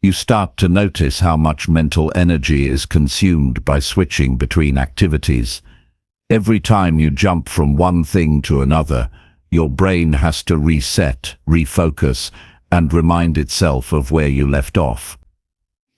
you start to notice how much mental energy is consumed by switching between activities. Every time you jump from one thing to another, your brain has to reset, refocus, and remind itself of where you left off.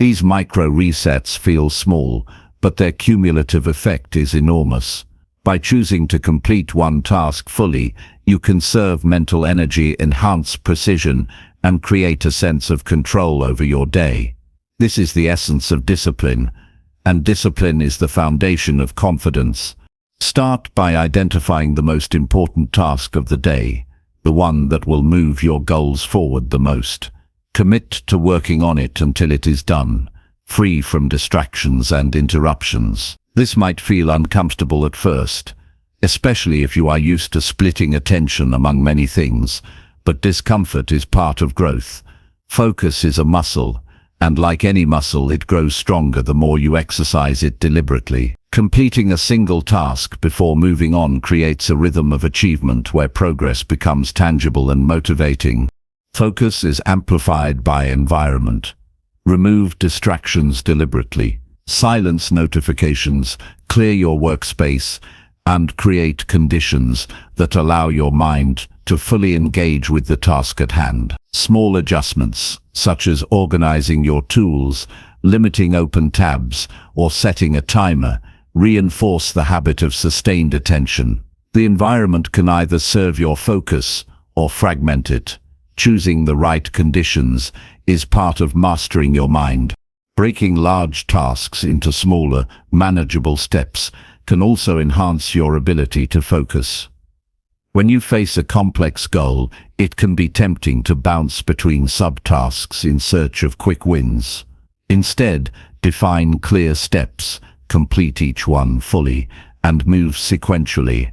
These micro resets feel small, but their cumulative effect is enormous. By choosing to complete one task fully, you conserve mental energy, enhance precision, and create a sense of control over your day. This is the essence of discipline, and discipline is the foundation of confidence. Start by identifying the most important task of the day, the one that will move your goals forward the most. Commit to working on it until it is done, free from distractions and interruptions. This might feel uncomfortable at first, especially if you are used to splitting attention among many things, but discomfort is part of growth. Focus is a muscle, and like any muscle, it grows stronger the more you exercise it deliberately. Completing a single task before moving on creates a rhythm of achievement where progress becomes tangible and motivating. Focus is amplified by environment. Remove distractions deliberately. Silence notifications, clear your workspace, and create conditions that allow your mind to fully engage with the task at hand. Small adjustments, such as organizing your tools, limiting open tabs, or setting a timer, reinforce the habit of sustained attention. The environment can either serve your focus or fragment it. Choosing the right conditions is part of mastering your mind. Breaking large tasks into smaller, manageable steps can also enhance your ability to focus. When you face a complex goal, it can be tempting to bounce between subtasks in search of quick wins. Instead, define clear steps, complete each one fully, and move sequentially.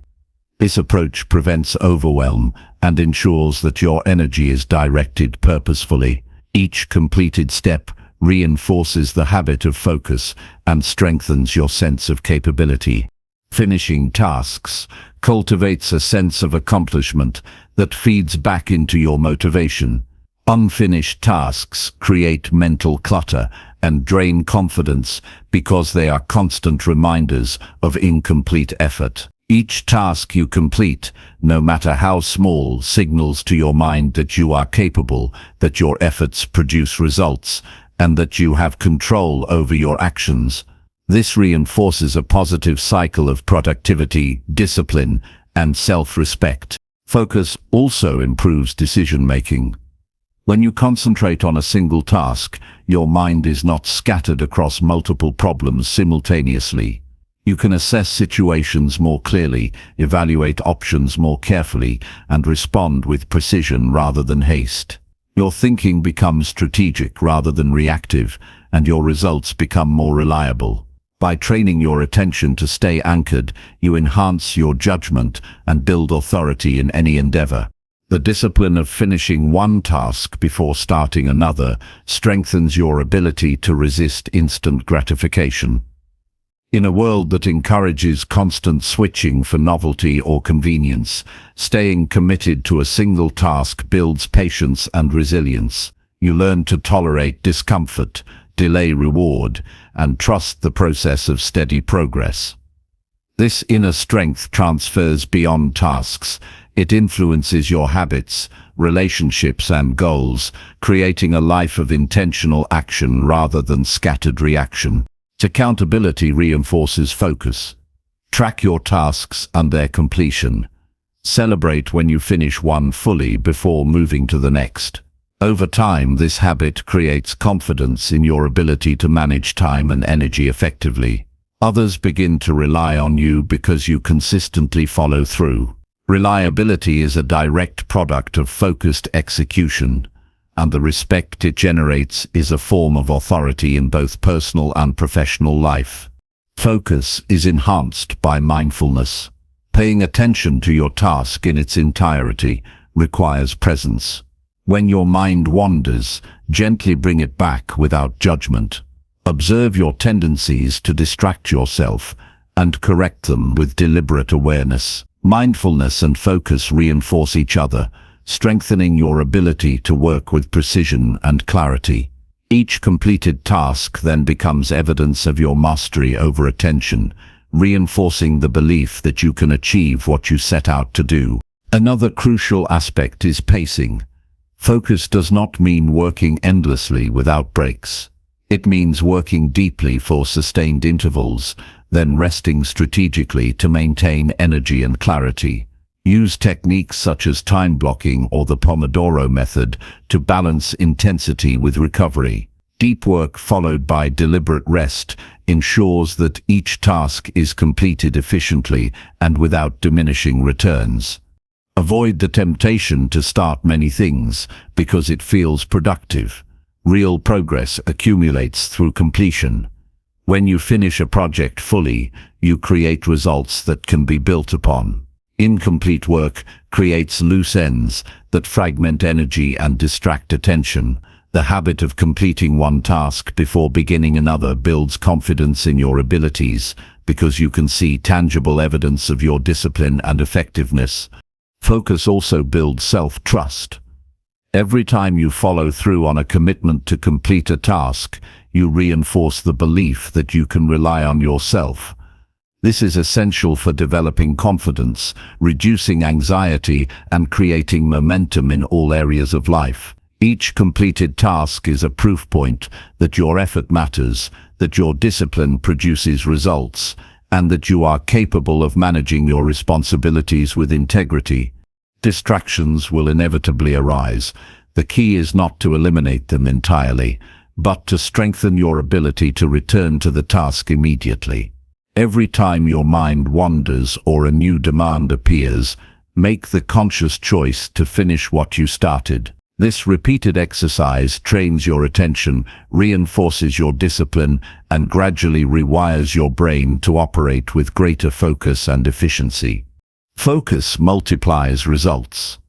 This approach prevents overwhelm and ensures that your energy is directed purposefully. Each completed step reinforces the habit of focus and strengthens your sense of capability. Finishing tasks cultivates a sense of accomplishment that feeds back into your motivation. Unfinished tasks create mental clutter and drain confidence because they are constant reminders of incomplete effort. Each task you complete, no matter how small, signals to your mind that you are capable, that your efforts produce results, and that you have control over your actions. This reinforces a positive cycle of productivity, discipline, and self-respect. Focus also improves decision-making. When you concentrate on a single task, your mind is not scattered across multiple problems simultaneously. You can assess situations more clearly, evaluate options more carefully, and respond with precision rather than haste. Your thinking becomes strategic rather than reactive, and your results become more reliable. By training your attention to stay anchored, you enhance your judgment and build authority in any endeavor. The discipline of finishing one task before starting another strengthens your ability to resist instant gratification. In a world that encourages constant switching for novelty or convenience, staying committed to a single task builds patience and resilience. You learn to tolerate discomfort, delay reward, and trust the process of steady progress. This inner strength transfers beyond tasks. It influences your habits, relationships, and goals, creating a life of intentional action rather than scattered reaction. Accountability reinforces focus. Track your tasks and their completion. Celebrate when you finish one fully before moving to the next. Over time, this habit creates confidence in your ability to manage time and energy effectively. Others begin to rely on you because you consistently follow through. Reliability is a direct product of focused execution, and the respect it generates is a form of authority in both personal and professional life. Focus is enhanced by mindfulness. Paying attention to your task in its entirety requires presence. When your mind wanders, gently bring it back without judgment. Observe your tendencies to distract yourself and correct them with deliberate awareness. Mindfulness and focus reinforce each other, strengthening your ability to work with precision and clarity. Each completed task then becomes evidence of your mastery over attention, reinforcing the belief that you can achieve what you set out to do. Another crucial aspect is pacing. Focus does not mean working endlessly without breaks. It means working deeply for sustained intervals, then resting strategically to maintain energy and clarity. Use techniques such as time blocking or the Pomodoro method to balance intensity with recovery. Deep work followed by deliberate rest ensures that each task is completed efficiently and without diminishing returns. Avoid the temptation to start many things because it feels productive. Real progress accumulates through completion. When you finish a project fully, you create results that can be built upon. Incomplete work creates loose ends that fragment energy and distract attention. The habit of completing one task before beginning another builds confidence in your abilities because you can see tangible evidence of your discipline and effectiveness. Focus also builds self-trust. Every time you follow through on a commitment to complete a task, you reinforce the belief that you can rely on yourself. This is essential for developing confidence, reducing anxiety, and creating momentum in all areas of life. Each completed task is a proof point that your effort matters, that your discipline produces results, and that you are capable of managing your responsibilities with integrity. Distractions will inevitably arise. The key is not to eliminate them entirely, but to strengthen your ability to return to the task immediately. Every time your mind wanders or a new demand appears, make the conscious choice to finish what you started. This repeated exercise trains your attention, reinforces your discipline, and gradually rewires your brain to operate with greater focus and efficiency. Focus multiplies results.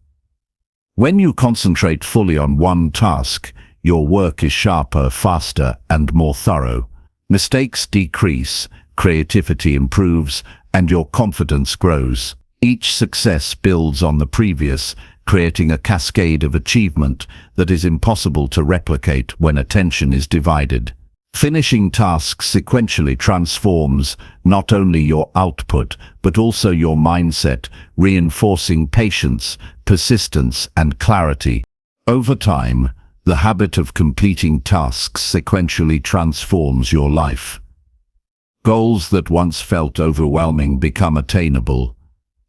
When you concentrate fully on one task, your work is sharper, faster, and more thorough. Mistakes decrease, creativity improves, and your confidence grows. Each success builds on the previous, creating a cascade of achievement that is impossible to replicate when attention is divided. Finishing tasks sequentially transforms not only your output, but also your mindset, reinforcing patience, persistence, and clarity. Over time, the habit of completing tasks sequentially transforms your life. Goals that once felt overwhelming become attainable.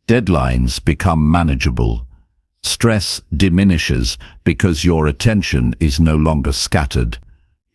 Deadlines become manageable. Stress diminishes because your attention is no longer scattered.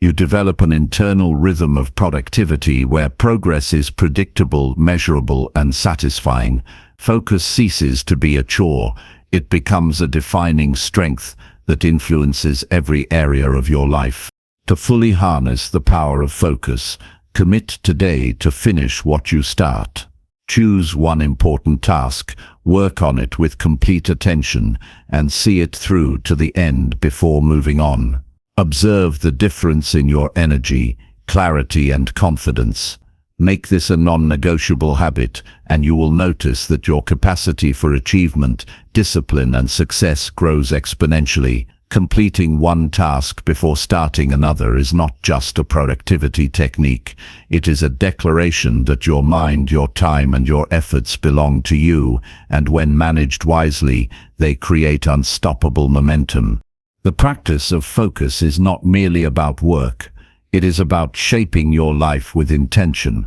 You develop an internal rhythm of productivity where progress is predictable, measurable, and satisfying. Focus ceases to be a chore. It becomes a defining strength that influences every area of your life. To fully harness the power of focus, commit today to finish what you start. Choose one important task, work on it with complete attention, and see it through to the end before moving on. Observe the difference in your energy, clarity, and confidence. Make this a non-negotiable habit, and you will notice that your capacity for achievement, discipline, and success grows exponentially. Completing one task before starting another is not just a productivity technique. It is a declaration that your mind, your time, and your efforts belong to you, and when managed wisely, they create unstoppable momentum. The practice of focus is not merely about work. It is about shaping your life with intention.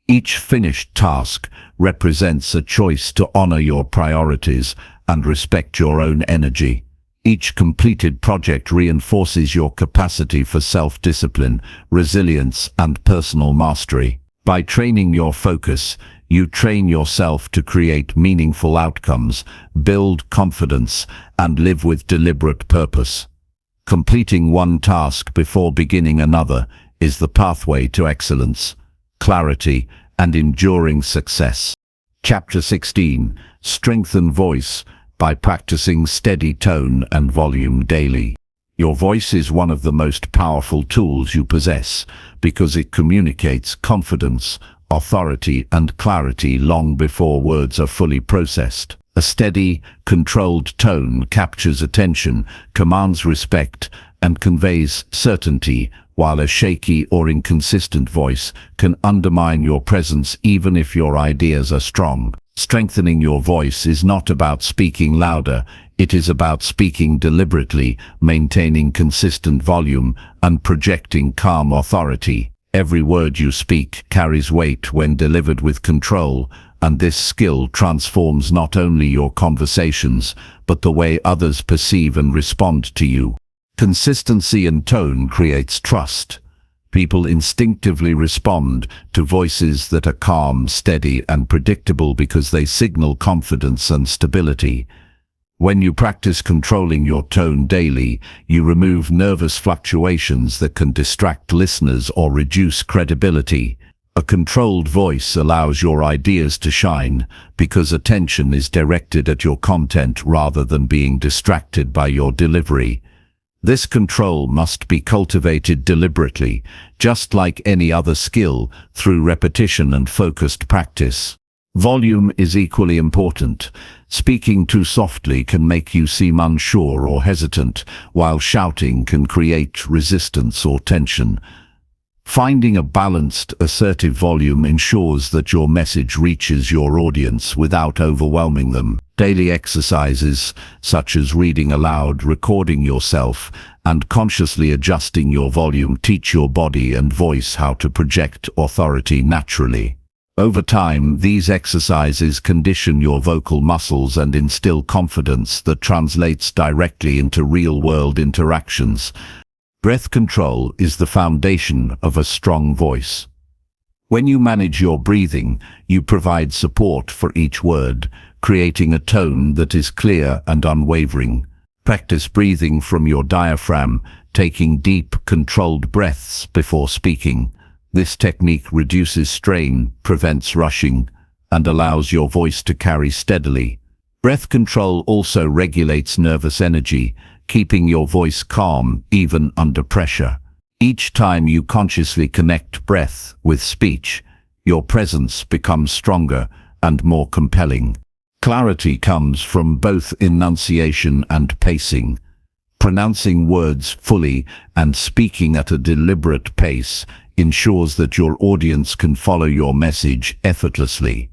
Each finished task represents a choice to honor your priorities and respect your own energy. Each completed project reinforces your capacity for self-discipline, resilience, and personal mastery. By training your focus, you train yourself to create meaningful outcomes, build confidence, and live with deliberate purpose. Completing one task before beginning another is the pathway to excellence, clarity, and enduring success. Chapter 16. Strengthen voice by practicing steady tone and volume daily. Your voice is one of the most powerful tools you possess because it communicates confidence, authority, and clarity long before words are fully processed. A steady, controlled tone captures attention, commands respect, and conveys certainty, while a shaky or inconsistent voice can undermine your presence even if your ideas are strong. Strengthening your voice is not about speaking louder, it is about speaking deliberately, maintaining consistent volume, and projecting calm authority. Every word you speak carries weight when delivered with control, and this skill transforms not only your conversations, but the way others perceive and respond to you. Consistency in tone creates trust. People instinctively respond to voices that are calm, steady, and predictable because they signal confidence and stability. When you practice controlling your tone daily, you remove nervous fluctuations that can distract listeners or reduce credibility. A controlled voice allows your ideas to shine because attention is directed at your content rather than being distracted by your delivery. This control must be cultivated deliberately, just like any other skill, through repetition and focused practice. Volume is equally important. Speaking too softly can make you seem unsure or hesitant, while shouting can create resistance or tension. Finding a balanced, assertive volume ensures that your message reaches your audience without overwhelming them. Daily exercises, such as reading aloud, recording yourself, and consciously adjusting your volume, teach your body and voice how to project authority naturally. Over time, these exercises condition your vocal muscles and instill confidence that translates directly into real-world interactions. Breath control is the foundation of a strong voice. When you manage your breathing, you provide support for each word, creating a tone that is clear and unwavering. Practice breathing from your diaphragm, taking deep, controlled breaths before speaking. This technique reduces strain, prevents rushing, and allows your voice to carry steadily. Breath control also regulates nervous energy, keeping your voice calm even under pressure. Each time you consciously connect breath with speech, your presence becomes stronger and more compelling. Clarity comes from both enunciation and pacing. Pronouncing words fully and speaking at a deliberate pace ensures that your audience can follow your message effortlessly.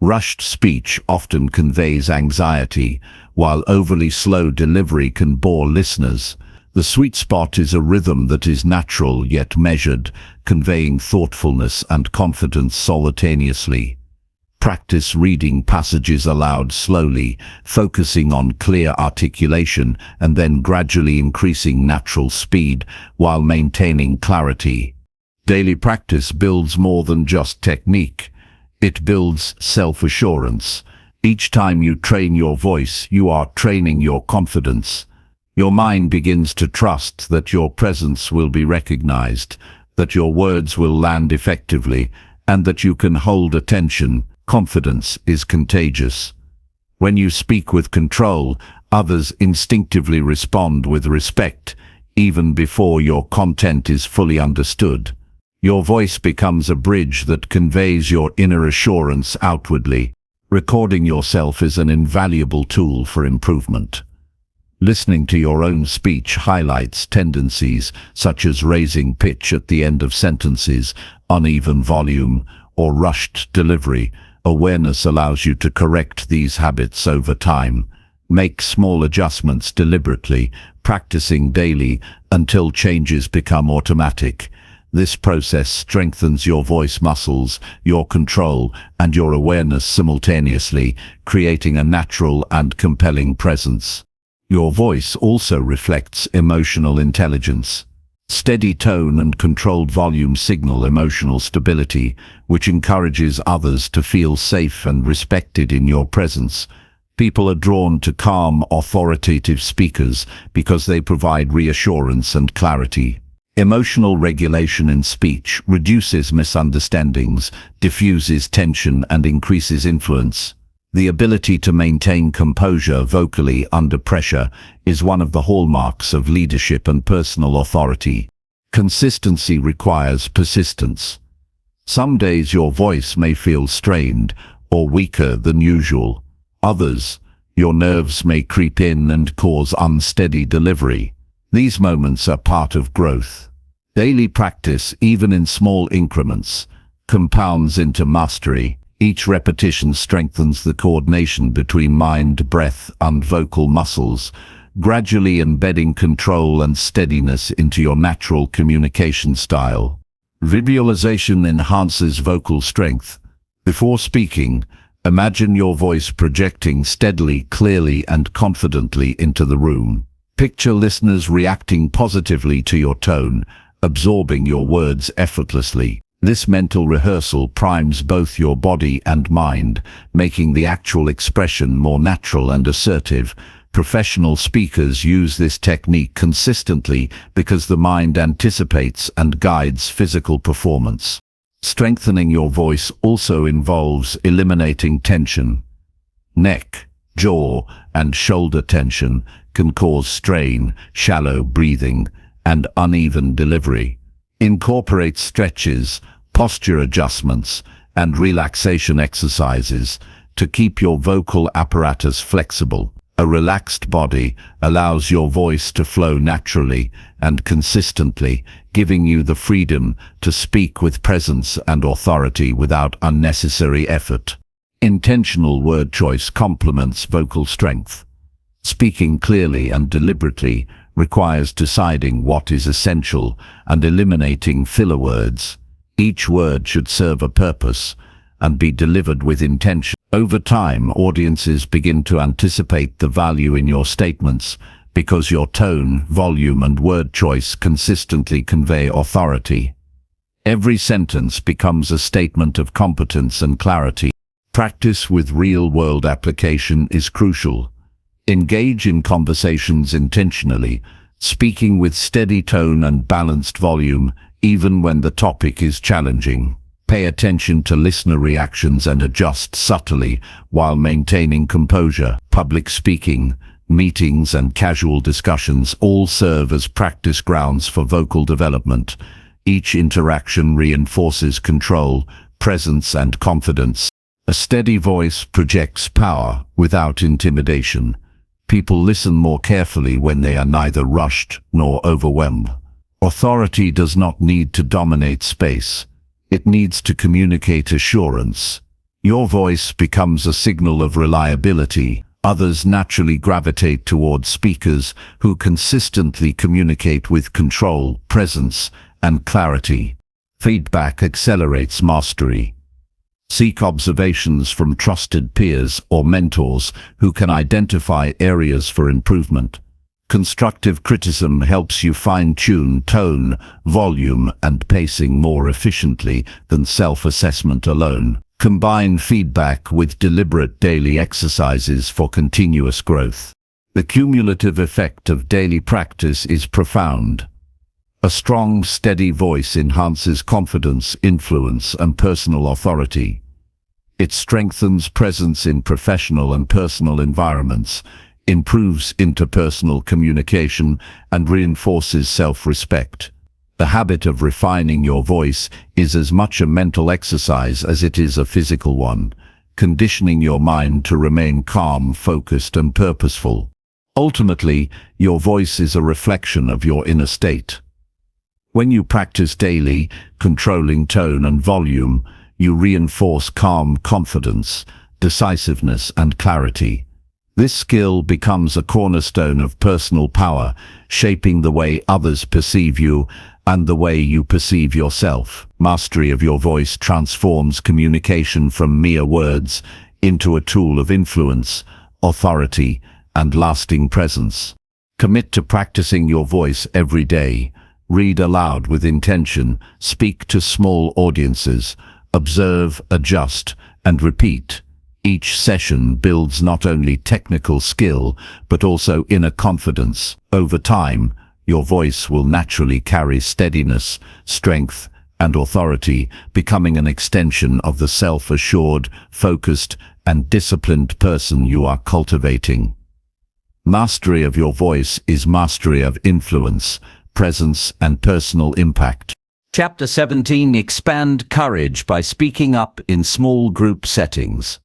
Rushed speech often conveys anxiety, while overly slow delivery can bore listeners. The sweet spot is a rhythm that is natural yet measured, conveying thoughtfulness and confidence simultaneously. Practice reading passages aloud slowly, focusing on clear articulation and then gradually increasing natural speed while maintaining clarity. Daily practice builds more than just technique. It builds self-assurance. Each time you train your voice, you are training your confidence. Your mind begins to trust that your presence will be recognized, that your words will land effectively, and that you can hold attention. Confidence is contagious. When you speak with control, others instinctively respond with respect, even before your content is fully understood. Your voice becomes a bridge that conveys your inner assurance outwardly. Recording yourself is an invaluable tool for improvement. Listening to your own speech highlights tendencies such as raising pitch at the end of sentences, uneven volume, or rushed delivery. Awareness allows you to correct these habits over time. Make small adjustments deliberately, practicing daily until changes become automatic. This process strengthens your voice muscles, your control, and your awareness simultaneously, creating a natural and compelling presence. Your voice also reflects emotional intelligence. Steady tone and controlled volume signal emotional stability, which encourages others to feel safe and respected in your presence. People are drawn to calm, authoritative speakers because they provide reassurance and clarity. Emotional regulation in speech reduces misunderstandings, diffuses tension, and increases influence. The ability to maintain composure vocally under pressure is one of the hallmarks of leadership and personal authority. Consistency requires persistence. Some days your voice may feel strained or weaker than usual. Others, your nerves may creep in and cause unsteady delivery. These moments are part of growth. Daily practice, even in small increments, compounds into mastery. Each repetition strengthens the coordination between mind, breath, and vocal muscles, gradually embedding control and steadiness into your natural communication style. Visualization enhances vocal strength. Before speaking, imagine your voice projecting steadily, clearly, and confidently into the room. Picture listeners reacting positively to your tone, absorbing your words effortlessly. This mental rehearsal primes both your body and mind, making the actual expression more natural and assertive. Professional speakers use this technique consistently because the mind anticipates and guides physical performance. Strengthening your voice also involves eliminating tension. Neck, jaw, and shoulder tension can cause strain, shallow breathing, and uneven delivery. Incorporate stretches, posture adjustments, and relaxation exercises to keep your vocal apparatus flexible. A relaxed body allows your voice to flow naturally and consistently, giving you the freedom to speak with presence and authority without unnecessary effort. Intentional word choice complements vocal strength. Speaking clearly and deliberately requires deciding what is essential and eliminating filler words. Each word should serve a purpose and be delivered with intention. Over time, audiences begin to anticipate the value in your statements because your tone, volume, and word choice consistently convey authority. Every sentence becomes a statement of competence and clarity. Practice with real-world application is crucial. Engage in conversations intentionally, speaking with steady tone and balanced volume, even when the topic is challenging. Pay attention to listener reactions and adjust subtly while maintaining composure. Public speaking, meetings, and casual discussions all serve as practice grounds for vocal development. Each interaction reinforces control, presence, and confidence. A steady voice projects power without intimidation. People listen more carefully when they are neither rushed nor overwhelmed. Authority does not need to dominate space. It needs to communicate assurance. Your voice becomes a signal of reliability. Others naturally gravitate toward speakers who consistently communicate with control, presence, and clarity. Feedback accelerates mastery. Seek observations from trusted peers or mentors who can identify areas for improvement. Constructive criticism helps you fine-tune tone, volume, and pacing more efficiently than self-assessment alone. Combine feedback with deliberate daily exercises for continuous growth. The cumulative effect of daily practice is profound. A strong, steady voice enhances confidence, influence, and personal authority. It strengthens presence in professional and personal environments, improves interpersonal communication, and reinforces self-respect. The habit of refining your voice is as much a mental exercise as it is a physical one, conditioning your mind to remain calm, focused, and purposeful. Ultimately, your voice is a reflection of your inner state. When you practice daily, controlling tone and volume, you reinforce calm confidence, decisiveness, and clarity. This skill becomes a cornerstone of personal power, shaping the way others perceive you and the way you perceive yourself. Mastery of your voice transforms communication from mere words into a tool of influence, authority, and lasting presence. Commit to practicing your voice every day. Read aloud with intention, speak to small audiences, observe, adjust, and repeat. Each session builds not only technical skill, but also inner confidence. Over time, your voice will naturally carry steadiness, strength, and authority, becoming an extension of the self-assured, focused, and disciplined person you are cultivating. Mastery of your voice is mastery of influence, presence, and personal impact. Chapter 17. Expand courage by speaking up in small group settings.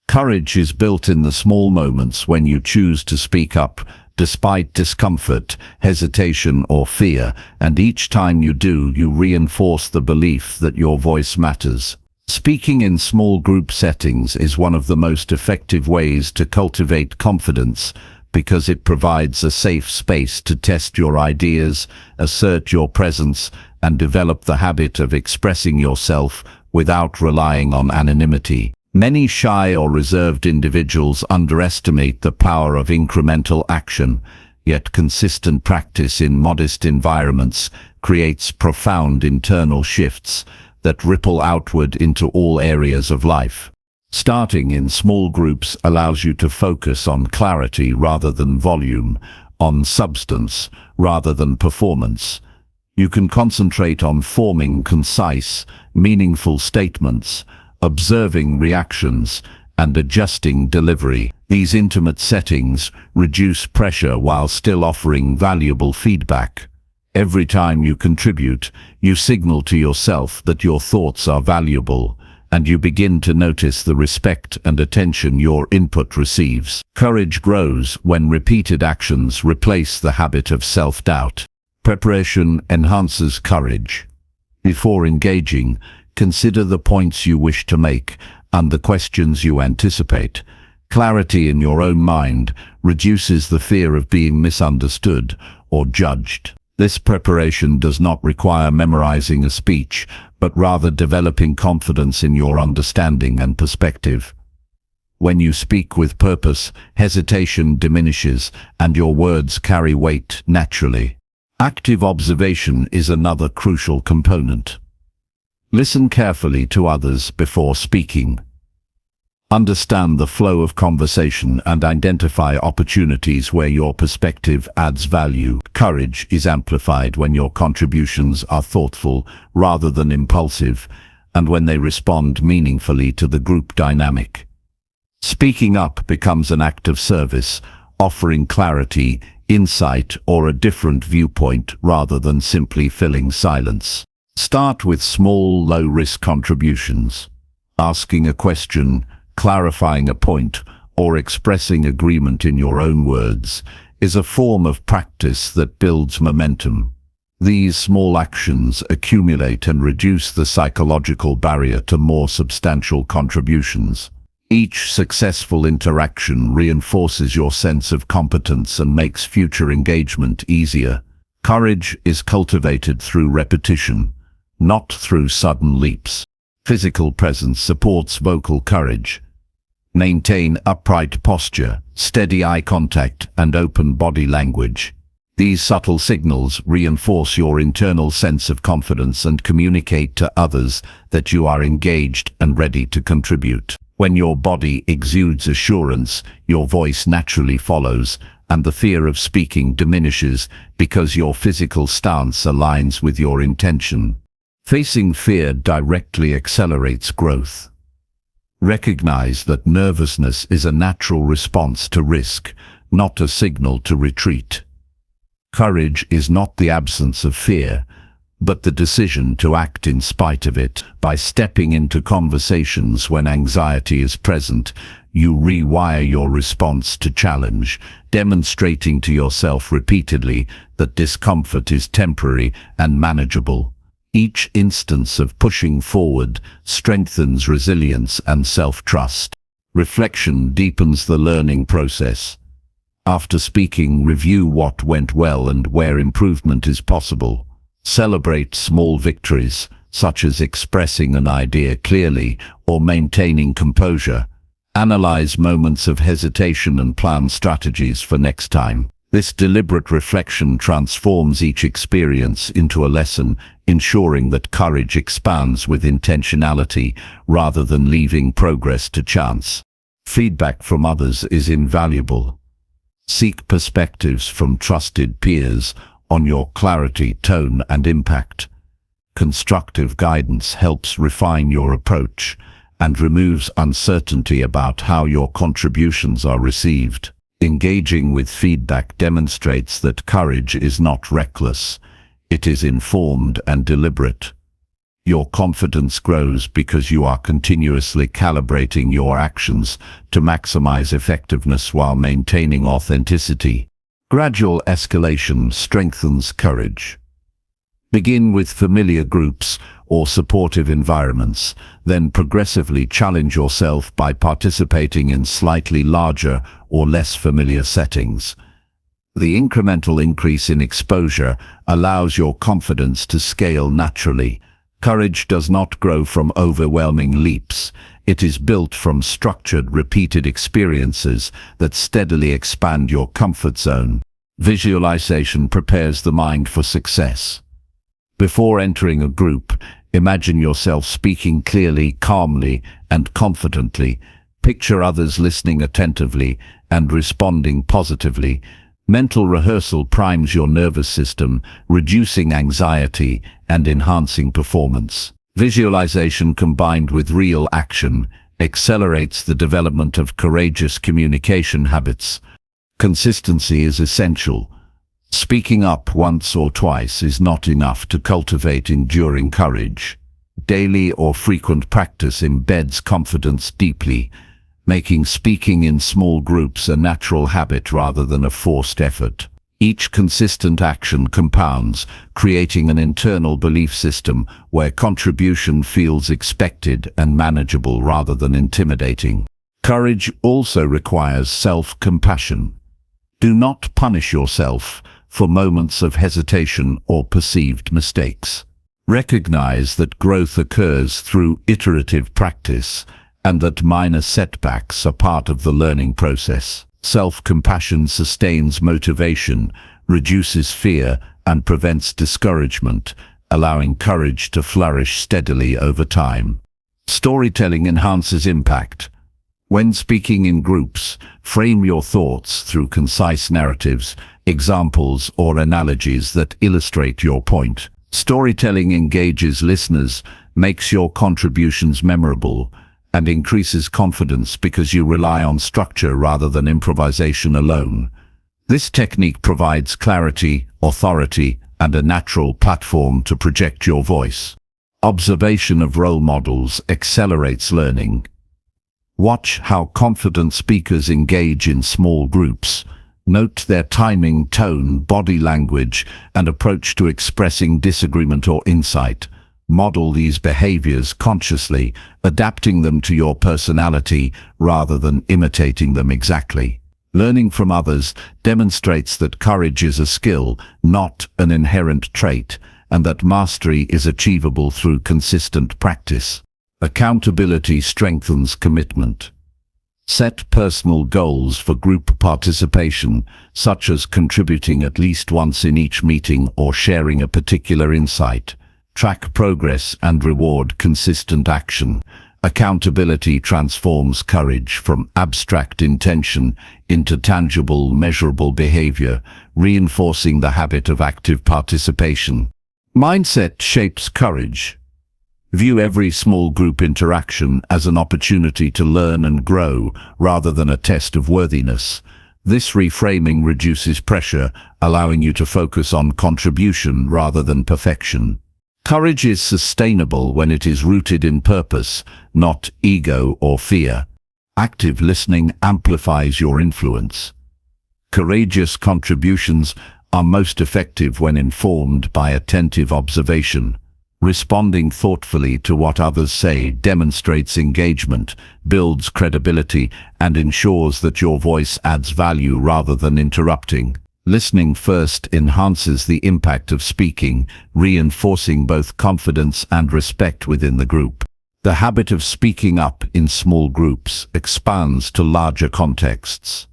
Courage is built in the small moments when you choose to speak up, despite discomfort, hesitation, or fear, and each time you do, you reinforce the belief that your voice matters. Speaking in small group settings is one of the most effective ways to cultivate confidence because it provides a safe space to test your ideas, assert your presence, and develop the habit of expressing yourself without relying on anonymity. Many shy or reserved individuals underestimate the power of incremental action, yet consistent practice in modest environments creates profound internal shifts that ripple outward into all areas of life. Starting in small groups allows you to focus on clarity rather than volume, on substance rather than performance. You can concentrate on forming concise, meaningful statements, observing reactions, and adjusting delivery. These intimate settings reduce pressure while still offering valuable feedback. Every time you contribute, you signal to yourself that your thoughts are valuable, and you begin to notice the respect and attention your input receives. Courage grows when repeated actions replace the habit of self-doubt. Preparation enhances courage. Before engaging, consider the points you wish to make and the questions you anticipate. Clarity in your own mind reduces the fear of being misunderstood or judged. This preparation does not require memorizing a speech, but rather developing confidence in your understanding and perspective. When you speak with purpose, hesitation diminishes and your words carry weight naturally. Active observation is another crucial component. Listen carefully to others before speaking. Understand the flow of conversation and identify opportunities where your perspective adds value. Courage is amplified when your contributions are thoughtful rather than impulsive, and when they respond meaningfully to the group dynamic. Speaking up becomes an act of service, offering clarity, insight, or a different viewpoint rather than simply filling silence. Start with small, low-risk contributions. Asking a question, clarifying a point, or expressing agreement in your own words is a form of practice that builds momentum. These small actions accumulate and reduce the psychological barrier to more substantial contributions. Each successful interaction reinforces your sense of competence and makes future engagement easier. Courage is cultivated through repetition, not through sudden leaps. Physical presence supports vocal courage. Maintain upright posture, steady eye contact, and open body language. These subtle signals reinforce your internal sense of confidence and communicate to others that you are engaged and ready to contribute. When your body exudes assurance, your voice naturally follows, and the fear of speaking diminishes because your physical stance aligns with your intention. Facing fear directly accelerates growth. Recognize that nervousness is a natural response to risk, not a signal to retreat. Courage is not the absence of fear, but the decision to act in spite of it. By stepping into conversations when anxiety is present, you rewire your response to challenge, demonstrating to yourself repeatedly that discomfort is temporary and manageable. Each instance of pushing forward strengthens resilience and self-trust. Reflection deepens the learning process. After speaking, review what went well and where improvement is possible. Celebrate small victories, such as expressing an idea clearly or maintaining composure. Analyze moments of hesitation and plan strategies for next time. This deliberate reflection transforms each experience into a lesson, ensuring that courage expands with intentionality rather than leaving progress to chance. Feedback from others is invaluable. Seek perspectives from trusted peers on your clarity, tone, and impact. Constructive guidance helps refine your approach and removes uncertainty about how your contributions are received. Engaging with feedback demonstrates that courage is not reckless. It is informed and deliberate. Your confidence grows because you are continuously calibrating your actions to maximize effectiveness while maintaining authenticity. Gradual escalation strengthens courage. Begin with familiar groups or supportive environments, then progressively challenge yourself by participating in slightly larger or less familiar settings. The incremental increase in exposure allows your confidence to scale naturally. Courage does not grow from overwhelming leaps. It is built from structured, repeated experiences that steadily expand your comfort zone. Visualization prepares the mind for success. Before entering a group, imagine yourself speaking clearly, calmly, and confidently. Picture others listening attentively and responding positively. Mental rehearsal primes your nervous system, reducing anxiety and enhancing performance. Visualization combined with real action accelerates the development of courageous communication habits. Consistency is essential. Speaking up once or twice is not enough to cultivate enduring courage. Daily or frequent practice embeds confidence deeply, making speaking in small groups a natural habit rather than a forced effort. Each consistent action compounds, creating an internal belief system where contribution feels expected and manageable rather than intimidating. Courage also requires self-compassion. Do not punish yourself for moments of hesitation or perceived mistakes. Recognize that growth occurs through iterative practice and that minor setbacks are part of the learning process. Self-compassion sustains motivation, reduces fear, and prevents discouragement, allowing courage to flourish steadily over time. Storytelling enhances impact. When speaking in groups, frame your thoughts through concise narratives, examples, or analogies that illustrate your point. Storytelling engages listeners, makes your contributions memorable, and increases confidence because you rely on structure rather than improvisation alone. This technique provides clarity, authority, and a natural platform to project your voice. Observation of role models accelerates learning. Watch how confident speakers engage in small groups. Note their timing, tone, body language, and approach to expressing disagreement or insight. Model these behaviors consciously, adapting them to your personality rather than imitating them exactly. Learning from others demonstrates that courage is a skill, not an inherent trait, and that mastery is achievable through consistent practice. Accountability strengthens commitment. Set personal goals for group participation, such as contributing at least once in each meeting or sharing a particular insight. Track progress and reward consistent action. Accountability transforms courage from abstract intention into tangible, measurable behavior, reinforcing the habit of active participation. Mindset shapes courage. View every small group interaction as an opportunity to learn and grow rather than a test of worthiness. This reframing reduces pressure, allowing you to focus on contribution rather than perfection. Courage is sustainable when it is rooted in purpose, not ego or fear. Active listening amplifies your influence. Courageous contributions are most effective when informed by attentive observation. Responding thoughtfully to what others say demonstrates engagement, builds credibility, and ensures that your voice adds value rather than interrupting. Listening first enhances the impact of speaking, reinforcing both confidence and respect within the group. The habit of speaking up in small groups expands to larger contexts.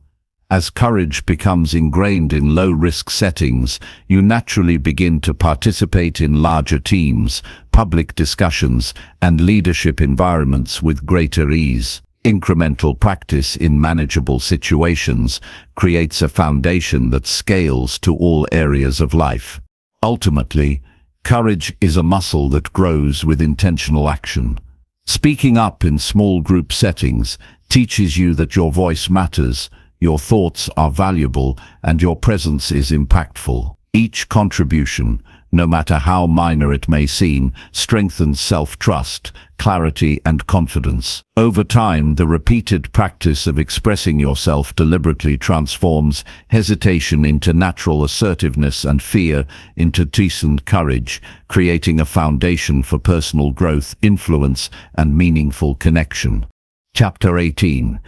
As courage becomes ingrained in low-risk settings, you naturally begin to participate in larger teams, public discussions, and leadership environments with greater ease. Incremental practice in manageable situations creates a foundation that scales to all areas of life. Ultimately, courage is a muscle that grows with intentional action. Speaking up in small group settings teaches you that your voice matters, your thoughts are valuable, and your presence is impactful. Each contribution, no matter how minor it may seem, strengthens self-trust, clarity, and confidence. Over time, the repeated practice of expressing yourself deliberately transforms hesitation into natural assertiveness and fear into decent courage, creating a foundation for personal growth, influence, and meaningful connection. Chapter 18.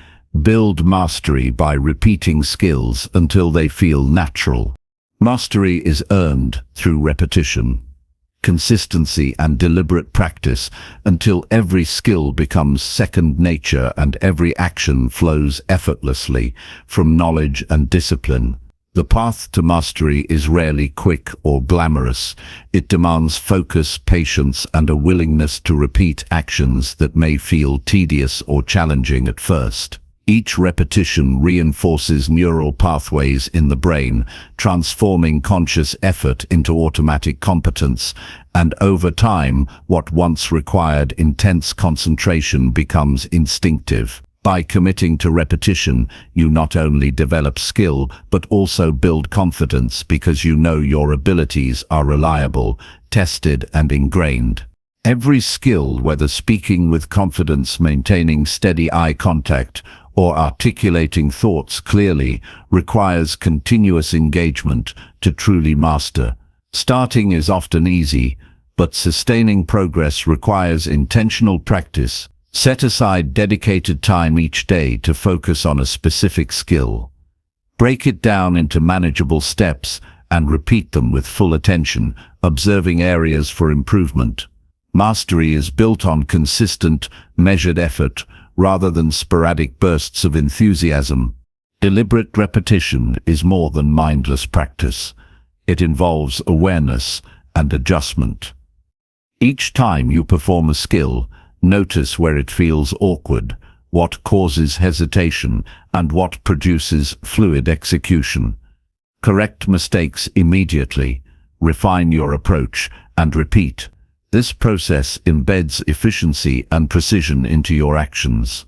Build mastery by repeating skills until they feel natural. Mastery is earned through repetition, consistency, and deliberate practice until every skill becomes second nature and every action flows effortlessly from knowledge and discipline. The path to mastery is rarely quick or glamorous. It demands focus, patience, and a willingness to repeat actions that may feel tedious or challenging at first. Each repetition reinforces neural pathways in the brain, transforming conscious effort into automatic competence, and over time, what once required intense concentration becomes instinctive. By committing to repetition, you not only develop skill, but also build confidence because you know your abilities are reliable, tested, and ingrained. Every skill, whether speaking with confidence, maintaining steady eye contact, or articulating thoughts clearly, requires continuous engagement to truly master. Starting is often easy, but sustaining progress requires intentional practice. Set aside dedicated time each day to focus on a specific skill. Break it down into manageable steps and repeat them with full attention, observing areas for improvement. Mastery is built on consistent, measured effort rather than sporadic bursts of enthusiasm. Deliberate repetition is more than mindless practice. It involves awareness and adjustment. Each time you perform a skill, notice where it feels awkward, what causes hesitation, and what produces fluid execution. Correct mistakes immediately, refine your approach, and repeat. This process embeds efficiency and precision into your actions.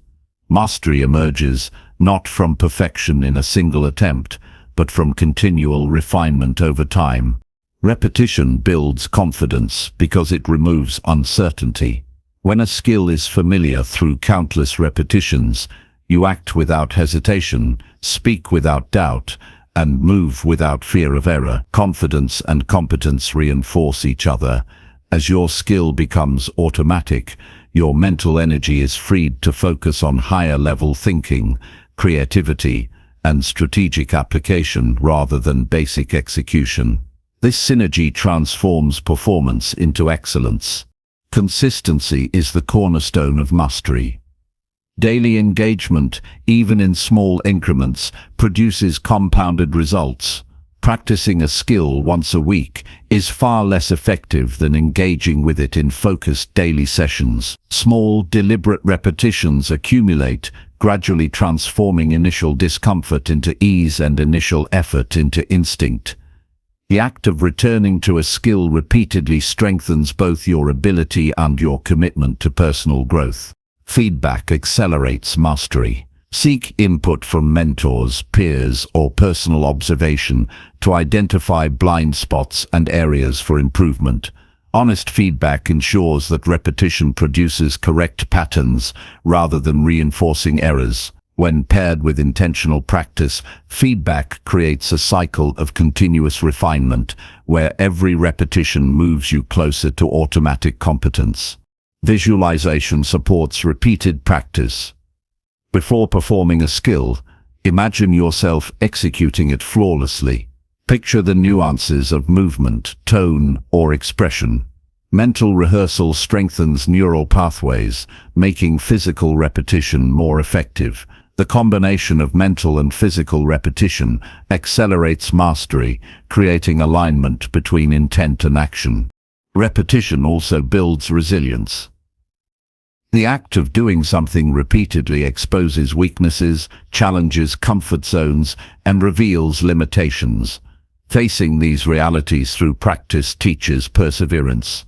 Mastery emerges not from perfection in a single attempt, but from continual refinement over time. Repetition builds confidence because it removes uncertainty. When a skill is familiar through countless repetitions, you act without hesitation, speak without doubt, and move without fear of error. Confidence and competence reinforce each other. As your skill becomes automatic, your mental energy is freed to focus on higher-level thinking, creativity, and strategic application rather than basic execution. This synergy transforms performance into excellence. Consistency is the cornerstone of mastery. Daily engagement, even in small increments, produces compounded results. Practicing a skill once a week is far less effective than engaging with it in focused daily sessions. Small, deliberate repetitions accumulate, gradually transforming initial discomfort into ease and initial effort into instinct. The act of returning to a skill repeatedly strengthens both your ability and your commitment to personal growth. Feedback accelerates mastery. Seek input from mentors, peers, or personal observation to identify blind spots and areas for improvement. Honest feedback ensures that repetition produces correct patterns rather than reinforcing errors. When paired with intentional practice, feedback creates a cycle of continuous refinement where every repetition moves you closer to automatic competence. Visualization supports repeated practice. Before performing a skill, imagine yourself executing it flawlessly. Picture the nuances of movement, tone, or expression. Mental rehearsal strengthens neural pathways, making physical repetition more effective. The combination of mental and physical repetition accelerates mastery, creating alignment between intent and action. Repetition also builds resilience. The act of doing something repeatedly exposes weaknesses, challenges comfort zones, and reveals limitations. Facing these realities through practice teaches perseverance.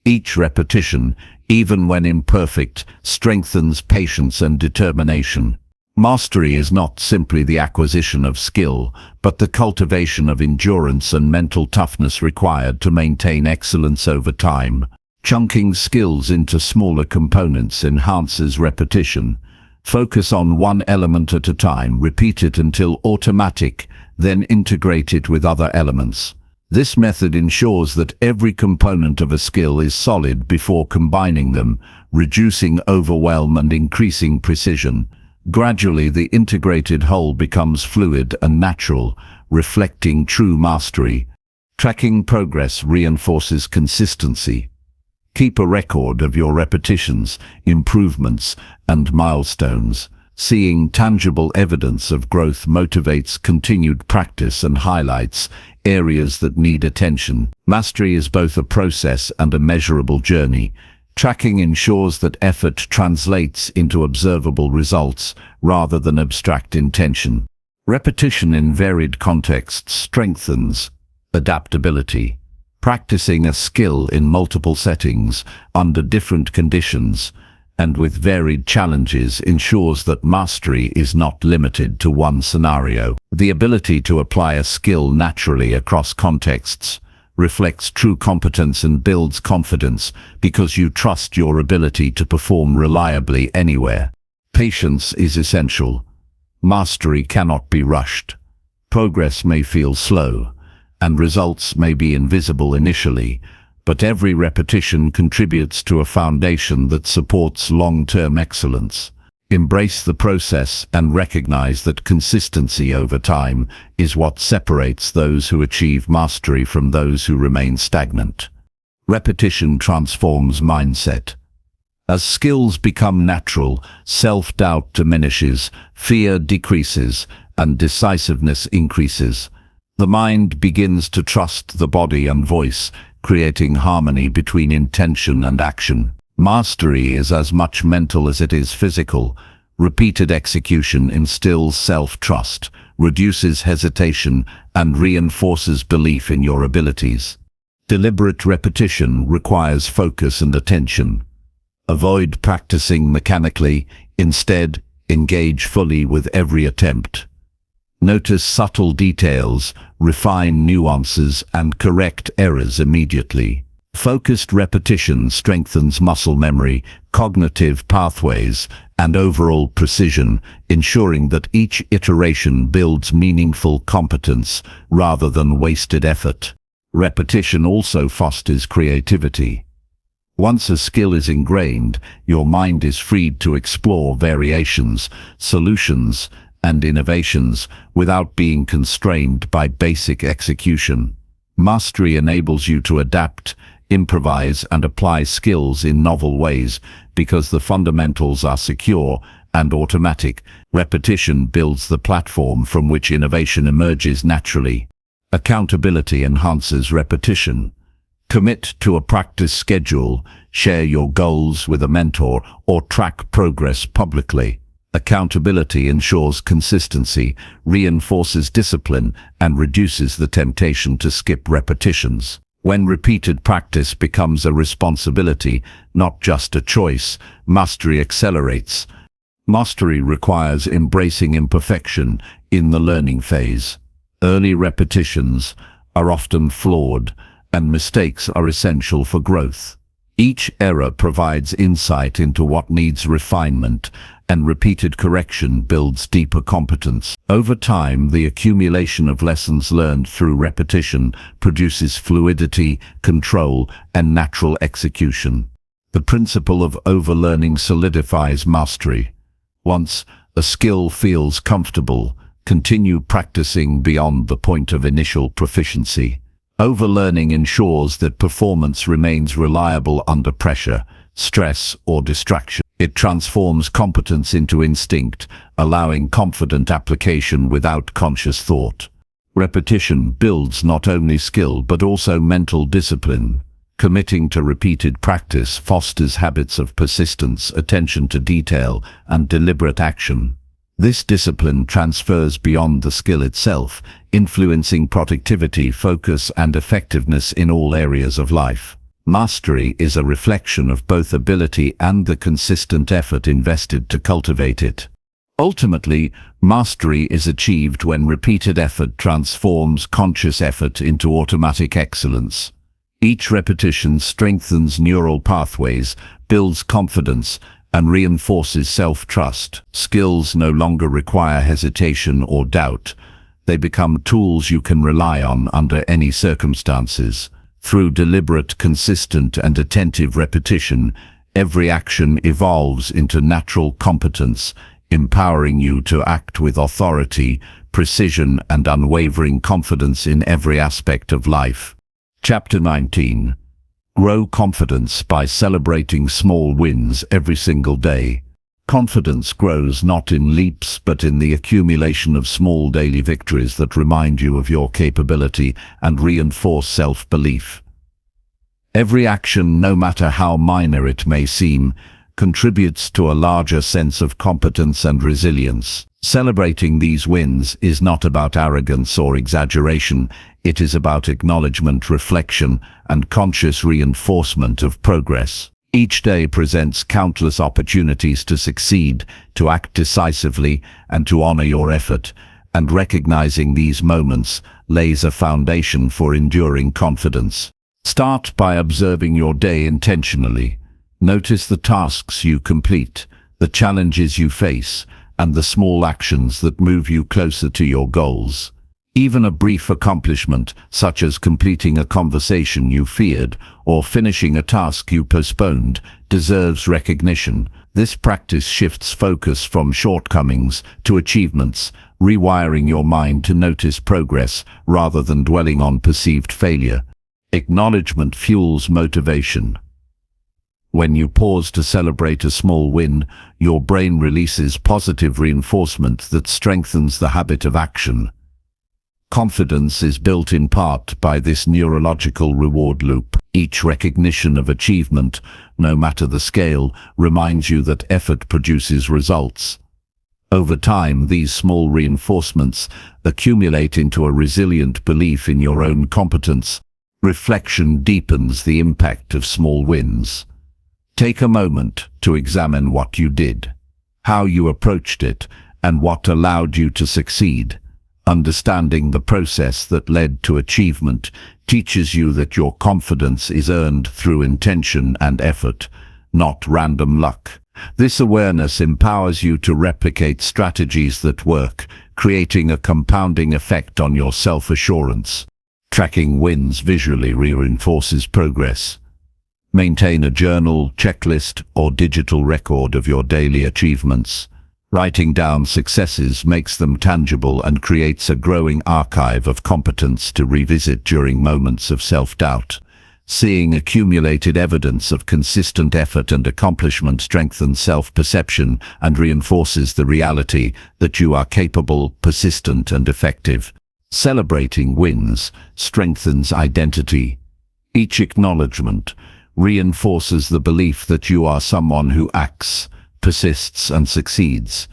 Each repetition, even when imperfect, strengthens patience and determination. Mastery is not simply the acquisition of skill, but the cultivation of endurance and mental toughness required to maintain excellence over time. Chunking skills into smaller components enhances repetition. Focus on one element at a time, repeat it until automatic, then integrate it with other elements. This method ensures that every component of a skill is solid before combining them, reducing overwhelm and increasing precision. Gradually, the integrated whole becomes fluid and natural, reflecting true mastery. Tracking progress reinforces consistency. Keep a record of your repetitions, improvements, and milestones. Seeing tangible evidence of growth motivates continued practice and highlights areas that need attention. Mastery is both a process and a measurable journey. Tracking ensures that effort translates into observable results rather than abstract intention. Repetition in varied contexts strengthens adaptability. Practicing a skill in multiple settings, under different conditions, and with varied challenges ensures that mastery is not limited to one scenario. The ability to apply a skill naturally across contexts reflects true competence and builds confidence because you trust your ability to perform reliably anywhere. Patience is essential. Mastery cannot be rushed. Progress may feel slow, and results may be invisible initially, but every repetition contributes to a foundation that supports long-term excellence. Embrace the process and recognize that consistency over time is what separates those who achieve mastery from those who remain stagnant. Repetition transforms mindset. As skills become natural, self-doubt diminishes, fear decreases, and decisiveness increases. The mind begins to trust the body and voice, creating harmony between intention and action. Mastery is as much mental as it is physical. Repeated execution instills self-trust, reduces hesitation, and reinforces belief in your abilities. Deliberate repetition requires focus and attention. Avoid practicing mechanically, instead, engage fully with every attempt. Notice subtle details, refine nuances, and correct errors immediately. Focused repetition strengthens muscle memory, cognitive pathways, and overall precision, ensuring that each iteration builds meaningful competence rather than wasted effort. Repetition also fosters creativity. Once a skill is ingrained, your mind is freed to explore variations, solutions, and innovations without being constrained by basic execution. Mastery enables you to adapt, improvise, and apply skills in novel ways because the fundamentals are secure and automatic. Repetition builds the platform from which innovation emerges naturally. Accountability enhances repetition. Commit to a practice schedule, share your goals with a mentor, or track progress publicly. Accountability ensures consistency, reinforces discipline, and reduces the temptation to skip repetitions. When repeated practice becomes a responsibility, not just a choice, mastery accelerates. Mastery requires embracing imperfection in the learning phase. Early repetitions are often flawed, and mistakes are essential for growth. Each error provides insight into what needs refinement, and repeated correction builds deeper competence. Over time, the accumulation of lessons learned through repetition produces fluidity, control, and natural execution. The principle of overlearning solidifies mastery. Once a skill feels comfortable, continue practicing beyond the point of initial proficiency. Overlearning ensures that performance remains reliable under pressure, stress, or distraction. It transforms competence into instinct, allowing confident application without conscious thought. Repetition builds not only skill but also mental discipline. Committing to repeated practice fosters habits of persistence, attention to detail, and deliberate action. This discipline transfers beyond the skill itself, influencing productivity, focus, and effectiveness in all areas of life. Mastery is a reflection of both ability and the consistent effort invested to cultivate it. Ultimately, mastery is achieved when repeated effort transforms conscious effort into automatic excellence. Each repetition strengthens neural pathways, builds confidence, and reinforces self-trust. Skills no longer require hesitation or doubt. They become tools you can rely on under any circumstances. Through deliberate, consistent, and attentive repetition, every action evolves into natural competence, empowering you to act with authority, precision, and unwavering confidence in every aspect of life. Chapter 19. Grow confidence by celebrating small wins every single day. Confidence grows not in leaps but in the accumulation of small daily victories that remind you of your capability and reinforce self-belief. Every action, no matter how minor it may seem, contributes to a larger sense of competence and resilience. Celebrating these wins is not about arrogance or exaggeration. It is about acknowledgement, reflection, and conscious reinforcement of progress. Each day presents countless opportunities to succeed, to act decisively, and to honor your effort, and recognizing these moments lays a foundation for enduring confidence. Start by observing your day intentionally. Notice the tasks you complete, the challenges you face, and the small actions that move you closer to your goals. Even a brief accomplishment, such as completing a conversation you feared or finishing a task you postponed, deserves recognition. This practice shifts focus from shortcomings to achievements, rewiring your mind to notice progress rather than dwelling on perceived failure. Acknowledgement fuels motivation. When you pause to celebrate a small win, your brain releases positive reinforcement that strengthens the habit of action. Confidence is built in part by this neurological reward loop. Each recognition of achievement, no matter the scale, reminds you that effort produces results. Over time, these small reinforcements accumulate into a resilient belief in your own competence. Reflection deepens the impact of small wins. Take a moment to examine what you did, how you approached it, and what allowed you to succeed. Understanding the process that led to achievement teaches you that your confidence is earned through intention and effort, not random luck. This awareness empowers you to replicate strategies that work, creating a compounding effect on your self-assurance. Tracking wins visually reinforces progress. Maintain a journal, checklist, or digital record of your daily achievements. Writing down successes makes them tangible and creates a growing archive of competence to revisit during moments of self-doubt. Seeing accumulated evidence of consistent effort and accomplishment strengthens self-perception and reinforces the reality that you are capable, persistent, and effective. Celebrating wins strengthens identity. Each acknowledgement reinforces the belief that you are someone who acts, persists, and succeeds.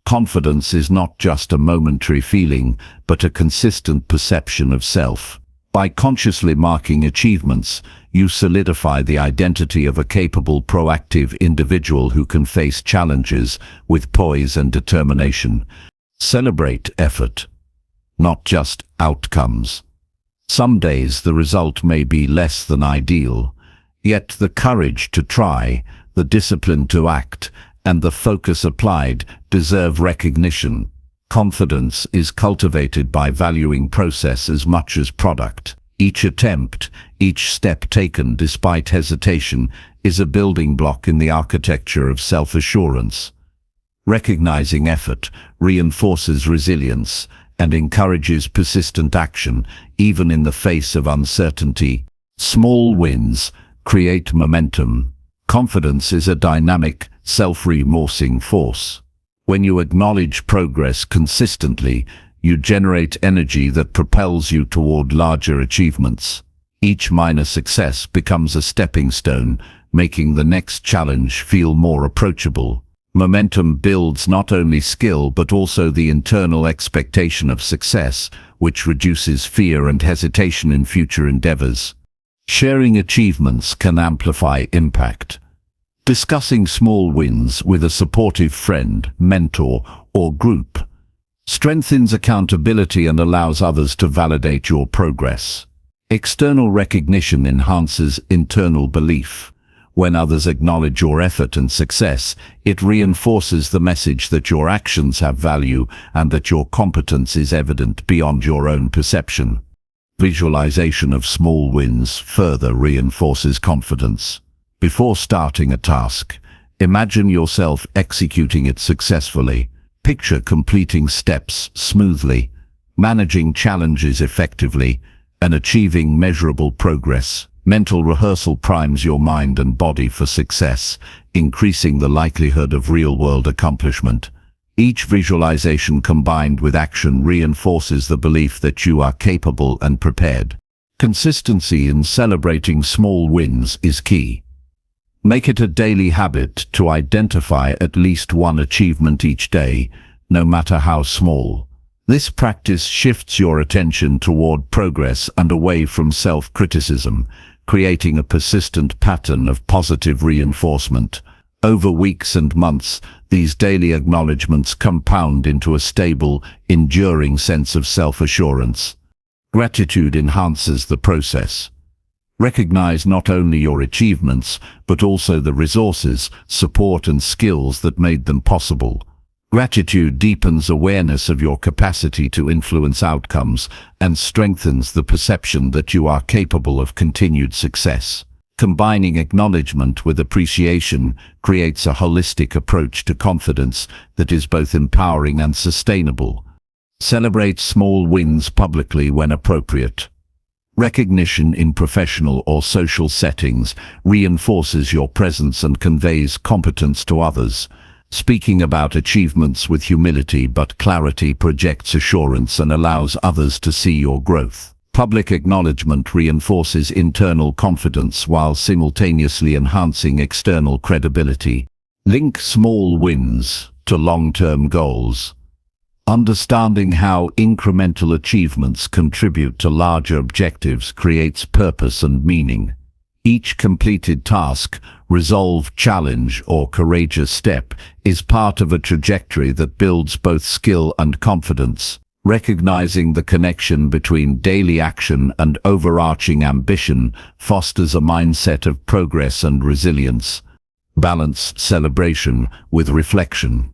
Confidence is not just a momentary feeling, but a consistent perception of self. By consciously marking achievements, you solidify the identity of a capable, proactive individual who can face challenges with poise and determination. Celebrate effort, not just outcomes. Some days the result may be less than ideal, yet the courage to try, the discipline to act, and the focus applied deserve recognition. Confidence is cultivated by valuing process as much as product. Each attempt, each step taken despite hesitation, is a building block in the architecture of self-assurance. Recognizing effort reinforces resilience and encourages persistent action, even in the face of uncertainty. Small wins create momentum. Confidence is a dynamic, self-reinforcing force. When you acknowledge progress consistently, you generate energy that propels you toward larger achievements. Each minor success becomes a stepping stone, making the next challenge feel more approachable. Momentum builds not only skill but also the internal expectation of success, which reduces fear and hesitation in future endeavors. Sharing achievements can amplify impact. Discussing small wins with a supportive friend, mentor, or group strengthens accountability and allows others to validate your progress. External recognition enhances internal belief. When others acknowledge your effort and success, it reinforces the message that your actions have value and that your competence is evident beyond your own perception. Visualization of small wins further reinforces confidence. Before starting a task, imagine yourself executing it successfully. Picture completing steps smoothly, managing challenges effectively, and achieving measurable progress. Mental rehearsal primes your mind and body for success, increasing the likelihood of real-world accomplishment. Each visualization combined with action reinforces the belief that you are capable and prepared. Consistency in celebrating small wins is key. Make it a daily habit to identify at least one achievement each day, no matter how small. This practice shifts your attention toward progress and away from self-criticism, creating a persistent pattern of positive reinforcement. Over weeks and months, these daily acknowledgements compound into a stable, enduring sense of self-assurance. Gratitude enhances the process. Recognize not only your achievements, but also the resources, support, and skills that made them possible. Gratitude deepens awareness of your capacity to influence outcomes and strengthens the perception that you are capable of continued success. Combining acknowledgement with appreciation creates a holistic approach to confidence that is both empowering and sustainable. Celebrate small wins publicly when appropriate. Recognition in professional or social settings reinforces your presence and conveys competence to others. Speaking about achievements with humility but clarity projects assurance and allows others to see your growth. Public acknowledgement reinforces internal confidence while simultaneously enhancing external credibility. Link small wins to long-term goals. Understanding how incremental achievements contribute to larger objectives creates purpose and meaning. Each completed task, resolved challenge, or courageous step is part of a trajectory that builds both skill and confidence. Recognizing the connection between daily action and overarching ambition fosters a mindset of progress and resilience. Balance celebration with reflection.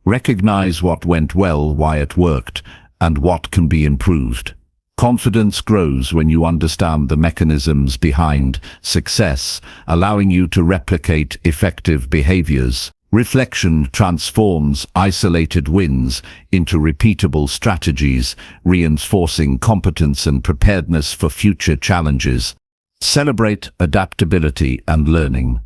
Recognize what went well, why it worked, and what can be improved. Confidence grows when you understand the mechanisms behind success, allowing you to replicate effective behaviors. Reflection transforms isolated wins into repeatable strategies, reinforcing competence and preparedness for future challenges. Celebrate adaptability and learning.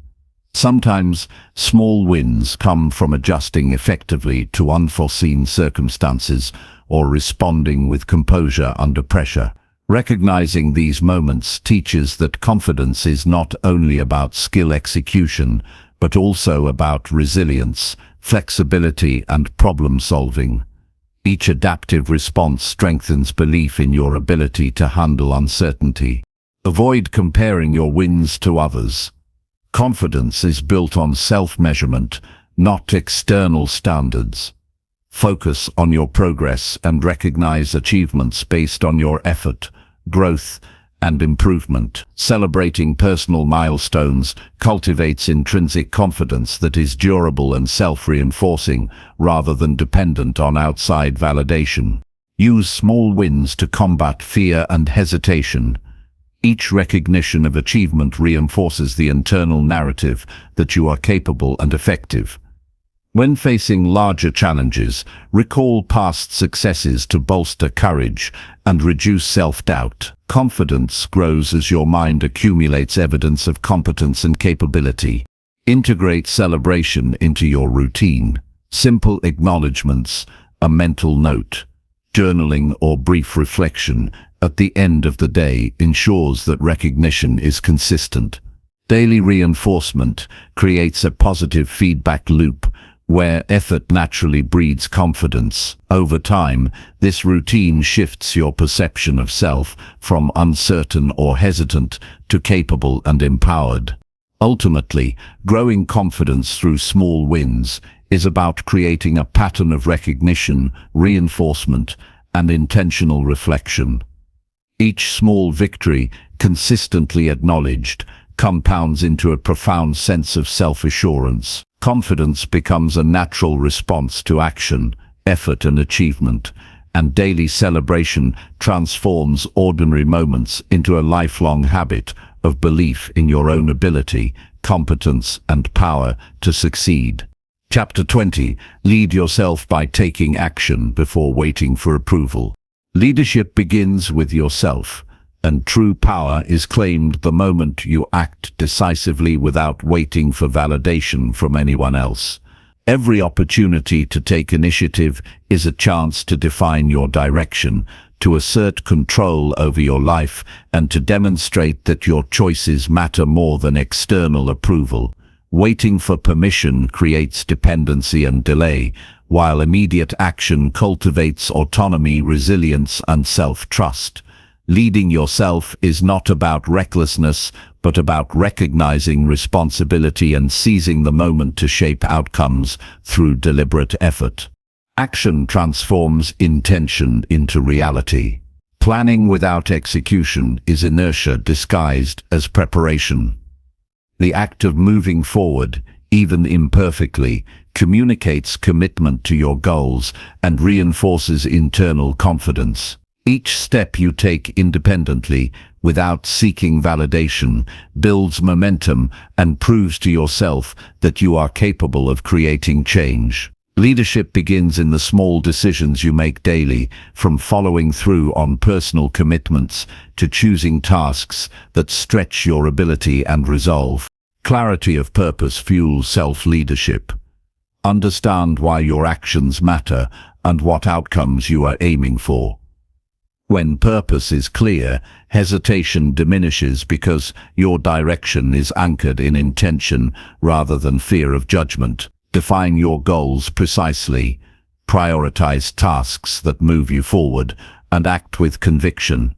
Sometimes, small wins come from adjusting effectively to unforeseen circumstances or responding with composure under pressure. Recognizing these moments teaches that confidence is not only about skill execution, but also about resilience, flexibility, and problem-solving. Each adaptive response strengthens belief in your ability to handle uncertainty. Avoid comparing your wins to others. Confidence is built on self-measurement, not external standards. Focus on your progress and recognize achievements based on your effort, growth, and improvement. Celebrating personal milestones cultivates intrinsic confidence that is durable and self-reinforcing rather than dependent on outside validation. Use small wins to combat fear and hesitation. Each recognition of achievement reinforces the internal narrative that you are capable and effective. When facing larger challenges, recall past successes to bolster courage and reduce self-doubt. Confidence grows as your mind accumulates evidence of competence and capability. Integrate celebration into your routine. Simple acknowledgements, a mental note, journaling, or brief reflection at the end of the day ensures that recognition is consistent. Daily reinforcement creates a positive feedback loop where effort naturally breeds confidence. Over time, this routine shifts your perception of self from uncertain or hesitant to capable and empowered. Ultimately, growing confidence through small wins is about creating a pattern of recognition, reinforcement, and intentional reflection. Each small victory, consistently acknowledged, compounds into a profound sense of self-assurance. Confidence becomes a natural response to action, effort, and achievement, and daily celebration transforms ordinary moments into a lifelong habit of belief in your own ability, competence, and power to succeed. Chapter 20. Lead yourself by taking action before waiting for approval. Leadership begins with yourself, and true power is claimed the moment you act decisively without waiting for validation from anyone else. Every opportunity to take initiative is a chance to define your direction, to assert control over your life, and to demonstrate that your choices matter more than external approval. Waiting for permission creates dependency and delay, while immediate action cultivates autonomy, resilience, and self-trust. Leading yourself is not about recklessness, but about recognizing responsibility and seizing the moment to shape outcomes through deliberate effort. Action transforms intention into reality. Planning without execution is inertia disguised as preparation. The act of moving forward, even imperfectly, communicates commitment to your goals and reinforces internal confidence. Each step you take independently, without seeking validation, builds momentum and proves to yourself that you are capable of creating change. Leadership begins in the small decisions you make daily, from following through on personal commitments to choosing tasks that stretch your ability and resolve. Clarity of purpose fuels self-leadership. Understand why your actions matter and what outcomes you are aiming for. When purpose is clear, hesitation diminishes because your direction is anchored in intention rather than fear of judgment. Define your goals precisely, prioritize tasks that move you forward, and act with conviction.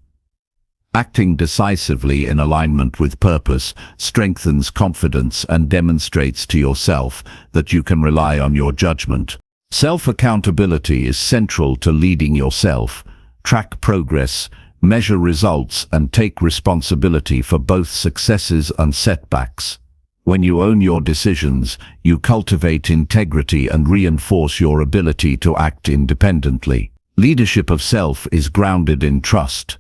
Acting decisively in alignment with purpose strengthens confidence and demonstrates to yourself that you can rely on your judgment. Self-accountability is central to leading yourself. Track progress, measure results, and take responsibility for both successes and setbacks. When you own your decisions, you cultivate integrity and reinforce your ability to act independently. Leadership of self is grounded in trust.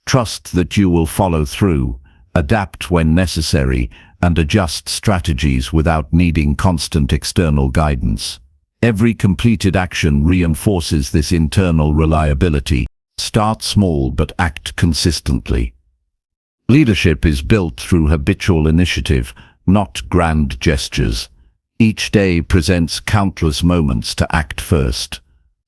Trust that you will follow through, adapt when necessary, and adjust strategies without needing constant external guidance. Every completed action reinforces this internal reliability. Start small but act consistently. Leadership is built through habitual initiative, not grand gestures. Each day presents countless moments to act first,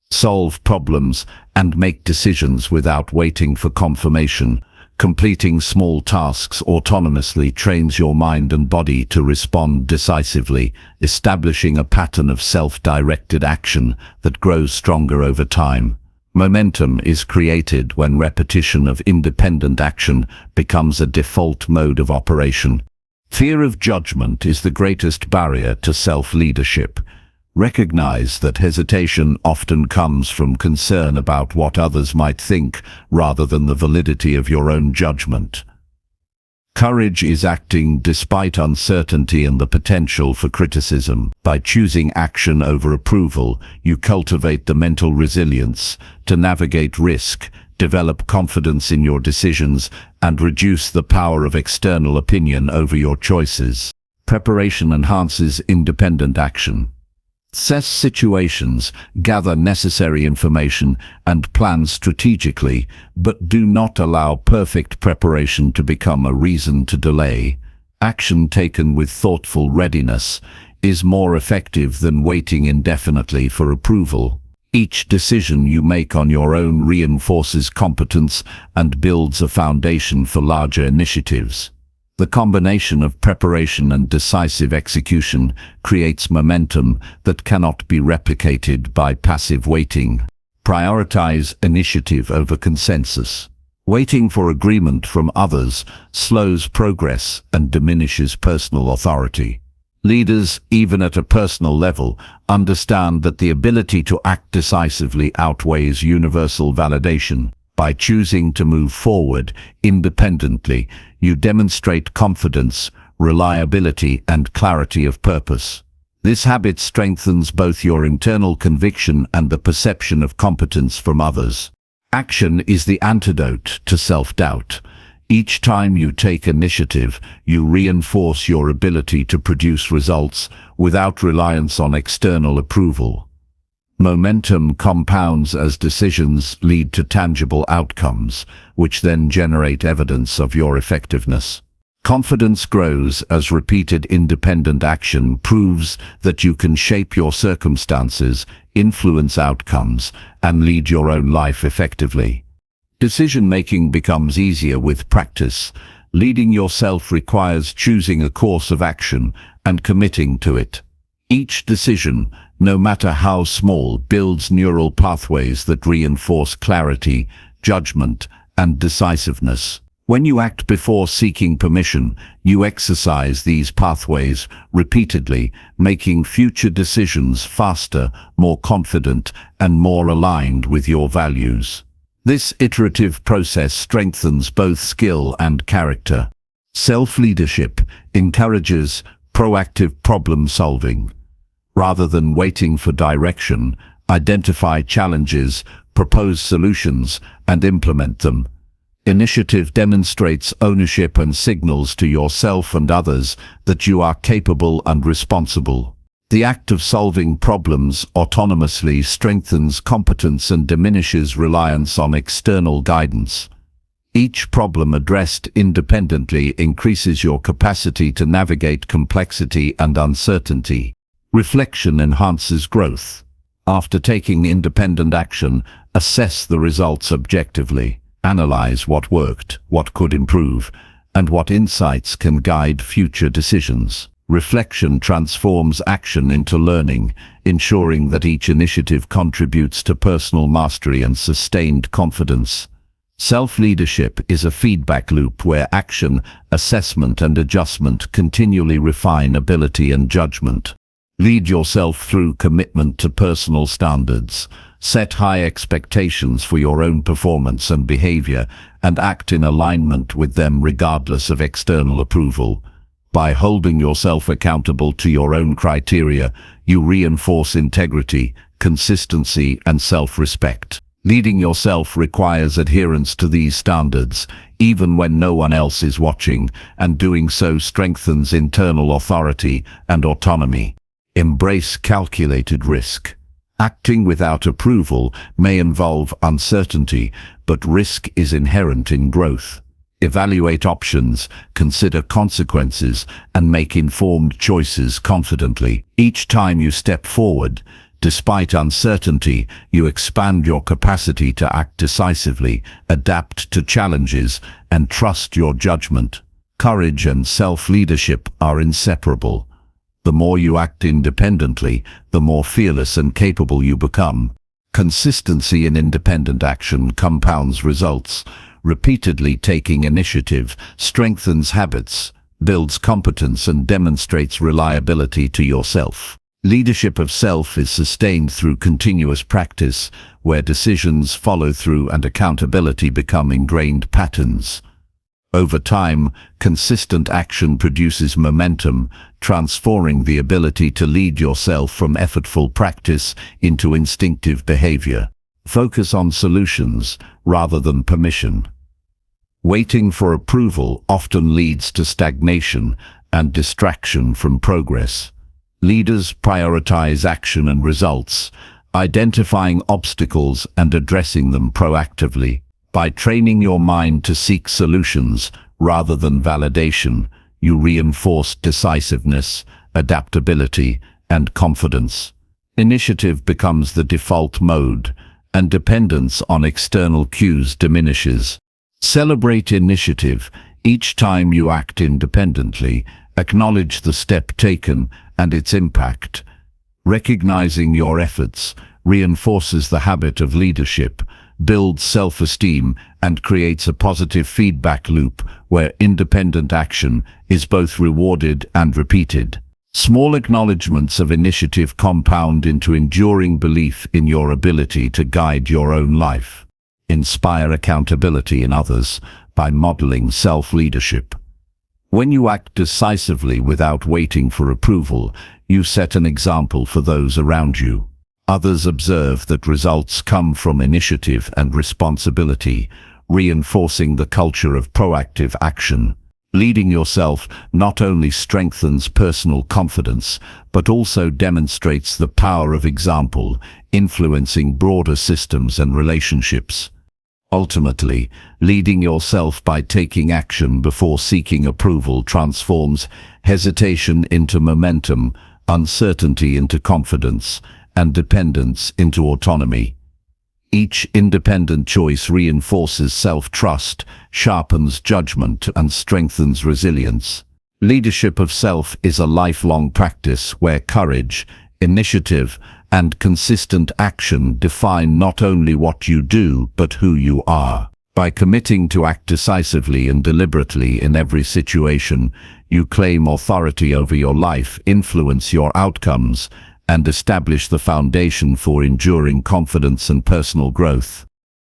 solve problems, and make decisions without waiting for confirmation. Completing small tasks autonomously trains your mind and body to respond decisively, establishing a pattern of self-directed action that grows stronger over time. Momentum is created when repetition of independent action becomes a default mode of operation. Fear of judgment is the greatest barrier to self-leadership. Recognize that hesitation often comes from concern about what others might think rather than the validity of your own judgment. Courage is acting despite uncertainty and the potential for criticism. By choosing action over approval, you cultivate the mental resilience to navigate risk, develop confidence in your decisions, and reduce the power of external opinion over your choices. Preparation enhances independent action. Assess situations, gather necessary information, and plan strategically, but do not allow perfect preparation to become a reason to delay. Action taken with thoughtful readiness is more effective than waiting indefinitely for approval. Each decision you make on your own reinforces competence and builds a foundation for larger initiatives. The combination of preparation and decisive execution creates momentum that cannot be replicated by passive waiting. Prioritize initiative over consensus. Waiting for agreement from others slows progress and diminishes personal authority. Leaders, even at a personal level, understand that the ability to act decisively outweighs universal validation. By choosing to move forward independently, you demonstrate confidence, reliability, and clarity of purpose. This habit strengthens both your internal conviction and the perception of competence from others. Action is the antidote to self-doubt. Each time you take initiative, you reinforce your ability to produce results without reliance on external approval. Momentum compounds as decisions lead to tangible outcomes, which then generate evidence of your effectiveness. Confidence grows as repeated independent action proves that you can shape your circumstances, influence outcomes, and lead your own life effectively. Decision-making becomes easier with practice. Leading yourself requires choosing a course of action and committing to it. Each decision, no matter how small, builds neural pathways that reinforce clarity, judgment, and decisiveness. When you act before seeking permission, you exercise these pathways repeatedly, making future decisions faster, more confident, and more aligned with your values. This iterative process strengthens both skill and character. Self-leadership encourages proactive problem-solving. Rather than waiting for direction, identify challenges, propose solutions, and implement them. Initiative demonstrates ownership and signals to yourself and others that you are capable and responsible. The act of solving problems autonomously strengthens competence and diminishes reliance on external guidance. Each problem addressed independently increases your capacity to navigate complexity and uncertainty. Reflection enhances growth. After taking independent action, assess the results objectively. Analyze what worked, what could improve, and what insights can guide future decisions. Reflection transforms action into learning, ensuring that each initiative contributes to personal mastery and sustained confidence. Self-leadership is a feedback loop where action, assessment, and adjustment continually refine ability and judgment. Lead yourself through commitment to personal standards. Set high expectations for your own performance and behavior, and act in alignment with them regardless of external approval. By holding yourself accountable to your own criteria, you reinforce integrity, consistency, and self-respect. Leading yourself requires adherence to these standards, even when no one else is watching, and doing so strengthens internal authority and autonomy. Embrace calculated risk. Acting without approval may involve uncertainty, but risk is inherent in growth. Evaluate options, consider consequences, and make informed choices confidently. Each time you step forward, despite uncertainty, you expand your capacity to act decisively, adapt to challenges, and trust your judgment. Courage and self-leadership are inseparable. The more you act independently, the more fearless and capable you become. Consistency in independent action compounds results. Repeatedly taking initiative strengthens habits, builds competence, and demonstrates reliability to yourself. Leadership of self is sustained through continuous practice, where decisions, follow through, and accountability become ingrained patterns. Over time, consistent action produces momentum, transforming the ability to lead yourself from effortful practice into instinctive behavior. Focus on solutions rather than permission. Waiting for approval often leads to stagnation and distraction from progress. Leaders prioritize action and results, identifying obstacles and addressing them proactively. By training your mind to seek solutions rather than validation, you reinforce decisiveness, adaptability, and confidence. Initiative becomes the default mode, and dependence on external cues diminishes. Celebrate initiative each time you act independently. Acknowledge the step taken and its impact. Recognizing your efforts reinforces the habit of leadership, builds self-esteem, and creates a positive feedback loop where independent action is both rewarded and repeated. Small acknowledgements of initiative compound into enduring belief in your ability to guide your own life. Inspire accountability in others by modeling self-leadership. When you act decisively without waiting for approval, you set an example for those around you. Others observe that results come from initiative and responsibility, reinforcing the culture of proactive action. Leading yourself not only strengthens personal confidence, but also demonstrates the power of example, influencing broader systems and relationships. Ultimately, leading yourself by taking action before seeking approval transforms hesitation into momentum, uncertainty into confidence, and dependence into autonomy. Each independent choice reinforces self-trust, sharpens judgment, and strengthens resilience. Leadership of self is a lifelong practice where courage, initiative, and consistent action define not only what you do, but who you are. By committing to act decisively and deliberately in every situation, you claim authority over your life, influence your outcomes, and establish the foundation for enduring confidence and personal growth.